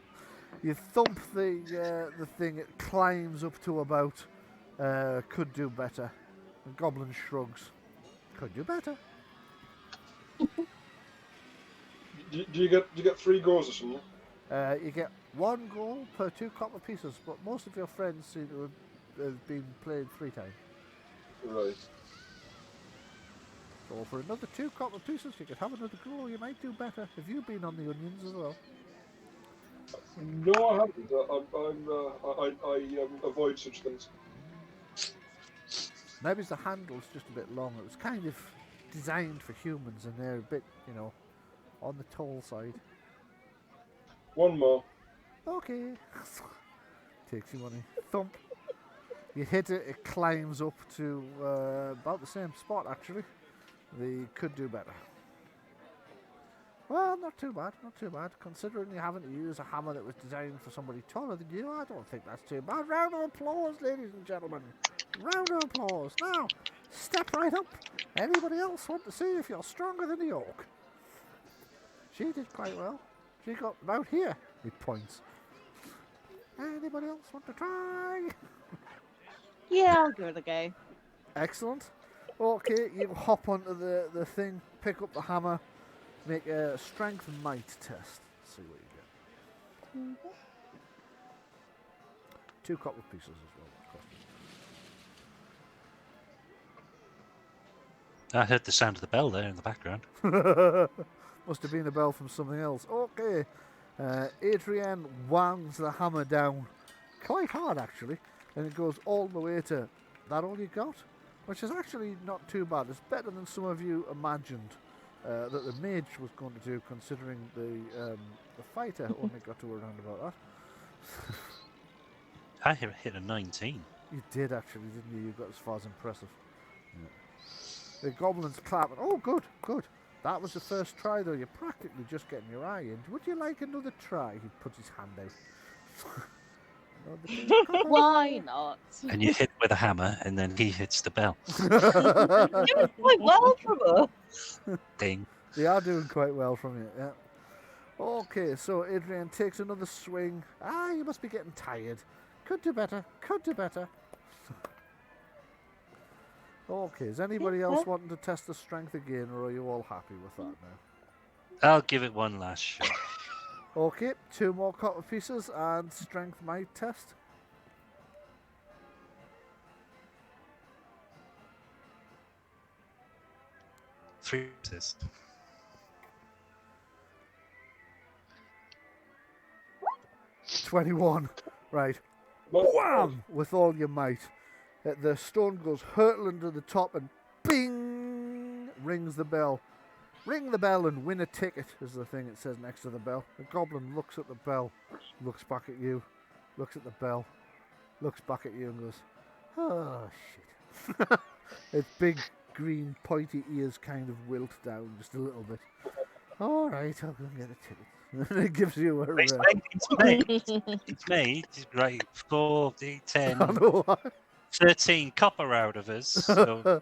You thump the thing. It climbs up to about. Could do better. The goblin shrugs. Could do better. Do you get 3 goes or something? You get 1 goal per 2 copper pieces, but most of your friends seem to have been played 3 times. Right. So for another 2 copper pieces, you could have another go. You might do better. Have you been on the onions as well? No, I haven't. I avoid such things. Maybe the handle's just a bit long. It was kind of designed for humans, and they're a bit, on the tall side. 1 more. Okay. Takes you money. Thump. You hit it, it climbs up to about the same spot, actually. They could do better. Well, not too bad. Considering you haven't used a hammer that was designed for somebody taller than you, I don't think that's too bad. Round of applause, ladies and gentlemen. Round of applause. Now, step right up. Anybody else want to see if you're stronger than the oak? She did quite well. She got about here. He points. Anybody else want to try? Yeah, I'll give it a go. Excellent. Okay, you hop onto the thing, pick up the hammer, make a strength and might test. See what you get. 2 copper pieces as well. I heard the sound of the bell there in the background. Must have been a bell from something else. Okay. Adrienne wangs the hammer down quite hard, actually, and it goes all the way to that all you got, which is actually not too bad. It's better than some of you imagined. that the mage was going to do, considering the fighter only got to around about that. I hit a 19. You did actually, didn't you? You got as far as impressive. Yeah. The goblin's clapping. Oh, good, good. That was the first try, though. You're practically just getting your eye in. Would you like another try? He puts his hand out. Why not? And you hit with a hammer, and then he hits the bell. Doing quite well from her. Ding. They are doing quite well from you, yeah. Okay, so Adrian takes another swing. You must be getting tired. Could do better, could do better. Okay, is anybody else wanting to test the strength again, or are you all happy with that now? I'll give it one last shot. Okay, 2 more copper pieces and strength might test. Three assist. 21. Right. Wham! With all your might. The stone goes hurtling to the top and bing! Rings the bell. Ring the bell and win a ticket is the thing it says next to the bell. The goblin looks at the bell, looks back at you, looks at the bell, looks back at you and goes, oh shit. Its big green pointy ears kind of wilt down just a little bit. Alright, I'll go and get a ticket. And it gives you a It's made, right, 4, 10, 13 copper out of us. So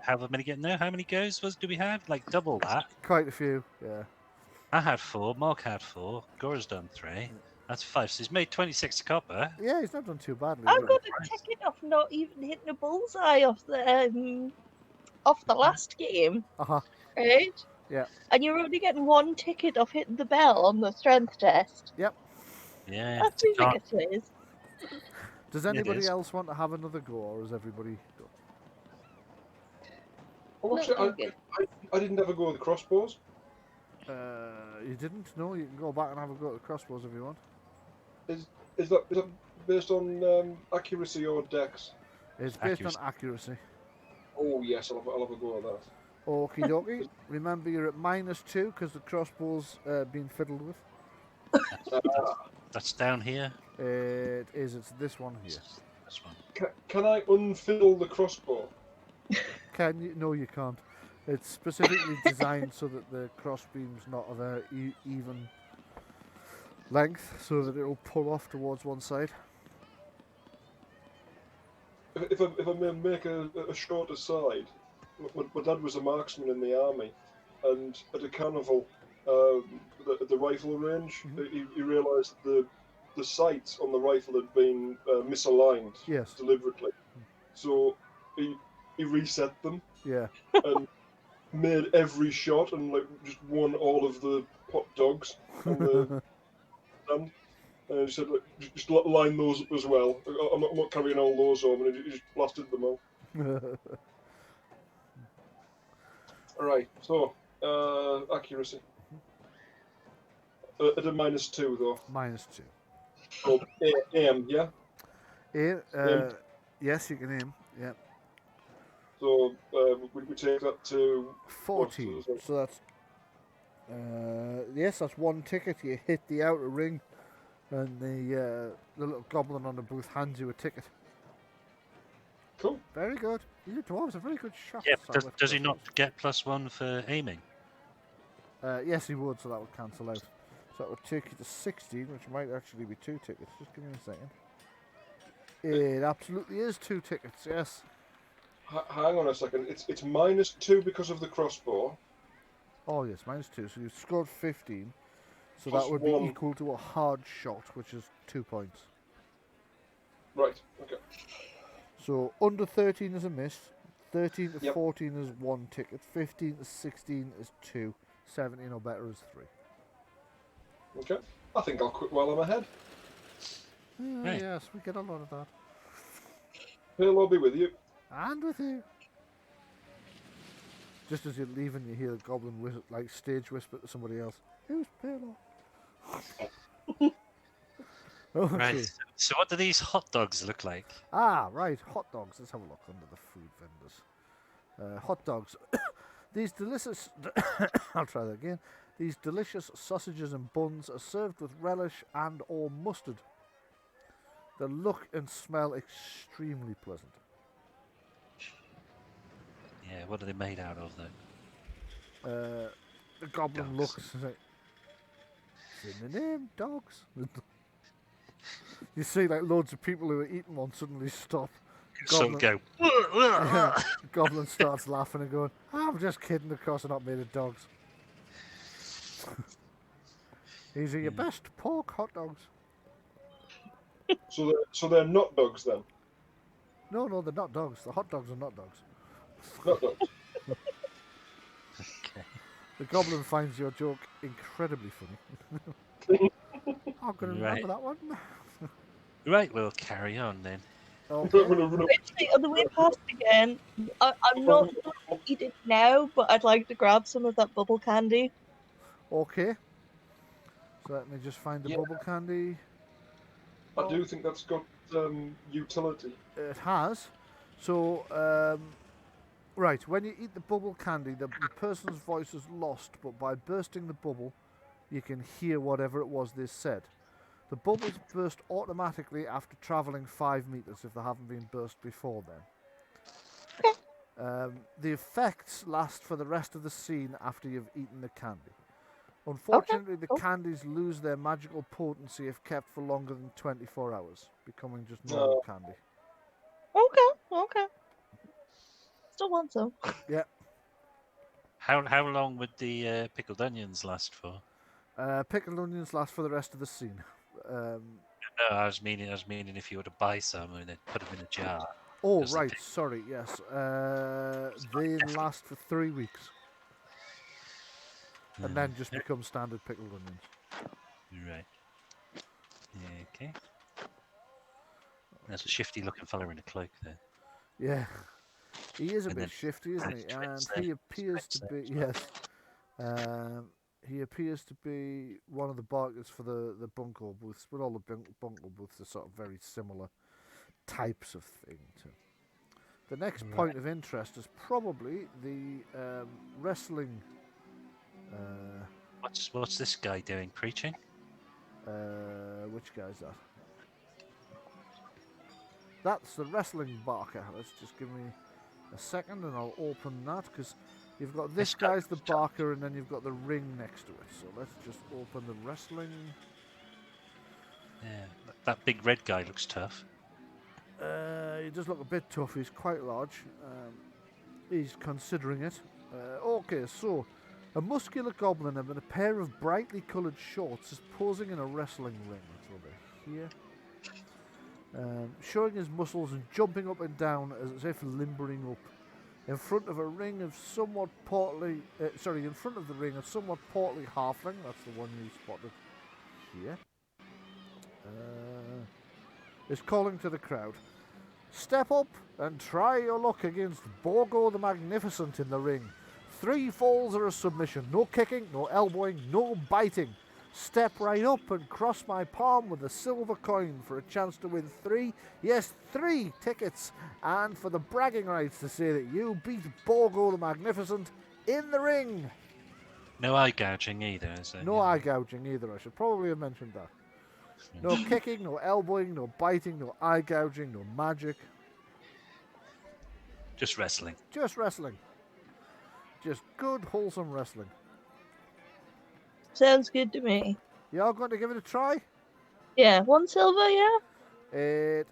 how many get now? How many goes do we have? Like double that. Quite a few, yeah. I had 4, Mark had 4, Gora's done 3. That's 5. So he's made 26 copper. Yeah, he's not done too badly. I really. got a ticket off not even hitting a bullseye off the last game. Uh-huh. Right? Yeah. And you're only getting 1 ticket off hitting the bell on the strength test. Yep. Yeah. That's ridiculous. Does anybody else want to have another go, or is everybody done? Oh, actually, I didn't ever go with the crossbows. You didn't? No, you can go back and have a go at the crossbows if you want. Is that based on accuracy or dex? It's based on accuracy. Oh yes, I'll have a go at that. Okie dokie. Remember, you're at -2 because the crossbow's been fiddled with. That's down here. It is. It's this one here. This one. Can I unfiddle the crossbow? Can you? No, you can't. It's specifically designed so that the crossbeam's not of a even length, so that it'll pull off towards one side. If I may make a short aside, my dad was a marksman in the army, and at a carnival, at the rifle range, he realised the sights on the rifle had been misaligned deliberately. So he reset them. Yeah. And made every shot and just won all of the hot dogs on the stand. And he said, just line those up as well. I'm not carrying all those home, and he just blasted them all. Alright, so accuracy. At a -2 though. -2. So aim, yeah? Aim, yes, you can aim, yeah. So we take that to 14. So that's yes, that's 1 ticket. You hit the outer ring, and the little goblin on the booth hands you a ticket. Cool. Very good. You dwarves are very good shots. Yeah, does he not get +1 for aiming? Yes, he would. So that would cancel out. So that would take you to 16, which might actually be 2 tickets. Just give me a second. It absolutely is 2 tickets. Yes. Hang on a second. It's -2 because of the crossbow. Oh yes, -2. So you scored 15. So Plus that would 1. be equal to a hard shot, which is 2 points. Right. Okay. So under 13 is a miss. 13 to Yep. 14 is 1 ticket. 15 to 16 is 2. 17 or better is 3. Okay. I think I'll quit while I'm ahead. Right. Yes, we get a lot of that. He'll all be with you. And with you. Just as you're leaving, you hear the goblin stage whisper to somebody else. Who's Palo? Okay. Right. So what do these hot dogs look like? Ah, right. Hot dogs. Let's have a look under the food vendors. Hot dogs. These delicious, I'll try that again. These delicious sausages and buns are served with relish and or mustard. They look and smell extremely pleasant. Yeah, what are they made out of, though? The goblin Dogs. looks and like, it's in the name, dogs. You see like loads of people who are eating one suddenly stop. So go. The goblin starts laughing and going, I'm just kidding, of course they're not made of dogs. These are your best pork hot dogs. So they're not dogs then. No, they're not dogs. The hot dogs are not dogs. Not dogs. Okay. The goblin finds your joke incredibly funny. I'm going to remember that one. Right, we'll carry on then. Okay. Actually, on the way past again, I'm not going to eat it now, but I'd like to grab some of that bubble candy. Okay. So let me just find the bubble candy. I do think that's got utility. It has. So, right, when you eat the bubble candy, the person's voice is lost, but by bursting the bubble, you can hear whatever it was they said. The bubbles burst automatically after travelling 5 meters if they haven't been burst before then. The effects last for the rest of the scene after you've eaten the candy. Unfortunately, the candies lose their magical potency if kept for longer than 24 hours, becoming just normal candy. Okay. Still want some. Yeah. How long would the pickled onions last for? Pickled onions last for the rest of the scene. No, I was meaning if you were to buy some and then put them in a jar. Oh, Does the right. pick- Sorry. Yes. They last for 3 weeks, and then just become standard pickled onions. Right. Okay. There's a shifty-looking fella in a cloak there. Yeah. He is a And bit then shifty, isn't he? twins And he there. appears to be he appears to be one of the barkers for the bunker booths, but all the bunker booths are sort of very similar types of thing. The next point of interest is probably the wrestling. What's this guy doing? Preaching? Which guy is that? That's the wrestling barker. Let's just give me a second and I'll open that, because you've got this guy's the barker and then you've got the ring next to it. So let's just open the wrestling. Yeah, that big red guy looks tough. He does look a bit tough. He's quite large. He's considering it. Okay, so a muscular goblin in a pair of brightly coloured shorts is posing in a wrestling ring. It's over here. Showing his muscles and jumping up and down as if limbering up. In front of the ring, a somewhat portly halfling. That's the one you spotted here. Is calling to the crowd. Step up and try your luck against Borgo the Magnificent in the ring. 3 falls are a submission. No kicking, no elbowing, no biting. Step right up and cross my palm with a silver coin for a chance to win 3 tickets, and for the bragging rights to say that you beat Borgo the Magnificent in the ring. No eye gouging either, is there? No eye gouging either. I should probably have mentioned that. No kicking, no elbowing, no biting, no eye gouging, no magic. Just wrestling. Just wrestling. Just good, wholesome wrestling. Sounds good to me. You all going to give it a try? Yeah, 1 silver, yeah?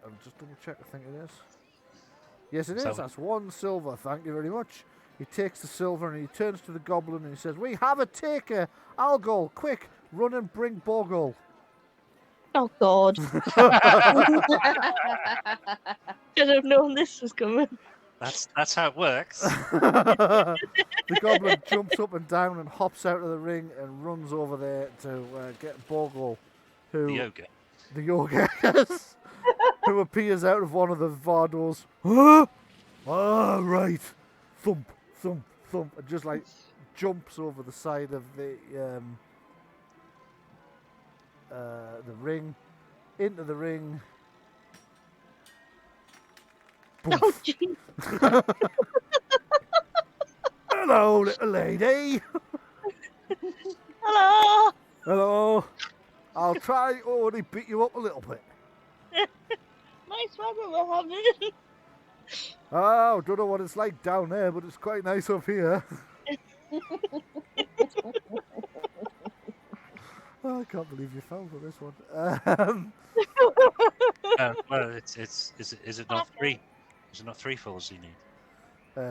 I'll just double check. I think it is. Yes, it is. So- That's 1 silver. Thank you very much. He takes the silver and he turns to the goblin and he says, "We have a taker. Algol, quick, run and bring Borgol." Oh, God. Should have known this was coming. That's how it works. The goblin jumps up and down and hops out of the ring and runs over there to get Borgol, who The yoga. the yoga, yes, who appears out of one of the Vardos. Huh? Ah, right. Thump, thump, thump, and just like jumps over the side of the ring, into the ring. Oh, jeez. Hello, little lady. Hello! Hello. I'll try to only beat you up a little bit. Nice weather we're having. Oh, don't know what it's like down there, but it's quite nice up here. Oh, I can't believe you fell for this one. Well, is it not three? Is it not 3 falls you need?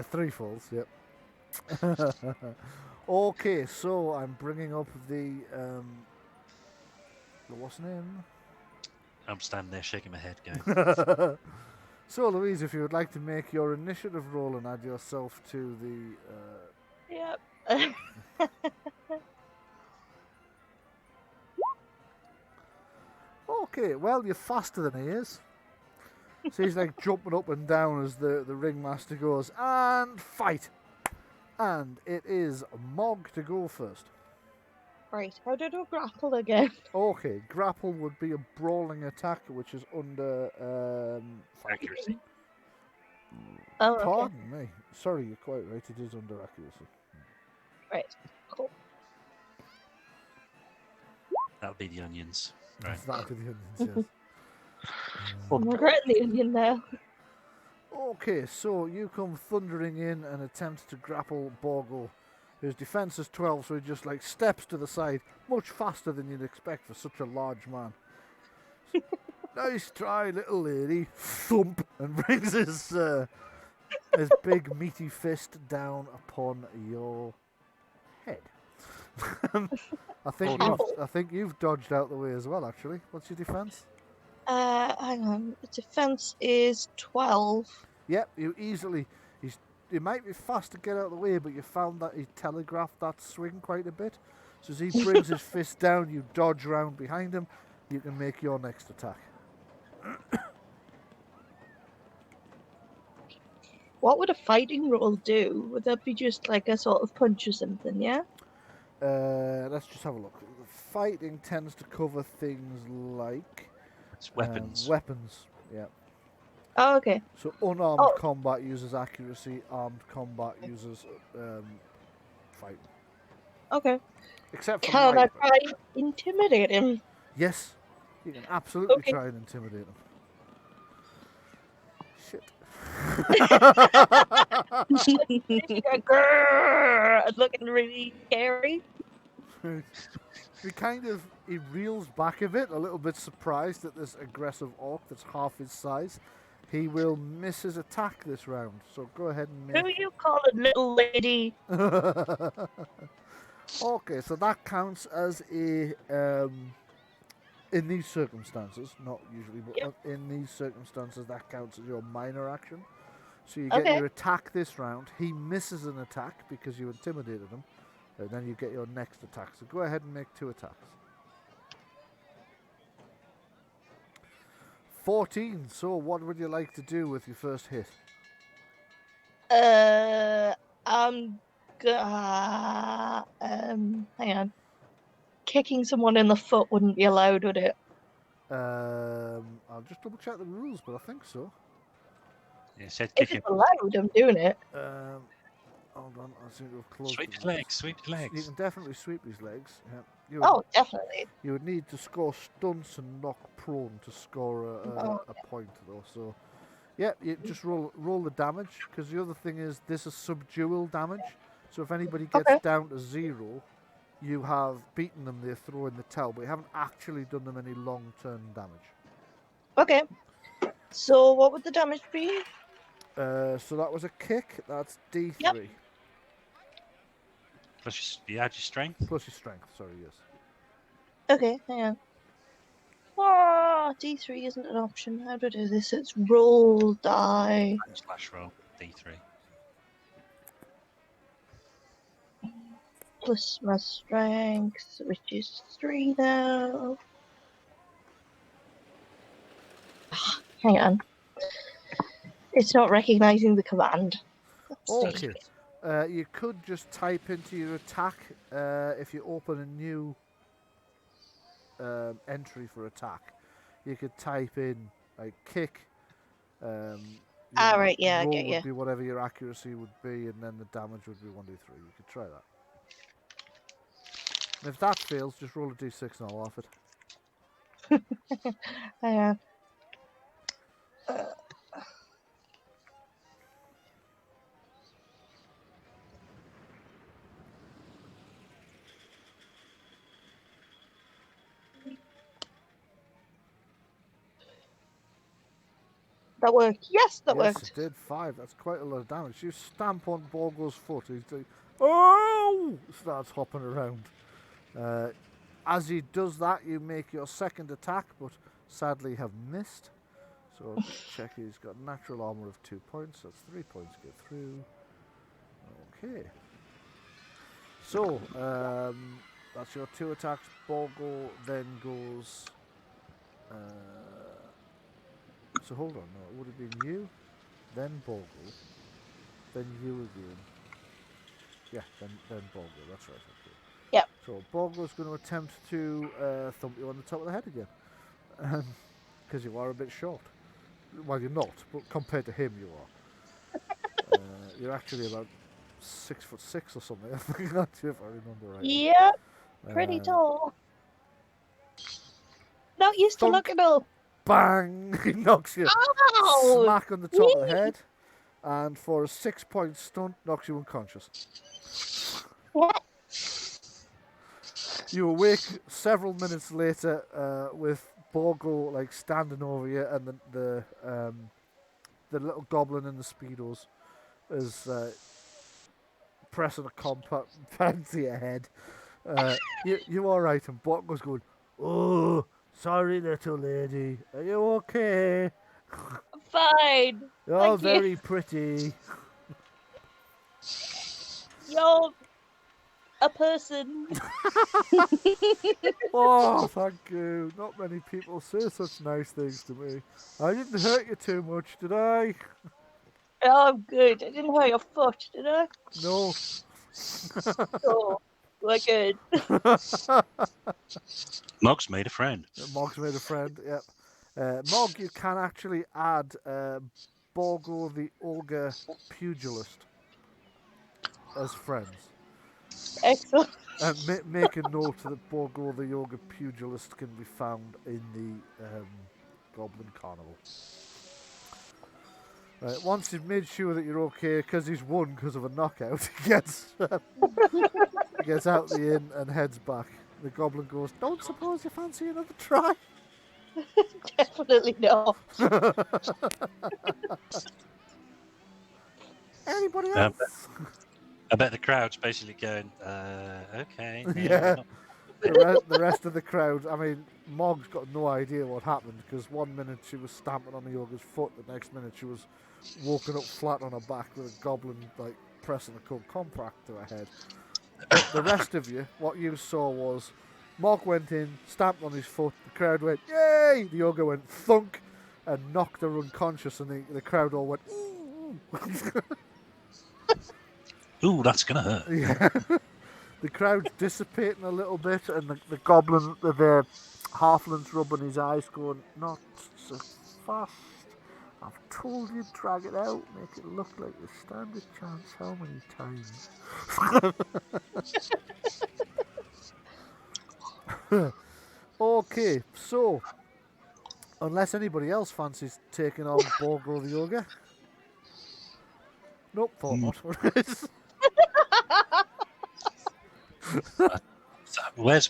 3 falls, yep. Okay, so I'm bringing up the what's the name? I'm standing there shaking my head, going. So, Louise, if you would like to make your initiative roll and add yourself to the. Yep. Okay, well, you're faster than he is. So he's like jumping up and down as the ringmaster goes, and fight! And it is Mog to go first. Right, how do I do grapple again? Okay, grapple would be a brawling attack, which is under Accuracy. Oh, okay. Pardon me. Sorry, you're quite right. It is under accuracy. Right, cool. That'll be the onions. Right. That'll be the onions, yes. I'm regretting the onion now. Okay, so you come thundering in and attempt to grapple Borgo. His defense is 12, so he just like steps to the side, much faster than you'd expect for such a large man. Nice try, little lady. Thump, and brings his big meaty fist down upon your head. I think you've dodged out the way as well. Actually, what's your defense? Hang on. The defense is 12. Yep, you easily. He might be fast to get out of the way, but you found that he telegraphed that swing quite a bit. So as he brings his fist down, you dodge round behind him. You can make your next attack. What would a fighting roll do? Would that be just like a sort of punch or something, yeah? Let's just have a look. Fighting tends to cover things like It's weapons. Weapons, yeah. Oh, okay. So unarmed Oh. combat uses accuracy, armed combat uses fighting. Okay. Except for Can I light. try and intimidate him? Yes, you can absolutely Okay. try and intimidate him. Shit. It's looking really scary. He reels back a bit, a little bit surprised at this aggressive orc that's half his size. He will miss his attack this round, so go ahead and Who make. you calling little lady? Okay, so that counts as a in these circumstances, not usually, but Yep. in these circumstances, that counts as your minor action. So you get Okay. your attack this round. He misses an attack because you intimidated him, and then you get your next attack. So go ahead and make 2 attacks. 14. So what would you like to do with your first hit? Hang on. Kicking someone in the foot wouldn't be allowed, would it? I'll just double check the rules, but I think so. Yeah, said If kick him. it's allowed, I'm doing it. Hold on, I seem to have closed. Sweep the his rules. legs. Sweep his You legs. can definitely sweep his legs. Yeah. Oh, definitely. You would need to score stunts and knock prone to score a point, though. So, yeah, you just roll the damage, because the other thing is this is subdual damage. So if anybody gets Okay. down to 0, you have beaten them. They throw in the towel, but you haven't actually done them any long-term damage. Okay. So what would the damage be? So that was a kick. That's D3 Yep. Plus you add your strength. plus your strength. Sorry, yes. Okay, hang on. Oh, D3 isn't an option. How do I do this? It's roll die. Slash roll. D3. Plus my strength, which is 3 now. Hang on. It's not recognizing the command. Okay. You could just type into your attack if you open a new entry for attack. You could type in like kick, Ah, right, yeah, I roll get would you. be whatever your accuracy would be, and then the damage would be 1d3. You could try that. And if that fails, just roll a d6 and I'll laugh it. Hang on. That worked. Yes, that Yes, worked. it did. 5. That's quite a lot of damage. You stamp on Borgo's foot. He's like, oh! Starts hopping around. As he does that, you make your second attack, but sadly have missed. So check he's got natural armor of 2 points. That's 3 points to get through. Okay. So, that's your 2 attacks. Borgo then goes... so hold on, no, it would have been you, then Borgo, then you again. Yeah, then Borgo, that's right. Okay. Yep. So Borgo's going to attempt to thump you on the top of the head again. Because you are a bit short. Well, you're not, but compared to him you are. You're actually about 6'6" or something, I think, if I remember right. Yeah, pretty tall. Not used to thunk. looking up. Bang! He knocks you Ow! smack on the top of the Whee! head, and for a 6-point stunt, knocks you unconscious. What? You awake several minutes later with Borgo like standing over you, and the little goblin in the speedos is pressing a compact pen to your head. You all right? And Borgo's going, "Oh, sorry, little lady. Are you okay? Fine. You're Thank you. very pretty." You're a person. Oh, thank you. Not many people say such nice things to me. I didn't hurt you too much, did I? Oh, I'm good. I didn't hurt your foot, did I? No. Oh, we're good. Mog's made a friend. Mog's made a friend, yep. Mog, you can actually add Borgo the Ogre Pugilist as friends. Excellent. And make a note that Borgo the Ogre Pugilist can be found in the Goblin Carnival. Once you've made sure that you're okay, because he's won because of a knockout, he gets out the inn and heads back. The Goblin goes, "Don't suppose you fancy another try?" Definitely not. Anybody else? I bet the crowd's basically going, okay. Yeah. The rest of the crowd, I mean, Mog's got no idea what happened, because one minute she was stamping on the ogre's foot, the next minute she was walking up flat on her back with a goblin like pressing a cold compact to her head. But the rest of you, what you saw was Mog went in, stamped on his foot, the crowd went, "Yay!" The ogre went thunk and knocked her unconscious, and the crowd all went, "Ooh!" Ooh, that's going to hurt. Yeah. The crowd's dissipating a little bit, and the goblin, the halfling's rubbing his eyes, going, "Not so fast. I've told you, drag it out, make it look like the standard chance. How many times?" Okay, so unless anybody else fancies taking on Borgo the Ogre. Nope, thought not. Where's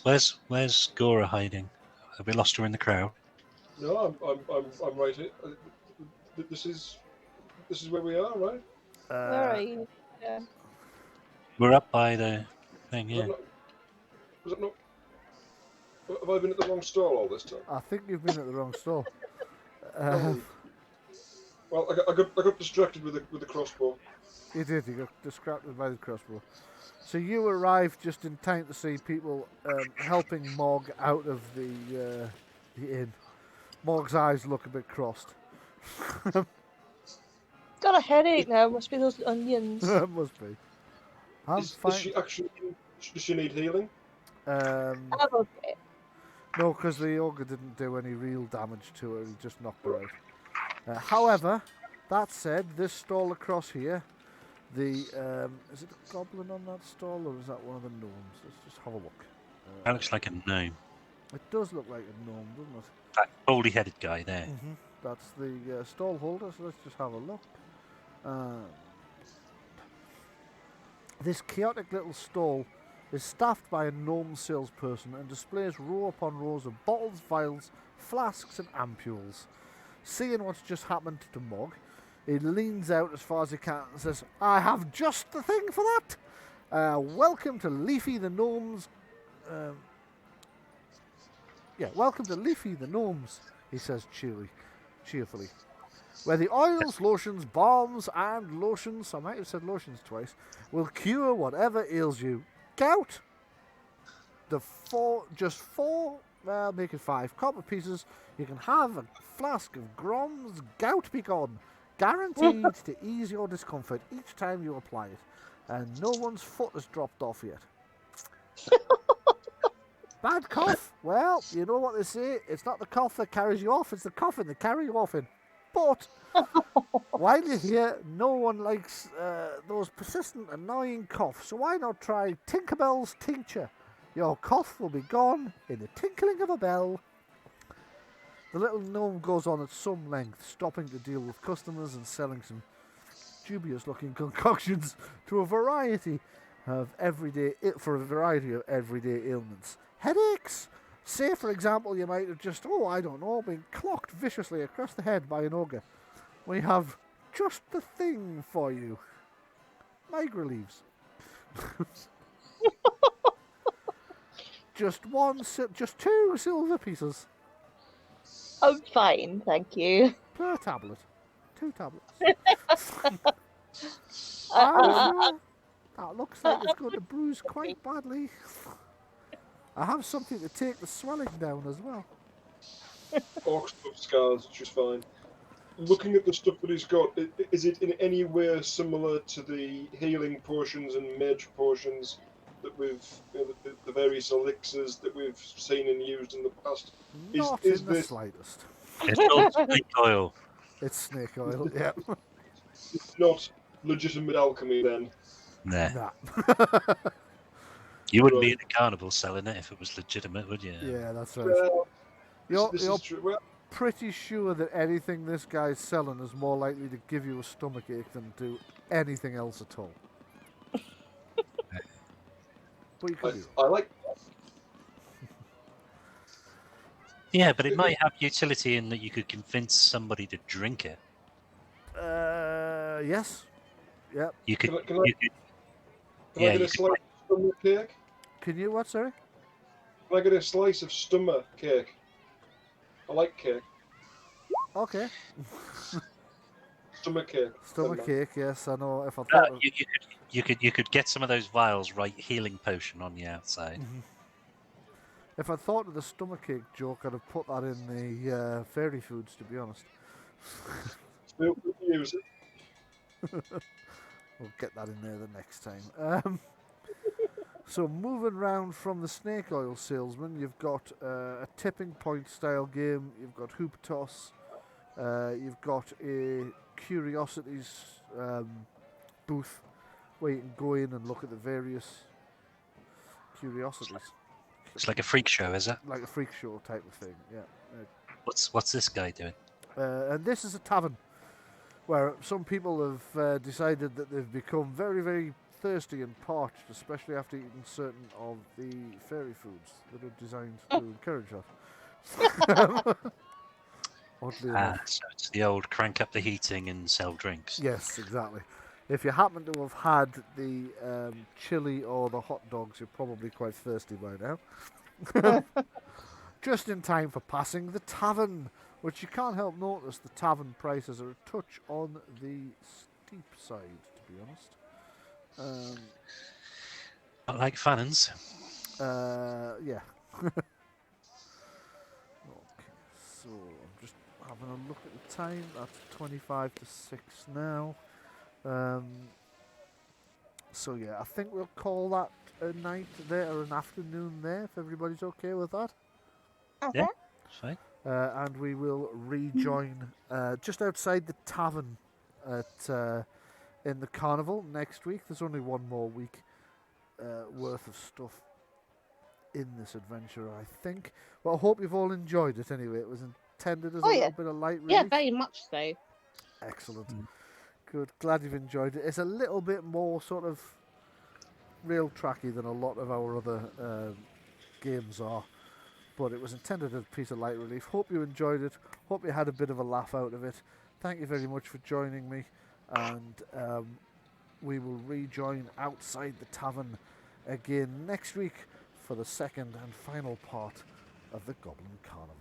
Gora hiding? Have we lost her in the crowd? No, I'm right here. This is where we are, right? Where are you? Yeah. We're up by the thing, yeah. Was that not? Have I been at the wrong stall all this time? I think you've been at the wrong store. Well, I got distracted with the crossbow. You did. You got distracted by the crossbow. So you arrived just in time to see people helping Mog out of the inn. Mog's eyes look a bit crossed. Got a headache now. Must be those onions. Must be. I'm fine. Does she need healing? I'm okay. No, because the ogre didn't do any real damage to her. He just knocked her out. However, That said, this stall across here, is it a goblin on that stall, or is that one of the gnomes? Let's just have a look. That looks like a gnome. It does look like a gnome, doesn't it? That baldy-headed guy there. That's the stall holder, so let's just have a look. This chaotic little stall is staffed by a gnome salesperson and displays row upon rows of bottles, vials, flasks and ampules. Seeing what's just happened to Mog, he leans out as far as he can and says, "I have just the thing for that! Welcome to Leafy the Gnomes." Welcome to Leafy the Gnomes, he says cheerfully. Where the oils, lotions, balms, and lotions, I might have said lotions twice, will cure whatever ails you. Gout? Just four, make it 5 copper pieces. You can have a flask of Grom's Gout Begone, guaranteed to ease your discomfort each time you apply it. And no one's foot has dropped off yet. Bad cough? Well, you know what they say. It's not the cough that carries you off, it's the coffin that carry you off in. But while you're here, no one likes those persistent, annoying coughs. So why not try Tinkerbell's tincture? Your cough will be gone in the tinkling of a bell. The little gnome goes on at some length, stopping to deal with customers and selling some dubious-looking concoctions to a variety of everyday ailments. Headaches. Say, for example, you might have just, been clocked viciously across the head by an ogre. We have just the thing for you. Migraine reliefs. just 2 silver pieces. I'm fine, thank you. Per tablet. 2 tablets. That looks like it's going to bruise quite badly. I have something to take the swelling down as well. Orc stuff scars, which is fine. Looking at the stuff that he's got, is it in any way similar to the healing potions and mage potions that we've, the various elixirs that we've seen and used in the past? Not in the slightest. It's all snake oil. It's snake oil, yeah. It's not legitimate alchemy then. Nah. Nah. You wouldn't be in a carnival selling it if it was legitimate, would you? Yeah, that's right. Well, You're this is true. Well, pretty sure that anything this guy's selling is more likely to give you a stomachache than do anything else at all. But you could do it. I like that. Yeah, but it might have utility in that you could convince somebody to drink it. Yes. Yep. You could. Can I get a slice of stomach cake? Can you what, sorry? Can I get a slice of stomach cake? I like cake. Okay. Stomach cake. Stomach cake, yes, I know. If I thought you could get some of those vials, right? Healing potion on the outside. if I thought of the stomachache joke, I'd have put that in the fairy foods, to be honest. We'll use it. We'll get that in there the next time. So moving round from the snake oil salesman, you've got a tipping point style game, you've got hoop toss, you've got a curiosities booth where you can go in and look at the various curiosities. It's like a freak show, is it? Like a freak show type of thing, yeah. What's this guy doing? And this is a tavern where some people have decided that they've become very, very thirsty and parched, especially after eating certain of the fairy foods that are designed to encourage that. Oddly enough. So it's the old crank up the heating and sell drinks. Yes, exactly. If you happen to have had the chili or the hot dogs, you're probably quite thirsty by now. Just in time for passing the tavern, which you can't help notice the tavern prices are a touch on the steep side, to be honest. Not like Fannon's. Yeah. Okay, so I'm just having a look at the time. That's 25 to 6 now. So yeah, I think we'll call that a night there or an afternoon there, if everybody's okay with that. Yeah, fine. And we will rejoin just outside the tavern in the carnival next week. There's only one more week worth of stuff in this adventure, I think. Well, I hope you've all enjoyed it anyway. It was intended as a little bit of light relief. Yeah, very much so. Excellent. Good. Glad you've enjoyed it. It's a little bit more sort of real tracky than a lot of our other games are, but it was intended as a piece of light relief. Hope you enjoyed it. Hope you had a bit of a laugh out of it. Thank you very much for joining me, and we will rejoin outside the tavern again next week for the second and final part of the Goblin Carnival.